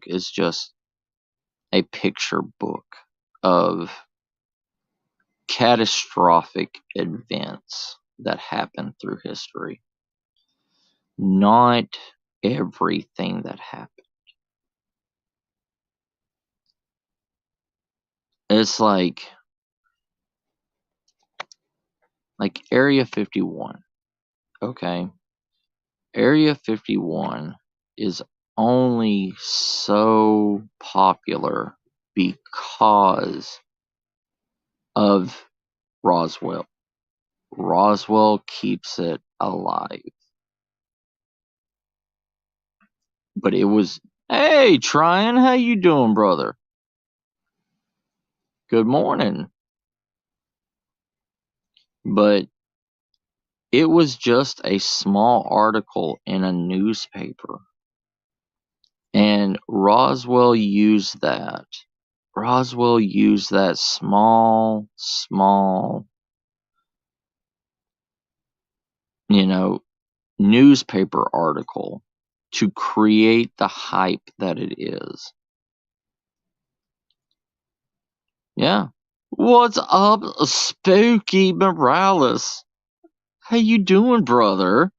is just a picture book of catastrophic events that happen through history, not everything that happened. It's like Area 51. Okay. Area 51 is only so popular because of Roswell. Roswell keeps it alive. But it was, hey, Tryon, how you doing, brother? Good morning. But it was just a small article in a newspaper. And Roswell used that. Roswell used that small, newspaper article to create the hype that it is. Yeah. What's up, Spooky Morales? How you doing, brother?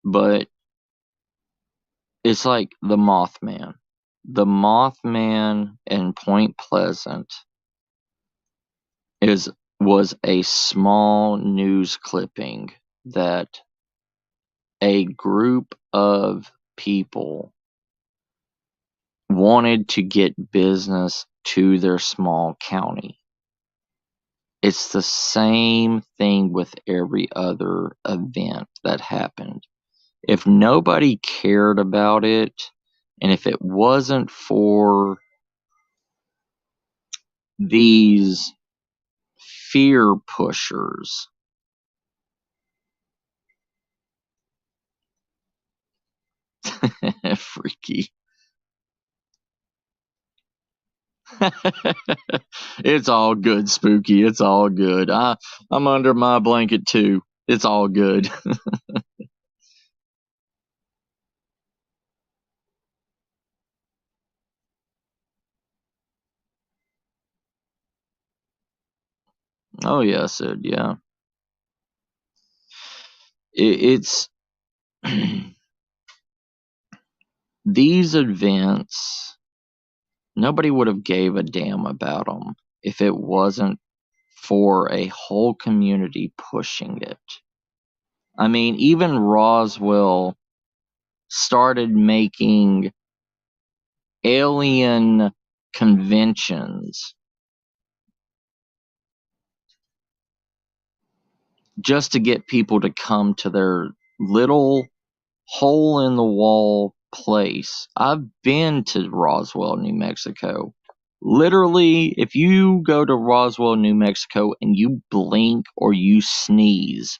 But it's like the Mothman. The Mothman in Point Pleasant was a small news clipping that a group of people wanted to get business to their small county. It's the same thing with every other event that happened. If nobody cared about it, and if it wasn't for these fear pushers, freaky. It's all good, Spooky. It's all good. I'm under my blanket too. It's all good. Oh yeah, Sid. Yeah, it's these events. Nobody would have gave a damn about them if it wasn't for a whole community pushing it. I mean, even Roswell started making alien conventions just to get people to come to their little hole in the wall place. I've been to Roswell, New Mexico. Literally, if you go to Roswell, New Mexico, and you blink or you sneeze,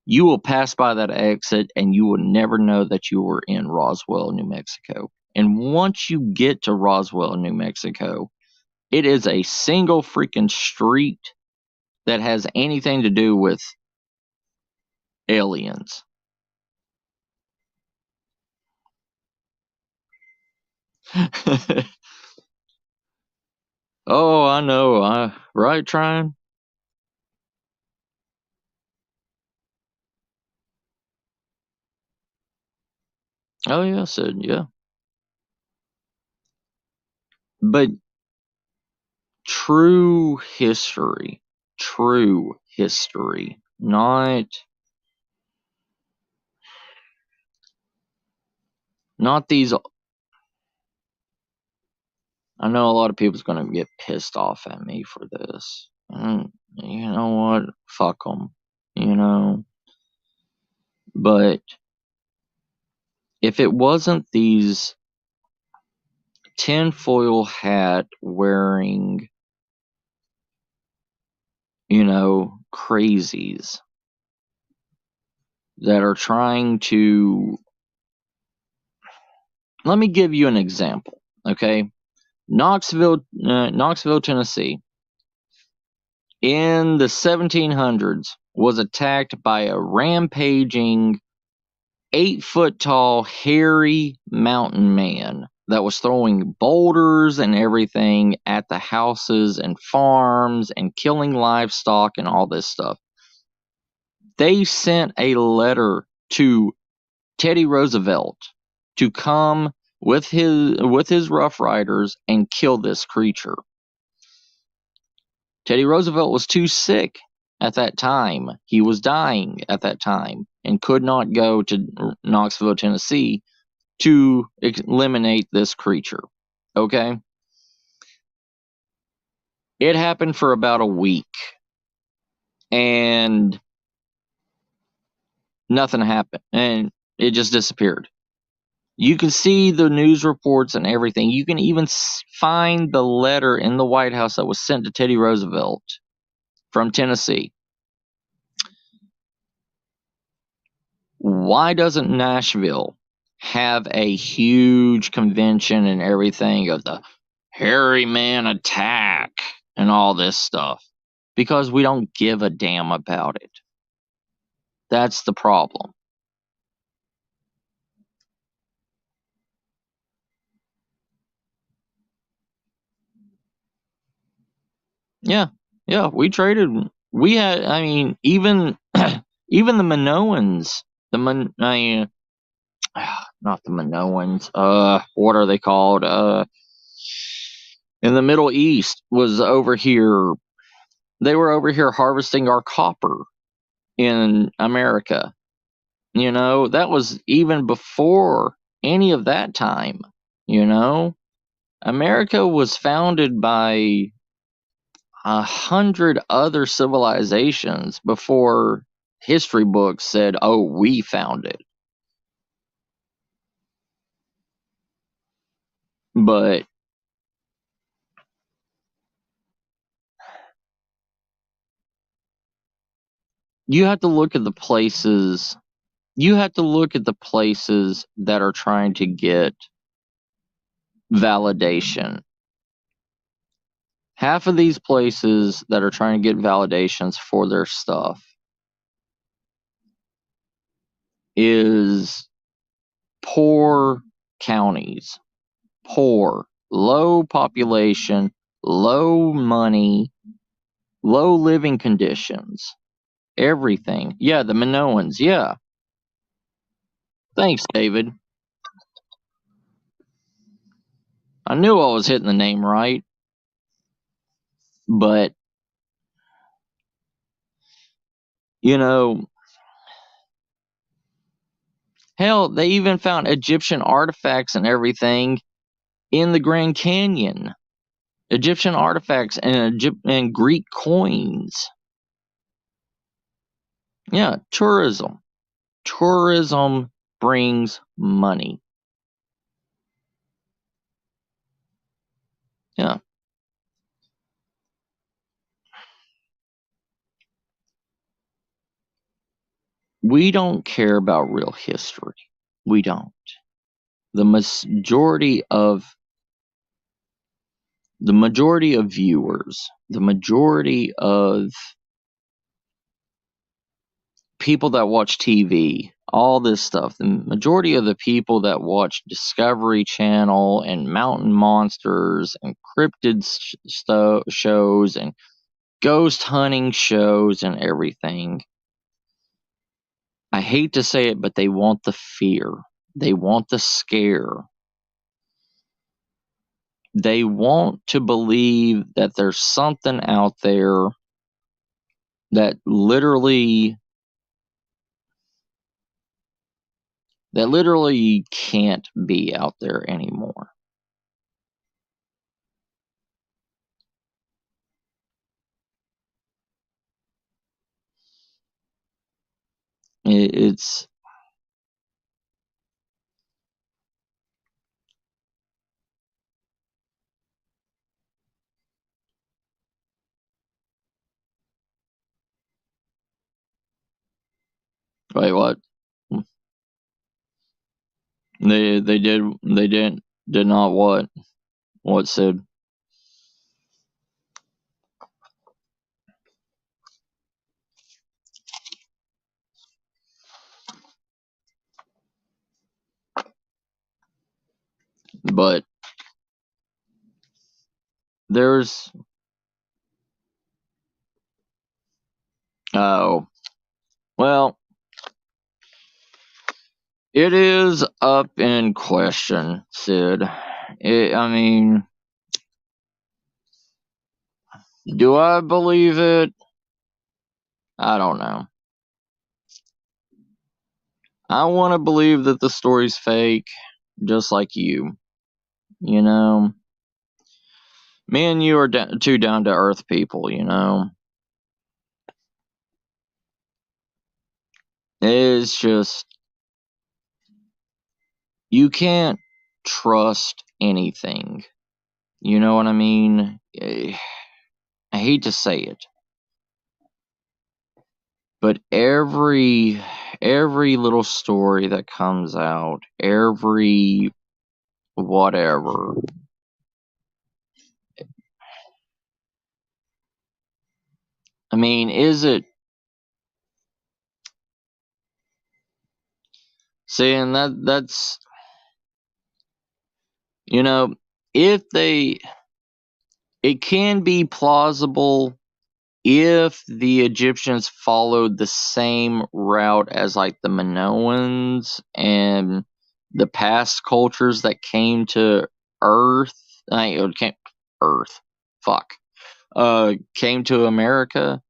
you will pass by that exit and you will never know that you were in Roswell, New Mexico. And once you get to Roswell, New Mexico, it is a single freaking street that has anything to do with aliens. Oh, I know. Right, Tryon? Oh, yeah, I said, yeah. But true history, not these. I know a lot of people's going to get pissed off at me for this. And you know what? Fuck them. You know? But if it wasn't these tinfoil hat wearing, crazies that are trying to. Let me give you an example, okay? Knoxville, Tennessee, in the 1700s, was attacked by a rampaging 8-foot tall, hairy mountain man that was throwing boulders and everything at the houses and farms and killing livestock and all this stuff. They sent a letter to Teddy Roosevelt to come with his Rough Riders and kill this creature. Teddy Roosevelt was too sick at that time. He was dying at that time and could not go to Knoxville, Tennessee to eliminate this creature. Okay? It happened for about a week. And nothing happened. And it just disappeared. You can see the news reports and everything. You can even find the letter in the White House that was sent to Teddy Roosevelt from Tennessee. Why doesn't Nashville have a huge convention and everything of the hairy man attack and all this stuff? Because we don't give a damn about it. That's the problem. Yeah, we traded. We had, I mean, even even the Minoans, not the Minoans. What are they called? In the Middle East was over here. They were over here harvesting our copper in America. That was even before any of that time. America was founded by 100 other civilizations before history books said, "Oh, we found it." But you have to look at the places. You have to look at the places that are trying to get validation. Half of these places that are trying to get validations for their stuff is poor counties, poor, low population, low money, low living conditions, everything. Yeah, the Minoans. Yeah. Thanks, David. I knew I was hitting the name right. But You know, hell, they even found Egyptian artifacts and everything in the Grand Canyon. Egyptian artifacts and Greek coins. Yeah, tourism. Tourism brings money. Yeah. We don't care about real history. We don't. The majority of viewers, the majority of people that watch TV, all this stuff, the majority of the people that watch Discovery Channel and Mountain Monsters and cryptid shows and ghost hunting shows and everything, I hate to say it, but they want the fear. They want the scare. They want to believe that there's something out there that literally can't be out there anymore. It's wait, what? They did not what said, but there's oh well, it is up in question, Sid. I mean, do I believe it? I don't know. I want to believe that the story's fake, just like you. You know, me and you are two down to earth people. You know, it's just you can't trust anything. You know what I mean? I hate to say it, but every little story that comes out, every whatever, I mean, is it saying that's you know, if they it can be plausible if the Egyptians followed the same route as like the Minoans and the past cultures that came to Earth, came Earth, fuck, came to America,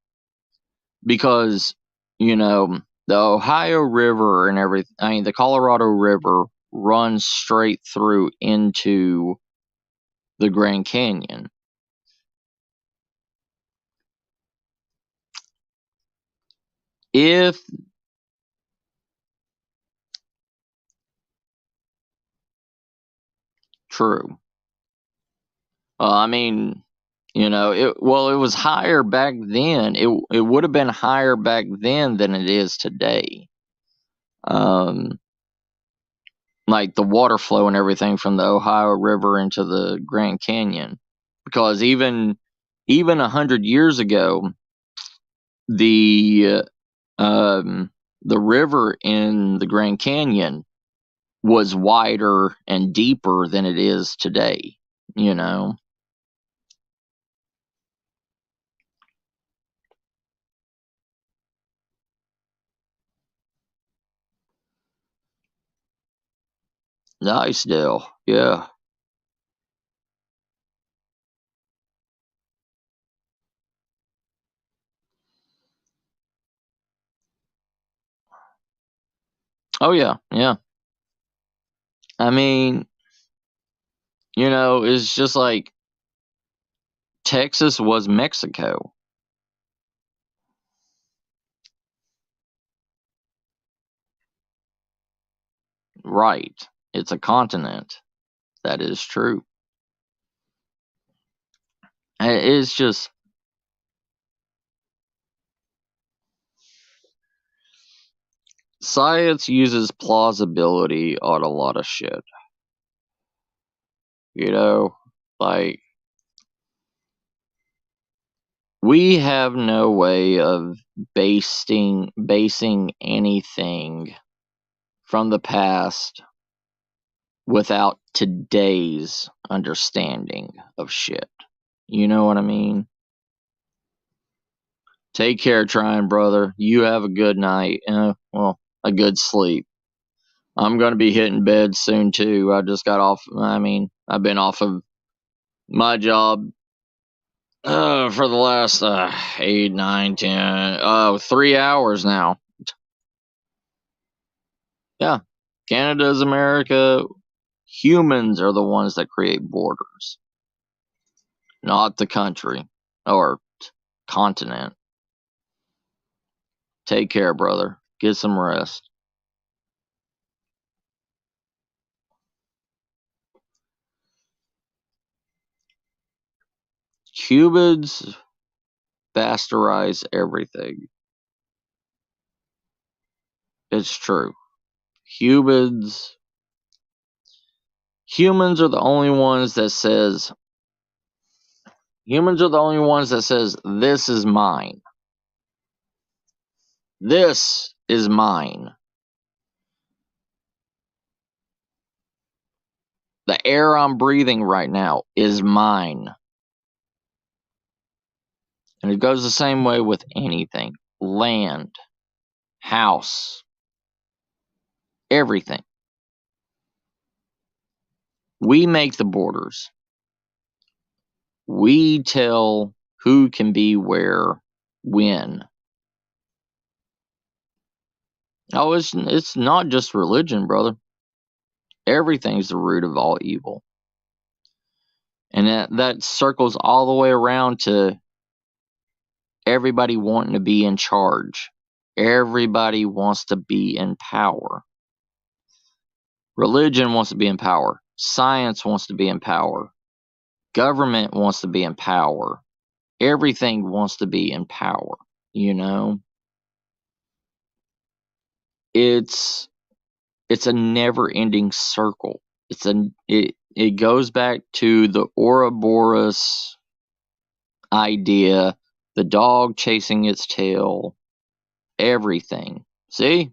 because you know the Ohio River and everything. I mean, the Colorado River runs straight through into the Grand Canyon. If true, I mean, you know, it was higher back then. It would have been higher back then than it is today. Um, like the water flow and everything from the Ohio River into the Grand Canyon, because even 100 years ago, the the river in the Grand Canyon was wider and deeper than it is today. You know, nice deal. Yeah. Oh, yeah, yeah. I mean, it's just like Texas was Mexico. Right. It's a continent. That is true. It's just, science uses plausibility on a lot of shit. Like, we have no way of basing anything from the past without today's understanding of shit. You know what I mean? Take care, trying brother. You have a good night. Well, a good sleep. I'm going to be hitting bed soon too. I just got off. I've been off of my job for the last 8, 9, 10, 3 hours now. Yeah. Canada's America. Humans are the ones that create borders, not the country or continent. Take care, brother. Get some rest. Cubans bastardize everything. It's true. Humans are the only ones that says this is mine. This is mine. The air I'm breathing right now is mine. And it goes the same way with anything. Land, house, everything. We make the borders. We tell who can be where, when. Oh, it's not just religion, brother. Everything's the root of all evil. And that circles all the way around to everybody wanting to be in charge. Everybody wants to be in power. Religion wants to be in power. Science wants to be in power. Government wants to be in power. Everything wants to be in power, It's a never-ending circle. It goes back to the Ouroboros idea, the dog chasing its tail, everything. See?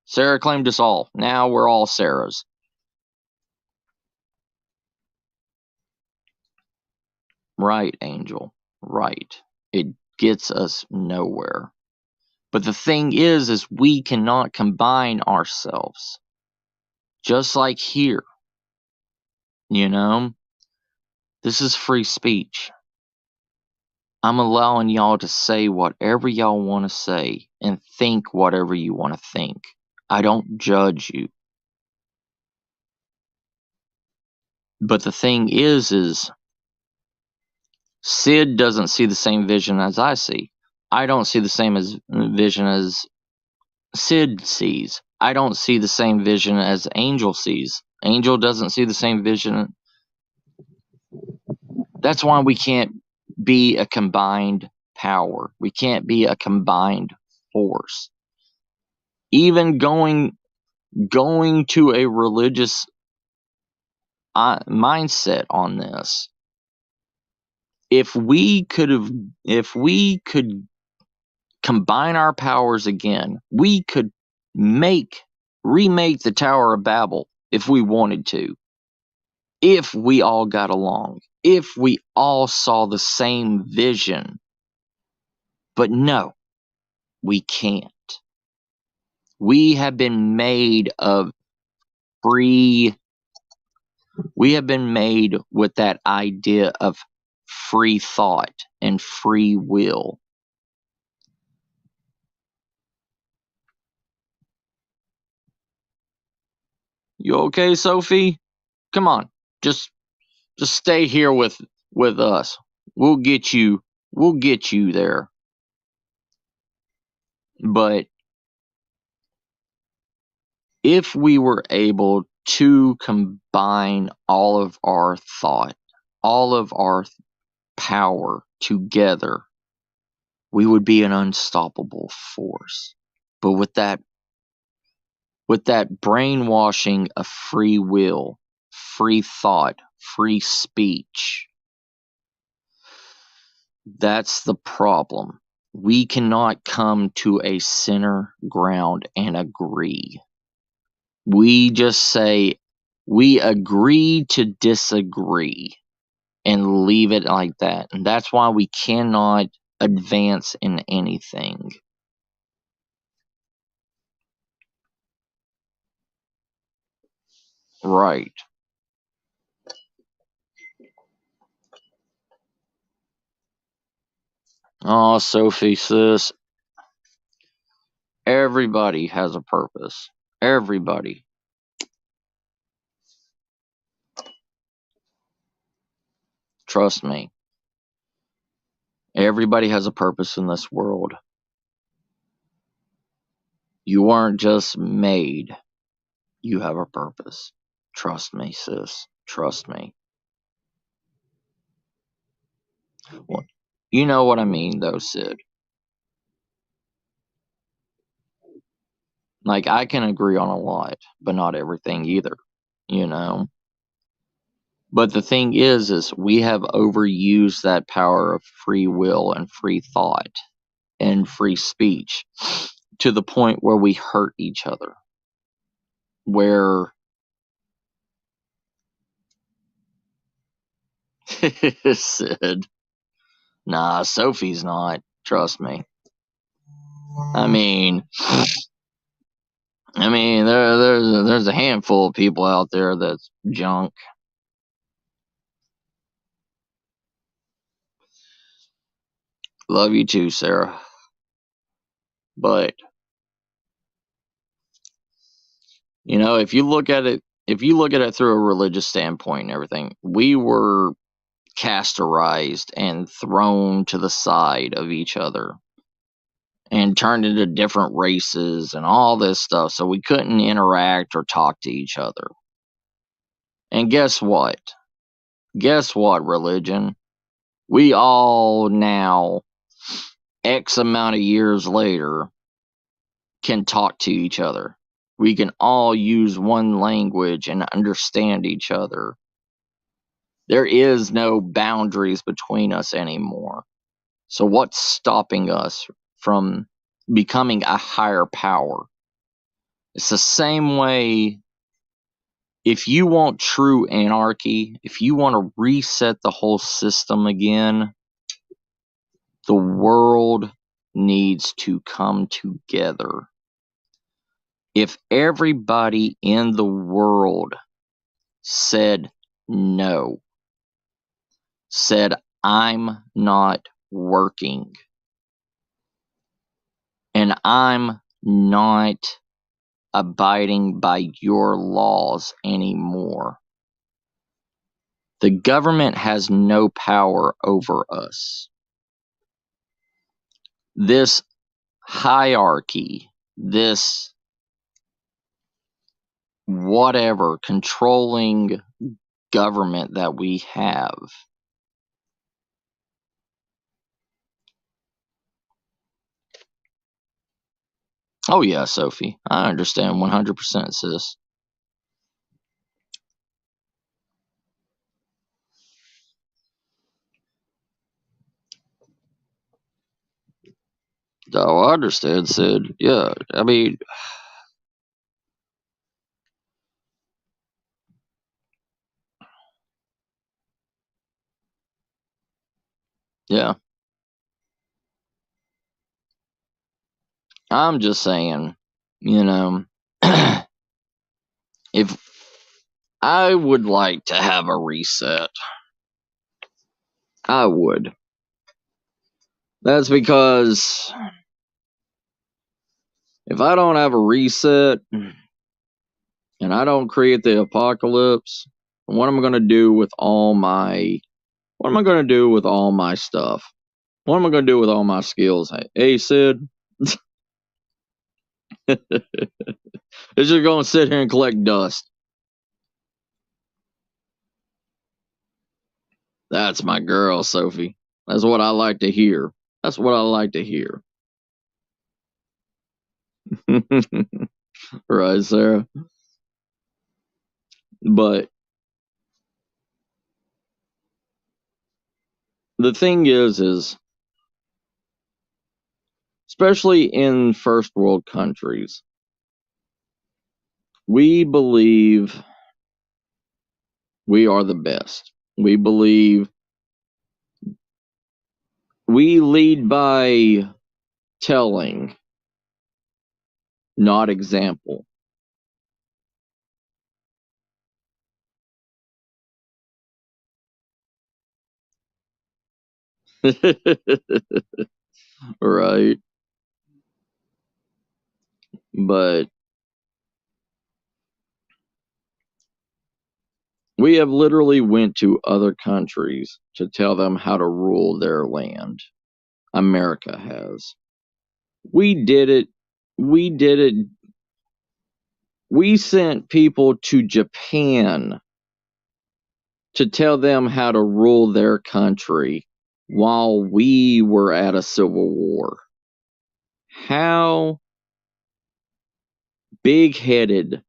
Sarah claimed us all. Now we're all Sarahs. Right, Angel. Right. It gets us nowhere. But the thing is we cannot combine ourselves. Just like here. This is free speech. I'm allowing y'all to say whatever y'all want to say and think whatever you want to think. I don't judge you. But the thing is Sid doesn't see the same vision as I see. I don't see the same vision as Sid sees. I don't see the same vision as Angel sees. Angel doesn't see the same vision. That's why we can't be a combined power. We can't be a combined force. Even going to a religious mindset on this. If we could combine our powers again, we could remake the Tower of Babel if we wanted to. If we all got along, if we all saw the same vision. But no, we can't. We have been made with that idea of free thought and free will. You okay, Sophie? Come on. Just stay here with us. We'll get you there. But if we were able to combine all of our thought, all of our power together, we would be an unstoppable force. But with that brainwashing of free will, free thought, free speech, that's the problem. We cannot come to a center ground and agree. We just say, we agree to disagree and leave it like that. And that's why we cannot advance in anything. Right. Oh, Sophie, sis. Everybody has a purpose. Everybody. Trust me. Everybody has a purpose in this world. You aren't just made. You have a purpose. Trust me, sis. Trust me. Well, you know what I mean, though, Sid. Like, I can agree on a lot, but not everything either, you know? But the thing is we have overused that power of free will and free thought and free speech to the point where we hurt each other. Where Sid, nah, Sophie's not. Trust me. I mean, there's a handful of people out there that's junk. Love you too, Sarah. But you know, if you look at it through a religious standpoint and everything, we were castorized and thrown to the side of each other and turned into different races and all this stuff, so we couldn't interact or talk to each other. And guess what? Guess what, religion? We all now, X amount of years later, can talk to each other. We can all use one language and understand each other. There is no boundaries between us anymore. So what's stopping us from becoming a higher power? It's the same way. If you want true anarchy, if you want to reset the whole system again, the world needs to come together. If everybody in the world said no, said, I'm not working, and I'm not abiding by your laws anymore, the government has no power over us. This hierarchy, this whatever controlling government that we have, oh yeah, Sophie, I understand 100%, sis. Oh, I understand, Sid. Yeah, I mean, yeah. I'm just saying, you know, if I would like to have a reset, I would. That's because if I don't have a reset, and I don't create the apocalypse, what am I going to do with all my stuff? What am I going to do with all my skills? Hey, Sid, it's just going to sit here and collect dust. That's my girl, Sophie. That's what I like to hear. That's what I like to hear. Right, Sarah? But the thing is especially in first world countries, we believe we are the best. We believe we lead by telling, not example. Right. But we have literally went to other countries to tell them how to rule their land. America has. We did it. We did it. We sent people to Japan to tell them how to rule their country while we were at a civil war. How big-headed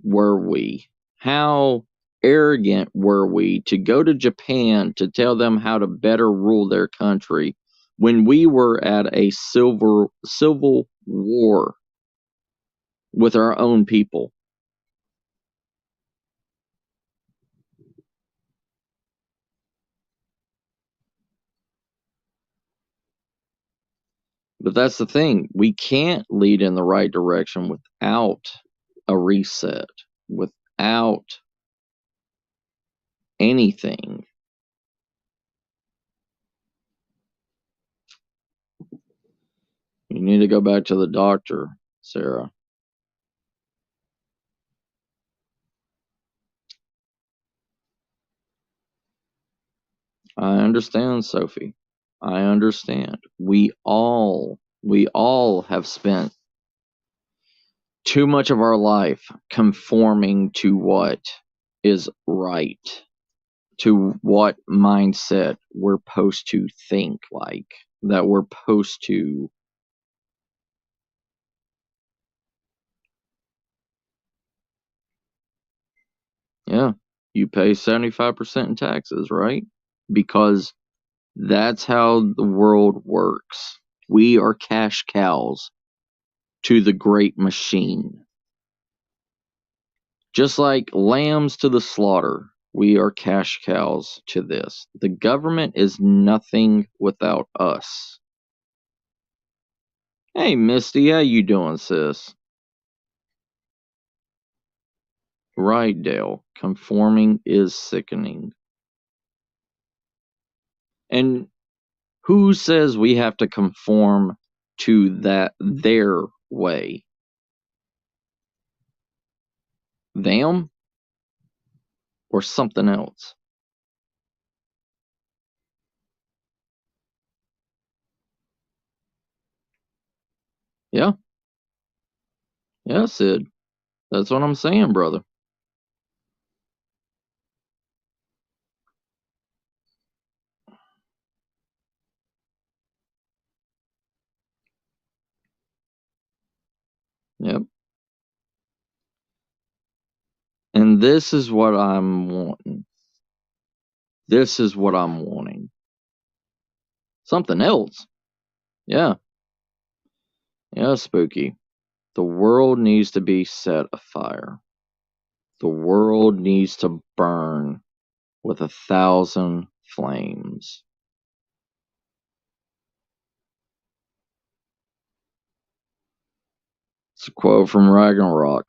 were we? How arrogant were we to go to Japan to tell them how to better rule their country when we were at a civil war with our own people? But that's the thing. We can't lead in the right direction without a reset, without anything. You need to go back to the doctor, Sarah. I understand, Sophie. I understand. We all have spent too much of our life conforming to what is right, to what mindset we're supposed to think like, that we're supposed to. Yeah, you pay 75% in taxes, right? Because that's how the world works. We are cash cows to the great machine. Just like lambs to the slaughter, we are cash cows to this. The government is nothing without us. Hey, Misty, how you doing, sis? Right, Dale. Conforming is sickening. And who says we have to conform to their way? Them or something else? Yeah. Yeah, Sid. That's what I'm saying, brother. Yep. And this is what I'm wanting. This is what I'm wanting. Something else. Yeah. Yeah, Spooky. The world needs to be set afire. The world needs to burn with 1,000 flames. It's a quote from Ragnarok.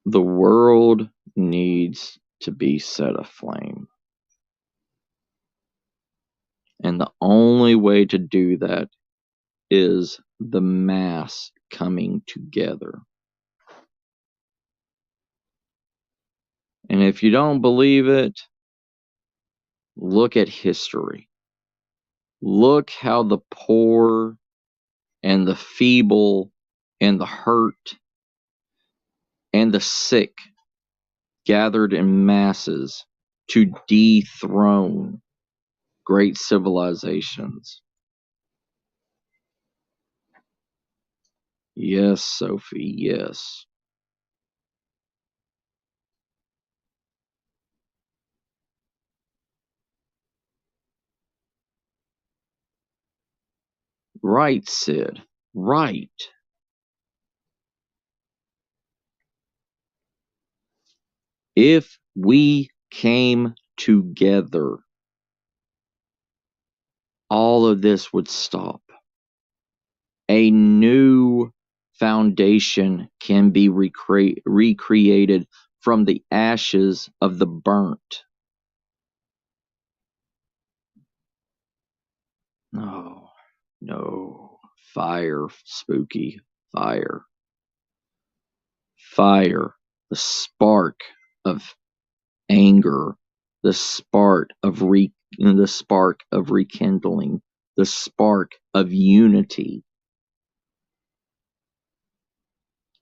The world needs to be set aflame. And the only way to do that is the mass coming together. And if you don't believe it, look at history. Look how the poor and the feeble and the hurt and the sick gathered in masses to dethrone great civilizations. Yes, Sophie, yes. Right, Sid. Right. If we came together, all of this would stop. A new foundation can be recreated from the ashes of the burnt. No, no. Fire, spooky. Fire. Fire. The spark of anger. The spark of the spark of rekindling. The spark of unity.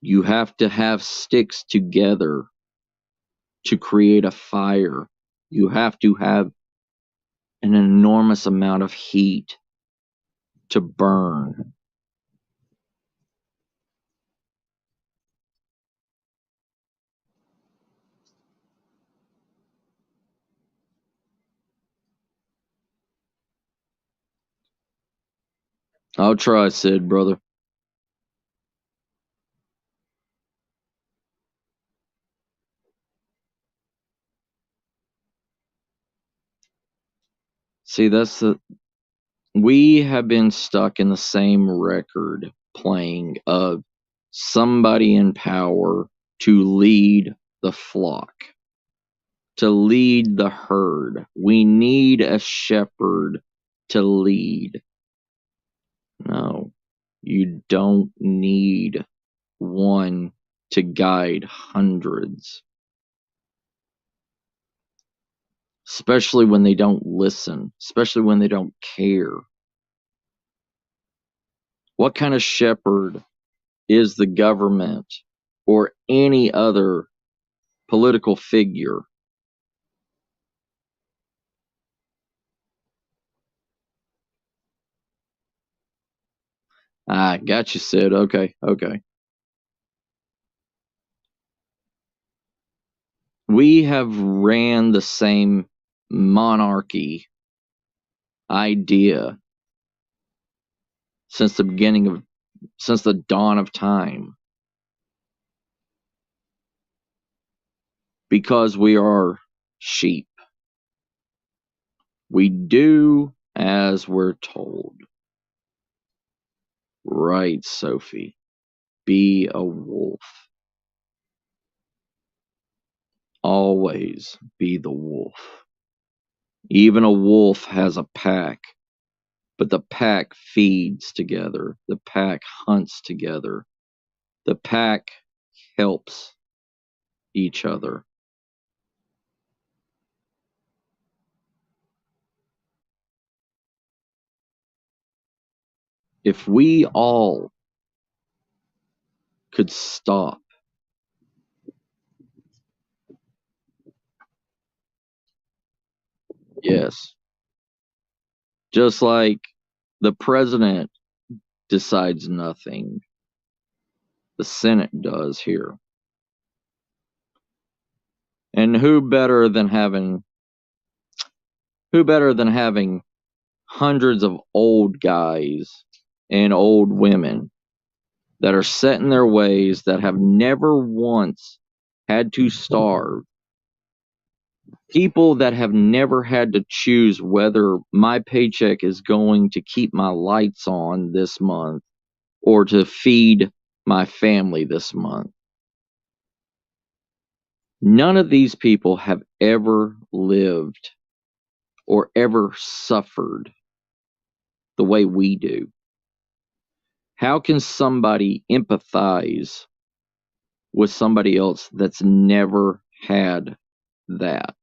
You have to have sticks together to create a fire. You have to have an enormous amount of heat to burn. I'll try, Sid, brother. See, we have been stuck in the same record playing of somebody in power to lead the flock, to lead the herd. We need a shepherd to lead. No, you don't need one to guide hundreds. Especially when they don't listen, especially when they don't care. What kind of shepherd is the government or any other political figure? Ah, got you, Sid. Okay, okay. We have ran the same monarchy idea since the dawn of time. Because we are sheep. We do as we're told. Right, Sophie. Be a wolf. Always be the wolf. Even a wolf has a pack, but the pack feeds together. The pack hunts together. The pack helps each other. If we all could stop yes, just like the president decides nothing, the Senate does here. And who better than having hundreds of old guys and old women that are set in their ways, that have never once had to starve, people that have never had to choose whether my paycheck is going to keep my lights on this month or to feed my family this month. None of these people have ever lived or ever suffered the way we do. How can somebody empathize with somebody else that's never had that?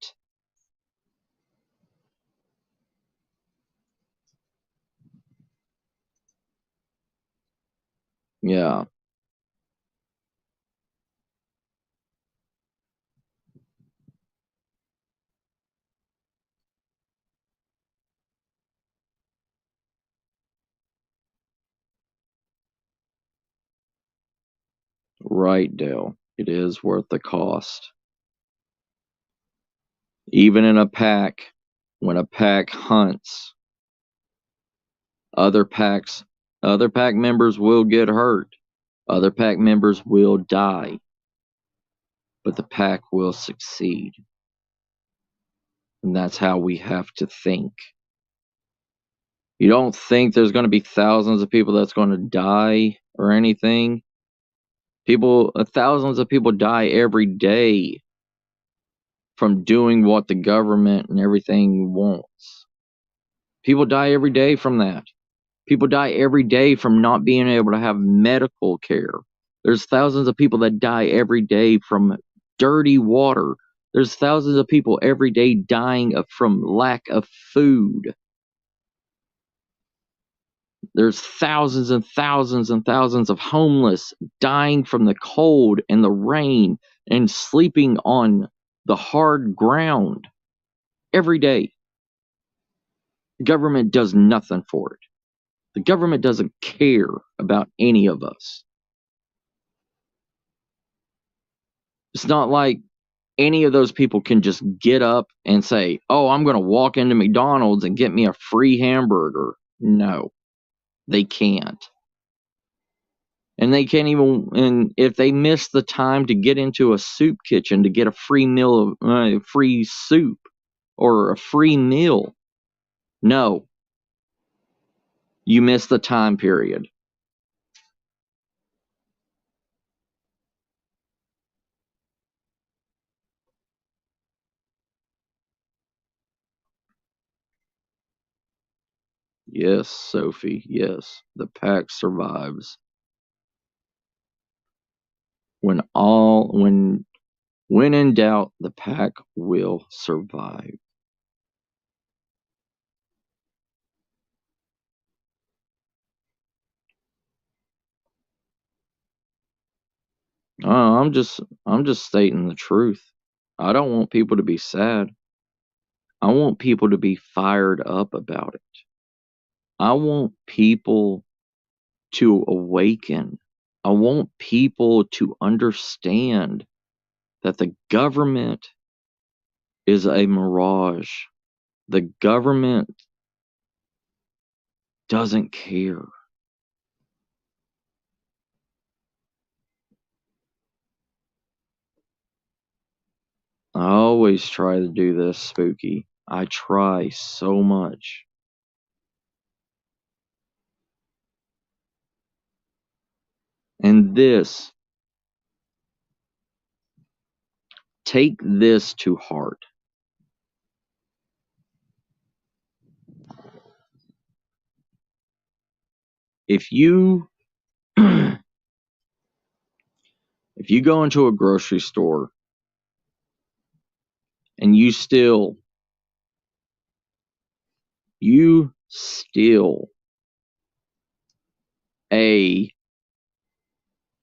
Yeah. Right, Dale. It is worth the cost. Even in a pack, when a pack hunts, other packs, other pack members will get hurt. Other pack members will die. But the pack will succeed. And that's how we have to think. You don't think there's going to be thousands of people that's going to die or anything? Thousands of people die every day from doing what the government and everything wants. People die every day from that. People die every day from not being able to have medical care. There's thousands of people that die every day from dirty water. There's thousands of people every day dying from lack of food. There's thousands and thousands and thousands of homeless dying from the cold and the rain and sleeping on the hard ground every day. The government does nothing for it. The government doesn't care about any of us. It's not like any of those people can just get up and say, oh, I'm going to walk into McDonald's and get me a free hamburger. No, they can't. And they can't even, and if they miss the time to get into a soup kitchen to get a free meal of free soup or a free meal, no, you miss the time period. Yes, Sophie, yes, the pack survives. When in doubt, the pack will survive. I'm just stating the truth. I don't want people to be sad. I want people to be fired up about it. I want people to awaken. I want people to understand that the government is a mirage. The government doesn't care. I always try to do this, Spooky. I try so much. And this, take this to heart. If you if you go into a grocery store and you steal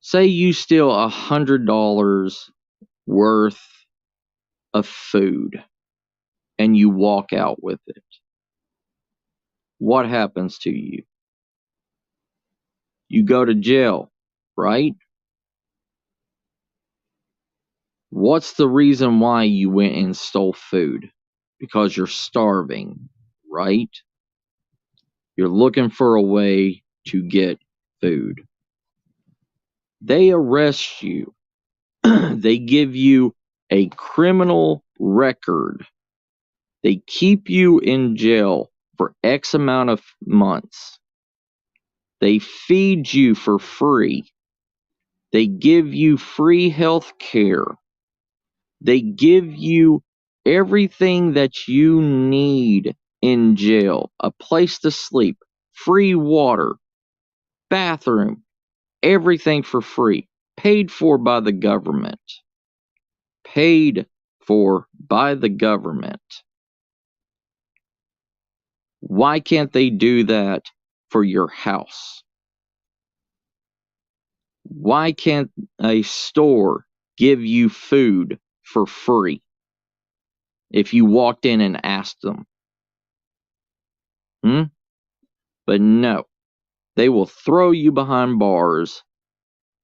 say you steal $100 worth of food and you walk out with it, what happens to you? You go to jail, right? What's the reason why you went and stole food? Because you're starving, right? You're looking for a way to get food. They arrest you. They give you a criminal record. They keep you in jail for X amount of months. They feed you for free. They give you free health care. They give you everything that you need in jail, a place to sleep, free water. bathroom, everything for free, paid for by the government. Paid for by the government. Why can't they do that for your house? Why can't a store give you food for free if you walked in and asked them? But no, they will throw you behind bars,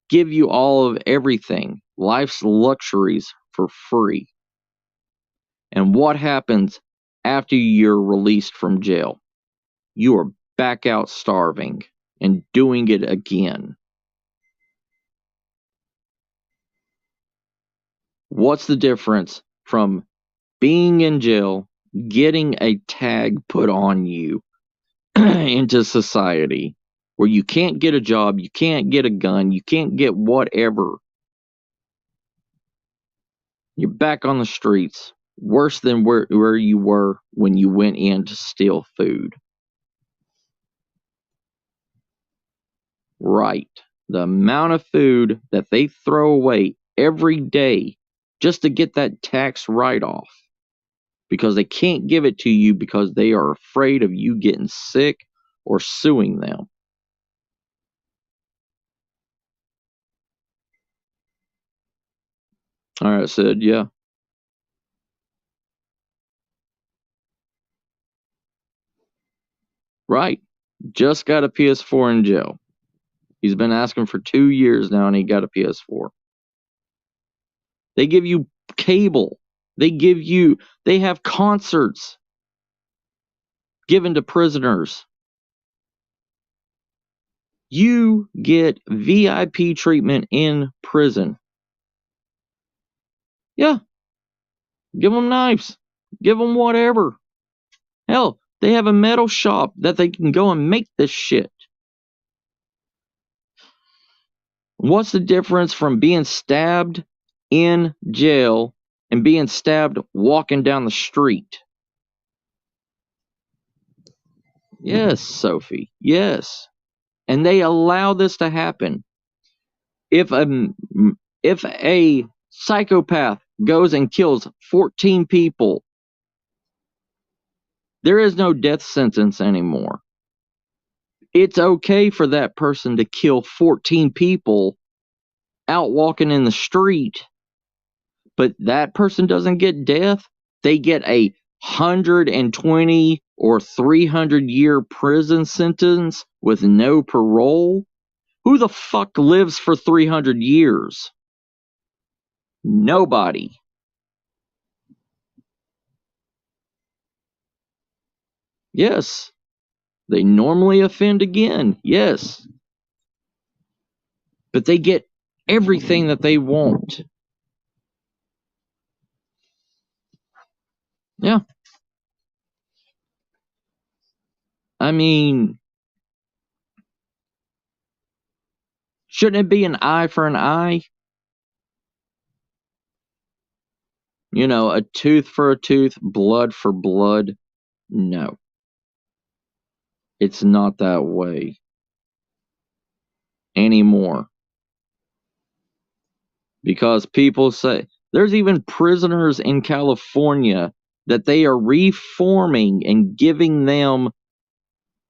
give you all of everything, life's luxuries for free. And what happens after you're released from jail? You are back out starving and doing it again. What's the difference from being in jail, getting a tag put on you into society where you can't get a job, you can't get a gun, you can't get whatever? You're back on the streets, worse than where you were when you went in to steal food. Right. The amount of food that they throw away every day just to get that tax write-off, because they can't give it to you because they are afraid of you getting sick or suing them. All right, Sid, yeah. Right. Just got a PS4 in jail. He's been asking for 2 years now, and he got a PS4. They give you cable. They have concerts given to prisoners. You get VIP treatment in prison. Yeah. Give them knives. Give them whatever. Hell, they have a metal shop that they can go and make this shit. What's the difference from being stabbed in jail and being stabbed walking down the street? Yes, Sophie. Yes. And they allow this to happen. If a psychopath goes and kills 14 people, there is no death sentence anymore. It's okay for that person to kill 14 people out walking in the street, but that person doesn't get death. They get a 120 or 300-year prison sentence with no parole. Who the fuck lives for 300 years? Nobody. Yes. They normally offend again. Yes. But they get everything that they want. Yeah. I mean, shouldn't it be an eye for an eye? You know, a tooth for a tooth, blood for blood. No. It's not that way anymore. Because people say, there's even prisoners in California that they are reforming and giving them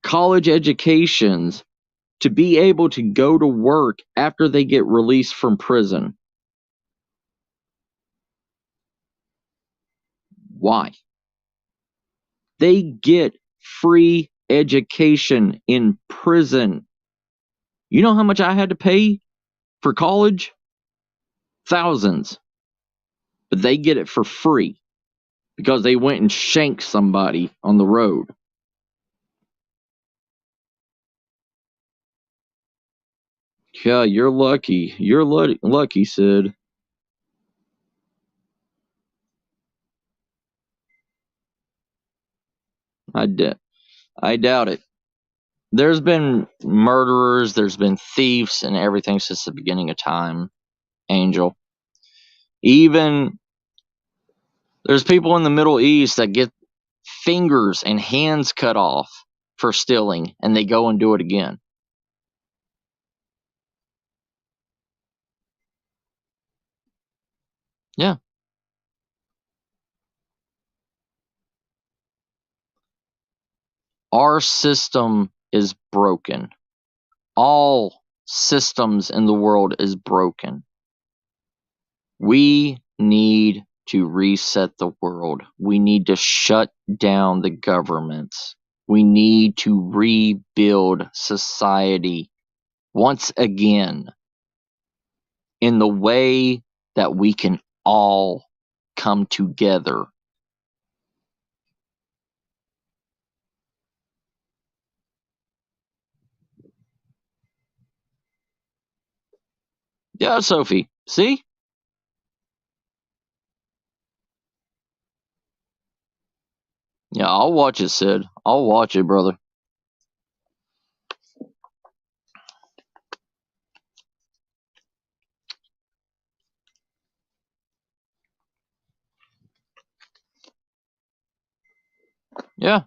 college educations to be able to go to work after they get released from prison. Why? They get free education in prison. You know how much I had to pay for college? Thousands. But they get it for free because they went and shanked somebody on the road. Yeah, you're lucky. You're lucky, Sid. I doubt it. There's been murderers, there's been thieves, and everything since the beginning of time, Angel. Even there's people in the Middle East that get fingers and hands cut off for stealing, and they go and do it again. Yeah. Our system is broken. All systems in the world is broken. We need to reset the world. We need to shut down the governments. We need to rebuild society once again in the way that we can all come together. Yeah, Sophie. See? Yeah, I'll watch it, Sid. I'll watch it, brother. Yeah,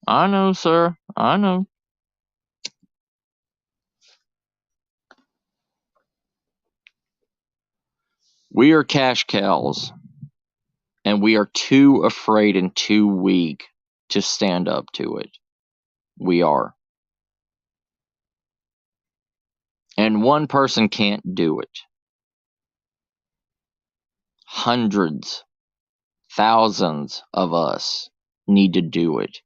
I know, sir. I know. We are cash cows, and we are too afraid and too weak to stand up to it. We are. And one person can't do it. Hundreds, thousands of us need to do it.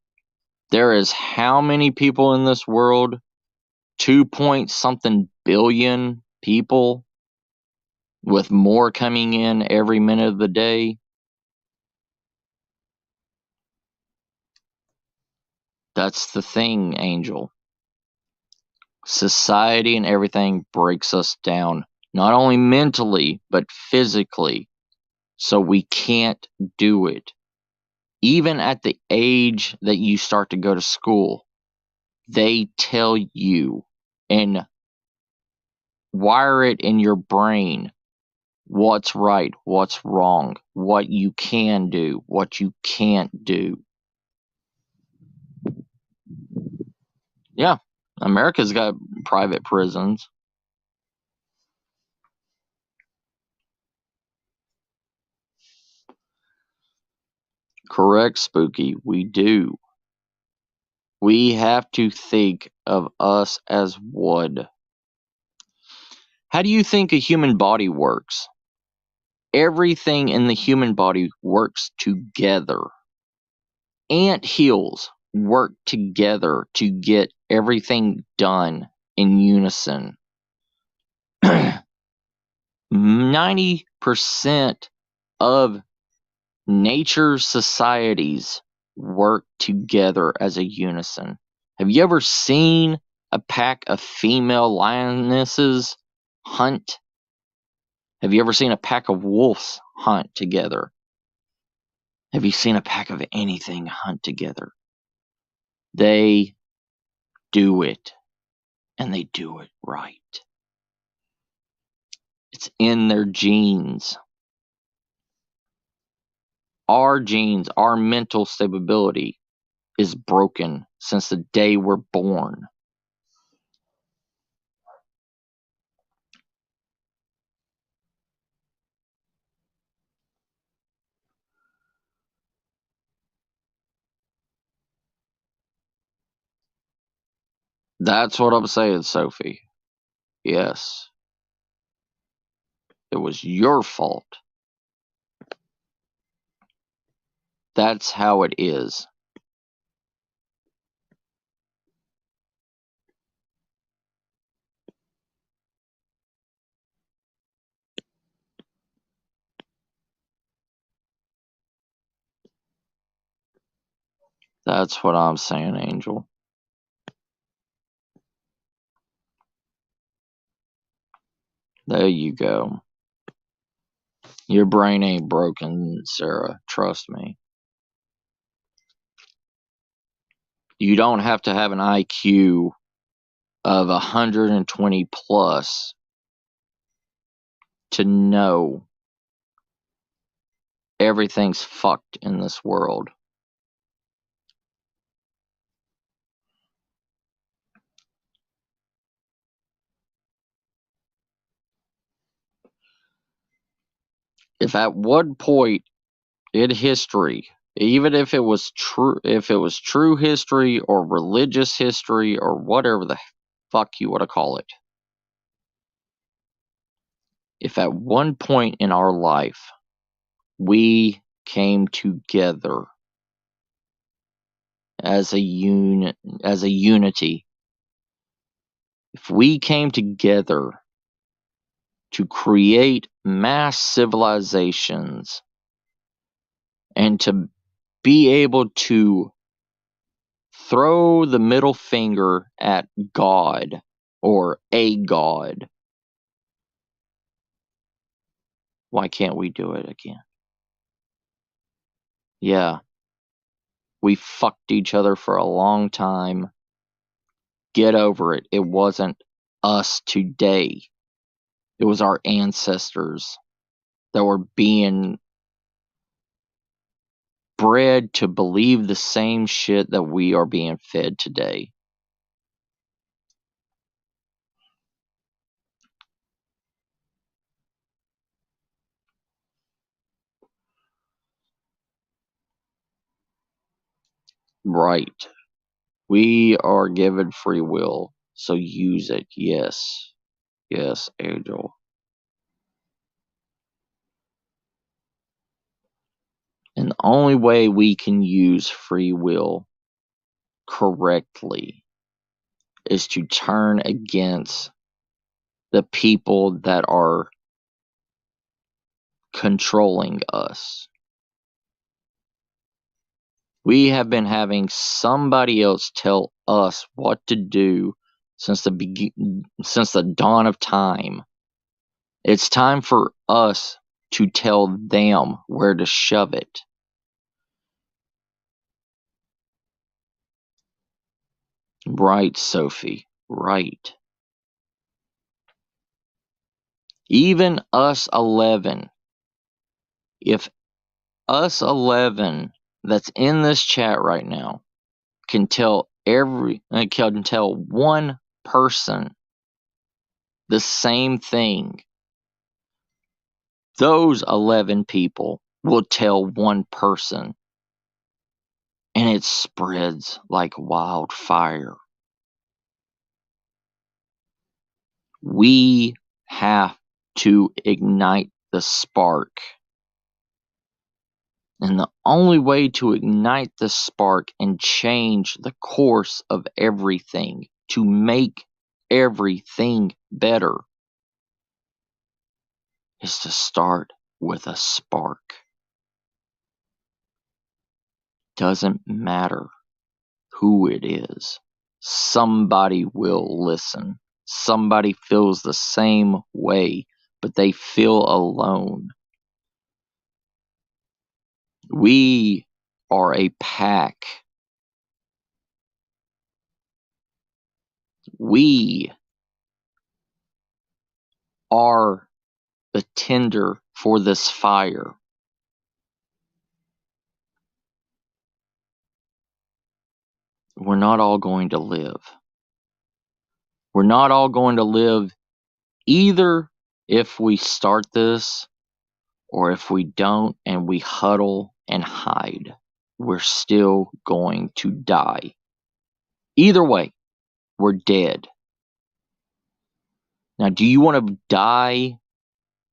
There is how many people in this world? 2 point something billion people, with more coming in every minute of the day. That's the thing, Angel. Society and everything breaks us down, not only mentally, but physically. So we can't do it. Even at the age that you start to go to school, they tell you and wire it in your brain what's right, what's wrong, what you can do, what you can't do. Yeah, America's got private prisons. Correct, Spooky. We do. We have to think of us as wood. How do you think a human body works? Everything in the human body works together. Ant hills work together to get everything done in unison. 90% of nature's societies work together as a unison. Have you ever seen a pack of female lionesses hunt? Have you ever seen a pack of wolves hunt together? Have you seen a pack of anything hunt together? They do it, and they do it right. It's in their genes. Our genes, our mental stability is broken since the day we're born. That's what I'm saying, Sophie. Yes, it was your fault. That's how it is. That's what I'm saying, Angel. There you go. Your brain ain't broken, Sarah. Trust me. You don't have to have an IQ of 120 plus to know everything's fucked in this world. If at one point in history, even if it was true history or religious history or whatever the fuck you want to call it, if at one point in our life we came together as a unity, if we came together to create mass civilizations and to be able to throw the middle finger at God or a God, why can't we do it again? Yeah, we fucked each other for a long time. Get over it. It wasn't us today. It was our ancestors that were being bred to believe the same shit that we are being fed today. Right. We are given free will, so use it. Yes. Yes, Angel. And the only way we can use free will correctly is to turn against the people that are controlling us. We have been having somebody else tell us what to do since the dawn of time. It's time for us to tell them where to shove it. Right, Sophie. Right. Even us 11. If us 11 that's in this chat right now can tell one person the same thing, those 11 people will tell one person, and it spreads like wildfire. We have to ignite the spark. And the only way to ignite the spark and change the course of everything, to make everything better, is to start with a spark. Doesn't matter who it is. Somebody will listen. Somebody feels the same way, but they feel alone. We are a pack. We are the tinder for this fire. We're not all going to live. We're not all going to live either if we start this or if we don't and we huddle and hide. We're still going to die. Either way, we're dead. Now, do you want to die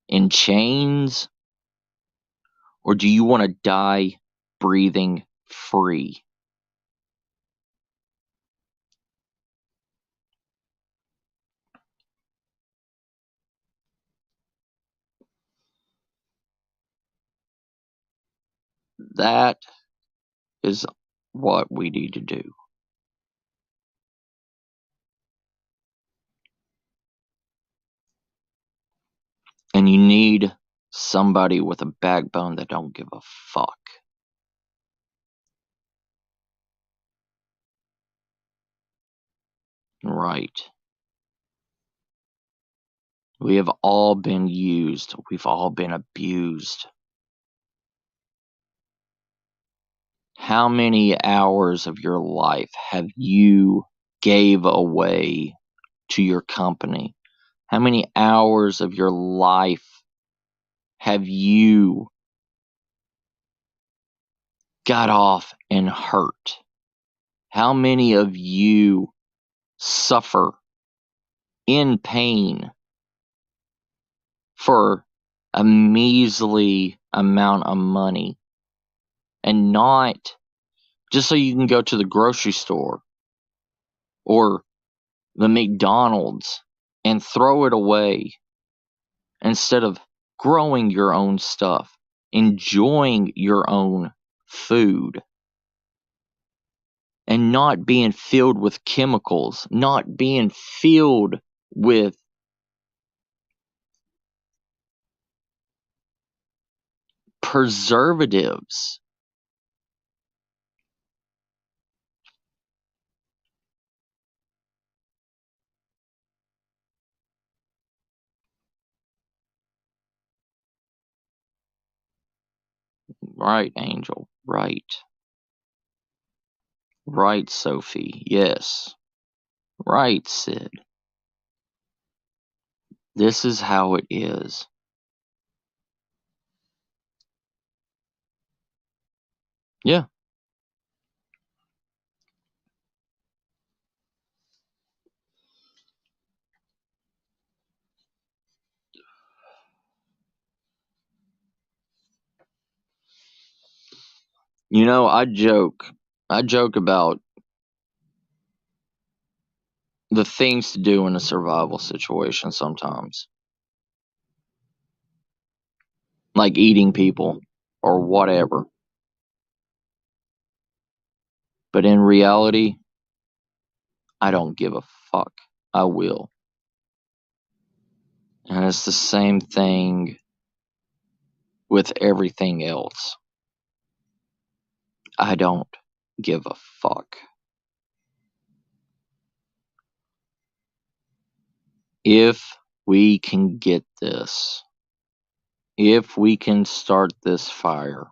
in chains or do you want to die breathing free? That is what we need to do. And you need somebody with a backbone that don't give a fuck. Right. We have all been used. We've all been abused. How many hours of your life have you gave away to your company? How many hours of your life have you got off and hurt? How many of you suffer in pain for a measly amount of money, and not just so you can go to the grocery store or the McDonald's and throw it away instead of growing your own stuff, enjoying your own food, and not being filled with chemicals, not being filled with preservatives. Right, Angel. Right. Right, Sophie. Yes. Right, Sid. This is how it is. Yeah. You know, I joke. I joke about the things to do in a survival situation sometimes, like eating people or whatever. But in reality, I don't give a fuck. I will. And it's the same thing with everything else. I don't give a fuck. If we can get this, if we can start this fire,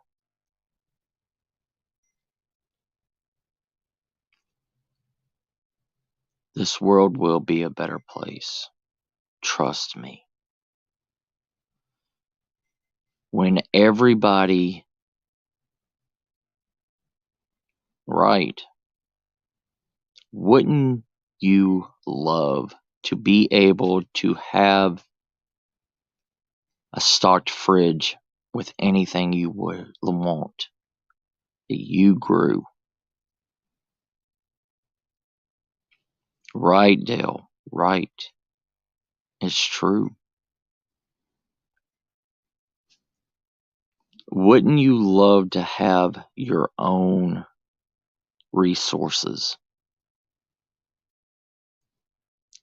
this world will be a better place. Trust me. When everybody, right, wouldn't you love to be able to have a stocked fridge with anything you would want that you grew? Right, Dale, right. It's true. Wouldn't you love to have your own resources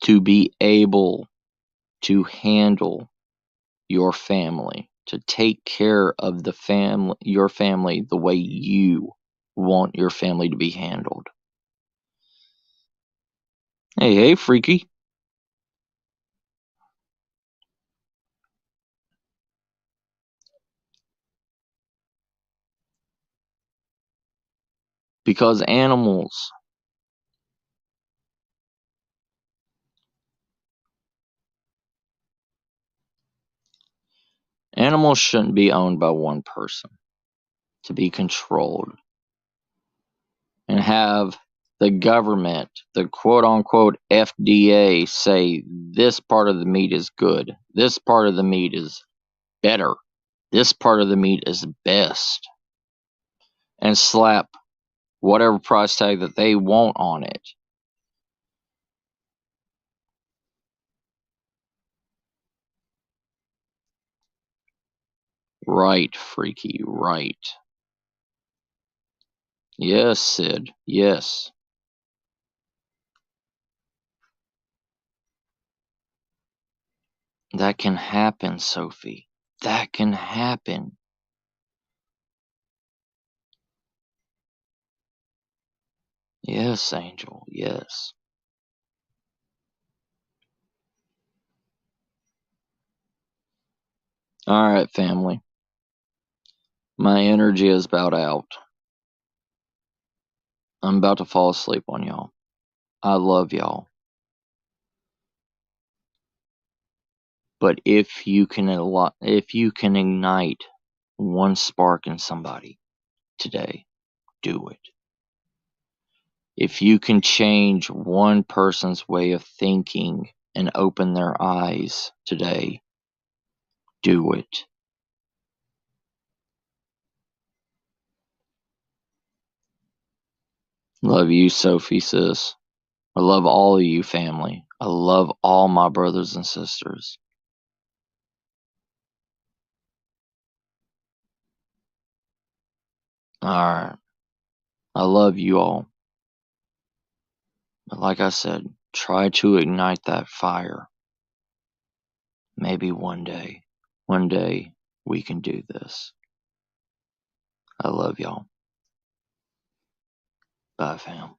to be able to handle your family, to take care of the family, your family, the way you want your family to be handled? Hey, hey, freaky. Because animals shouldn't be owned by one person to be controlled and have the government, the quote unquote FDA, say this part of the meat is good, this part of the meat is better, this part of the meat is best, and slap whatever price tag that they want on it. Right, freaky, right. Yes, Sid, yes. That can happen, Sophie. That can happen. Yes, Angel, yes. Alright, family. My energy is about out. I'm about to fall asleep on y'all. I love y'all. But if you can ignite one spark in somebody today, do it. If you can change one person's way of thinking and open their eyes today, do it. Love you, Sophie, sis. I love all of you, family. I love all my brothers and sisters. Alright. I love you all. But like I said, try to ignite that fire. Maybe one day we can do this. I love y'all. Bye, fam.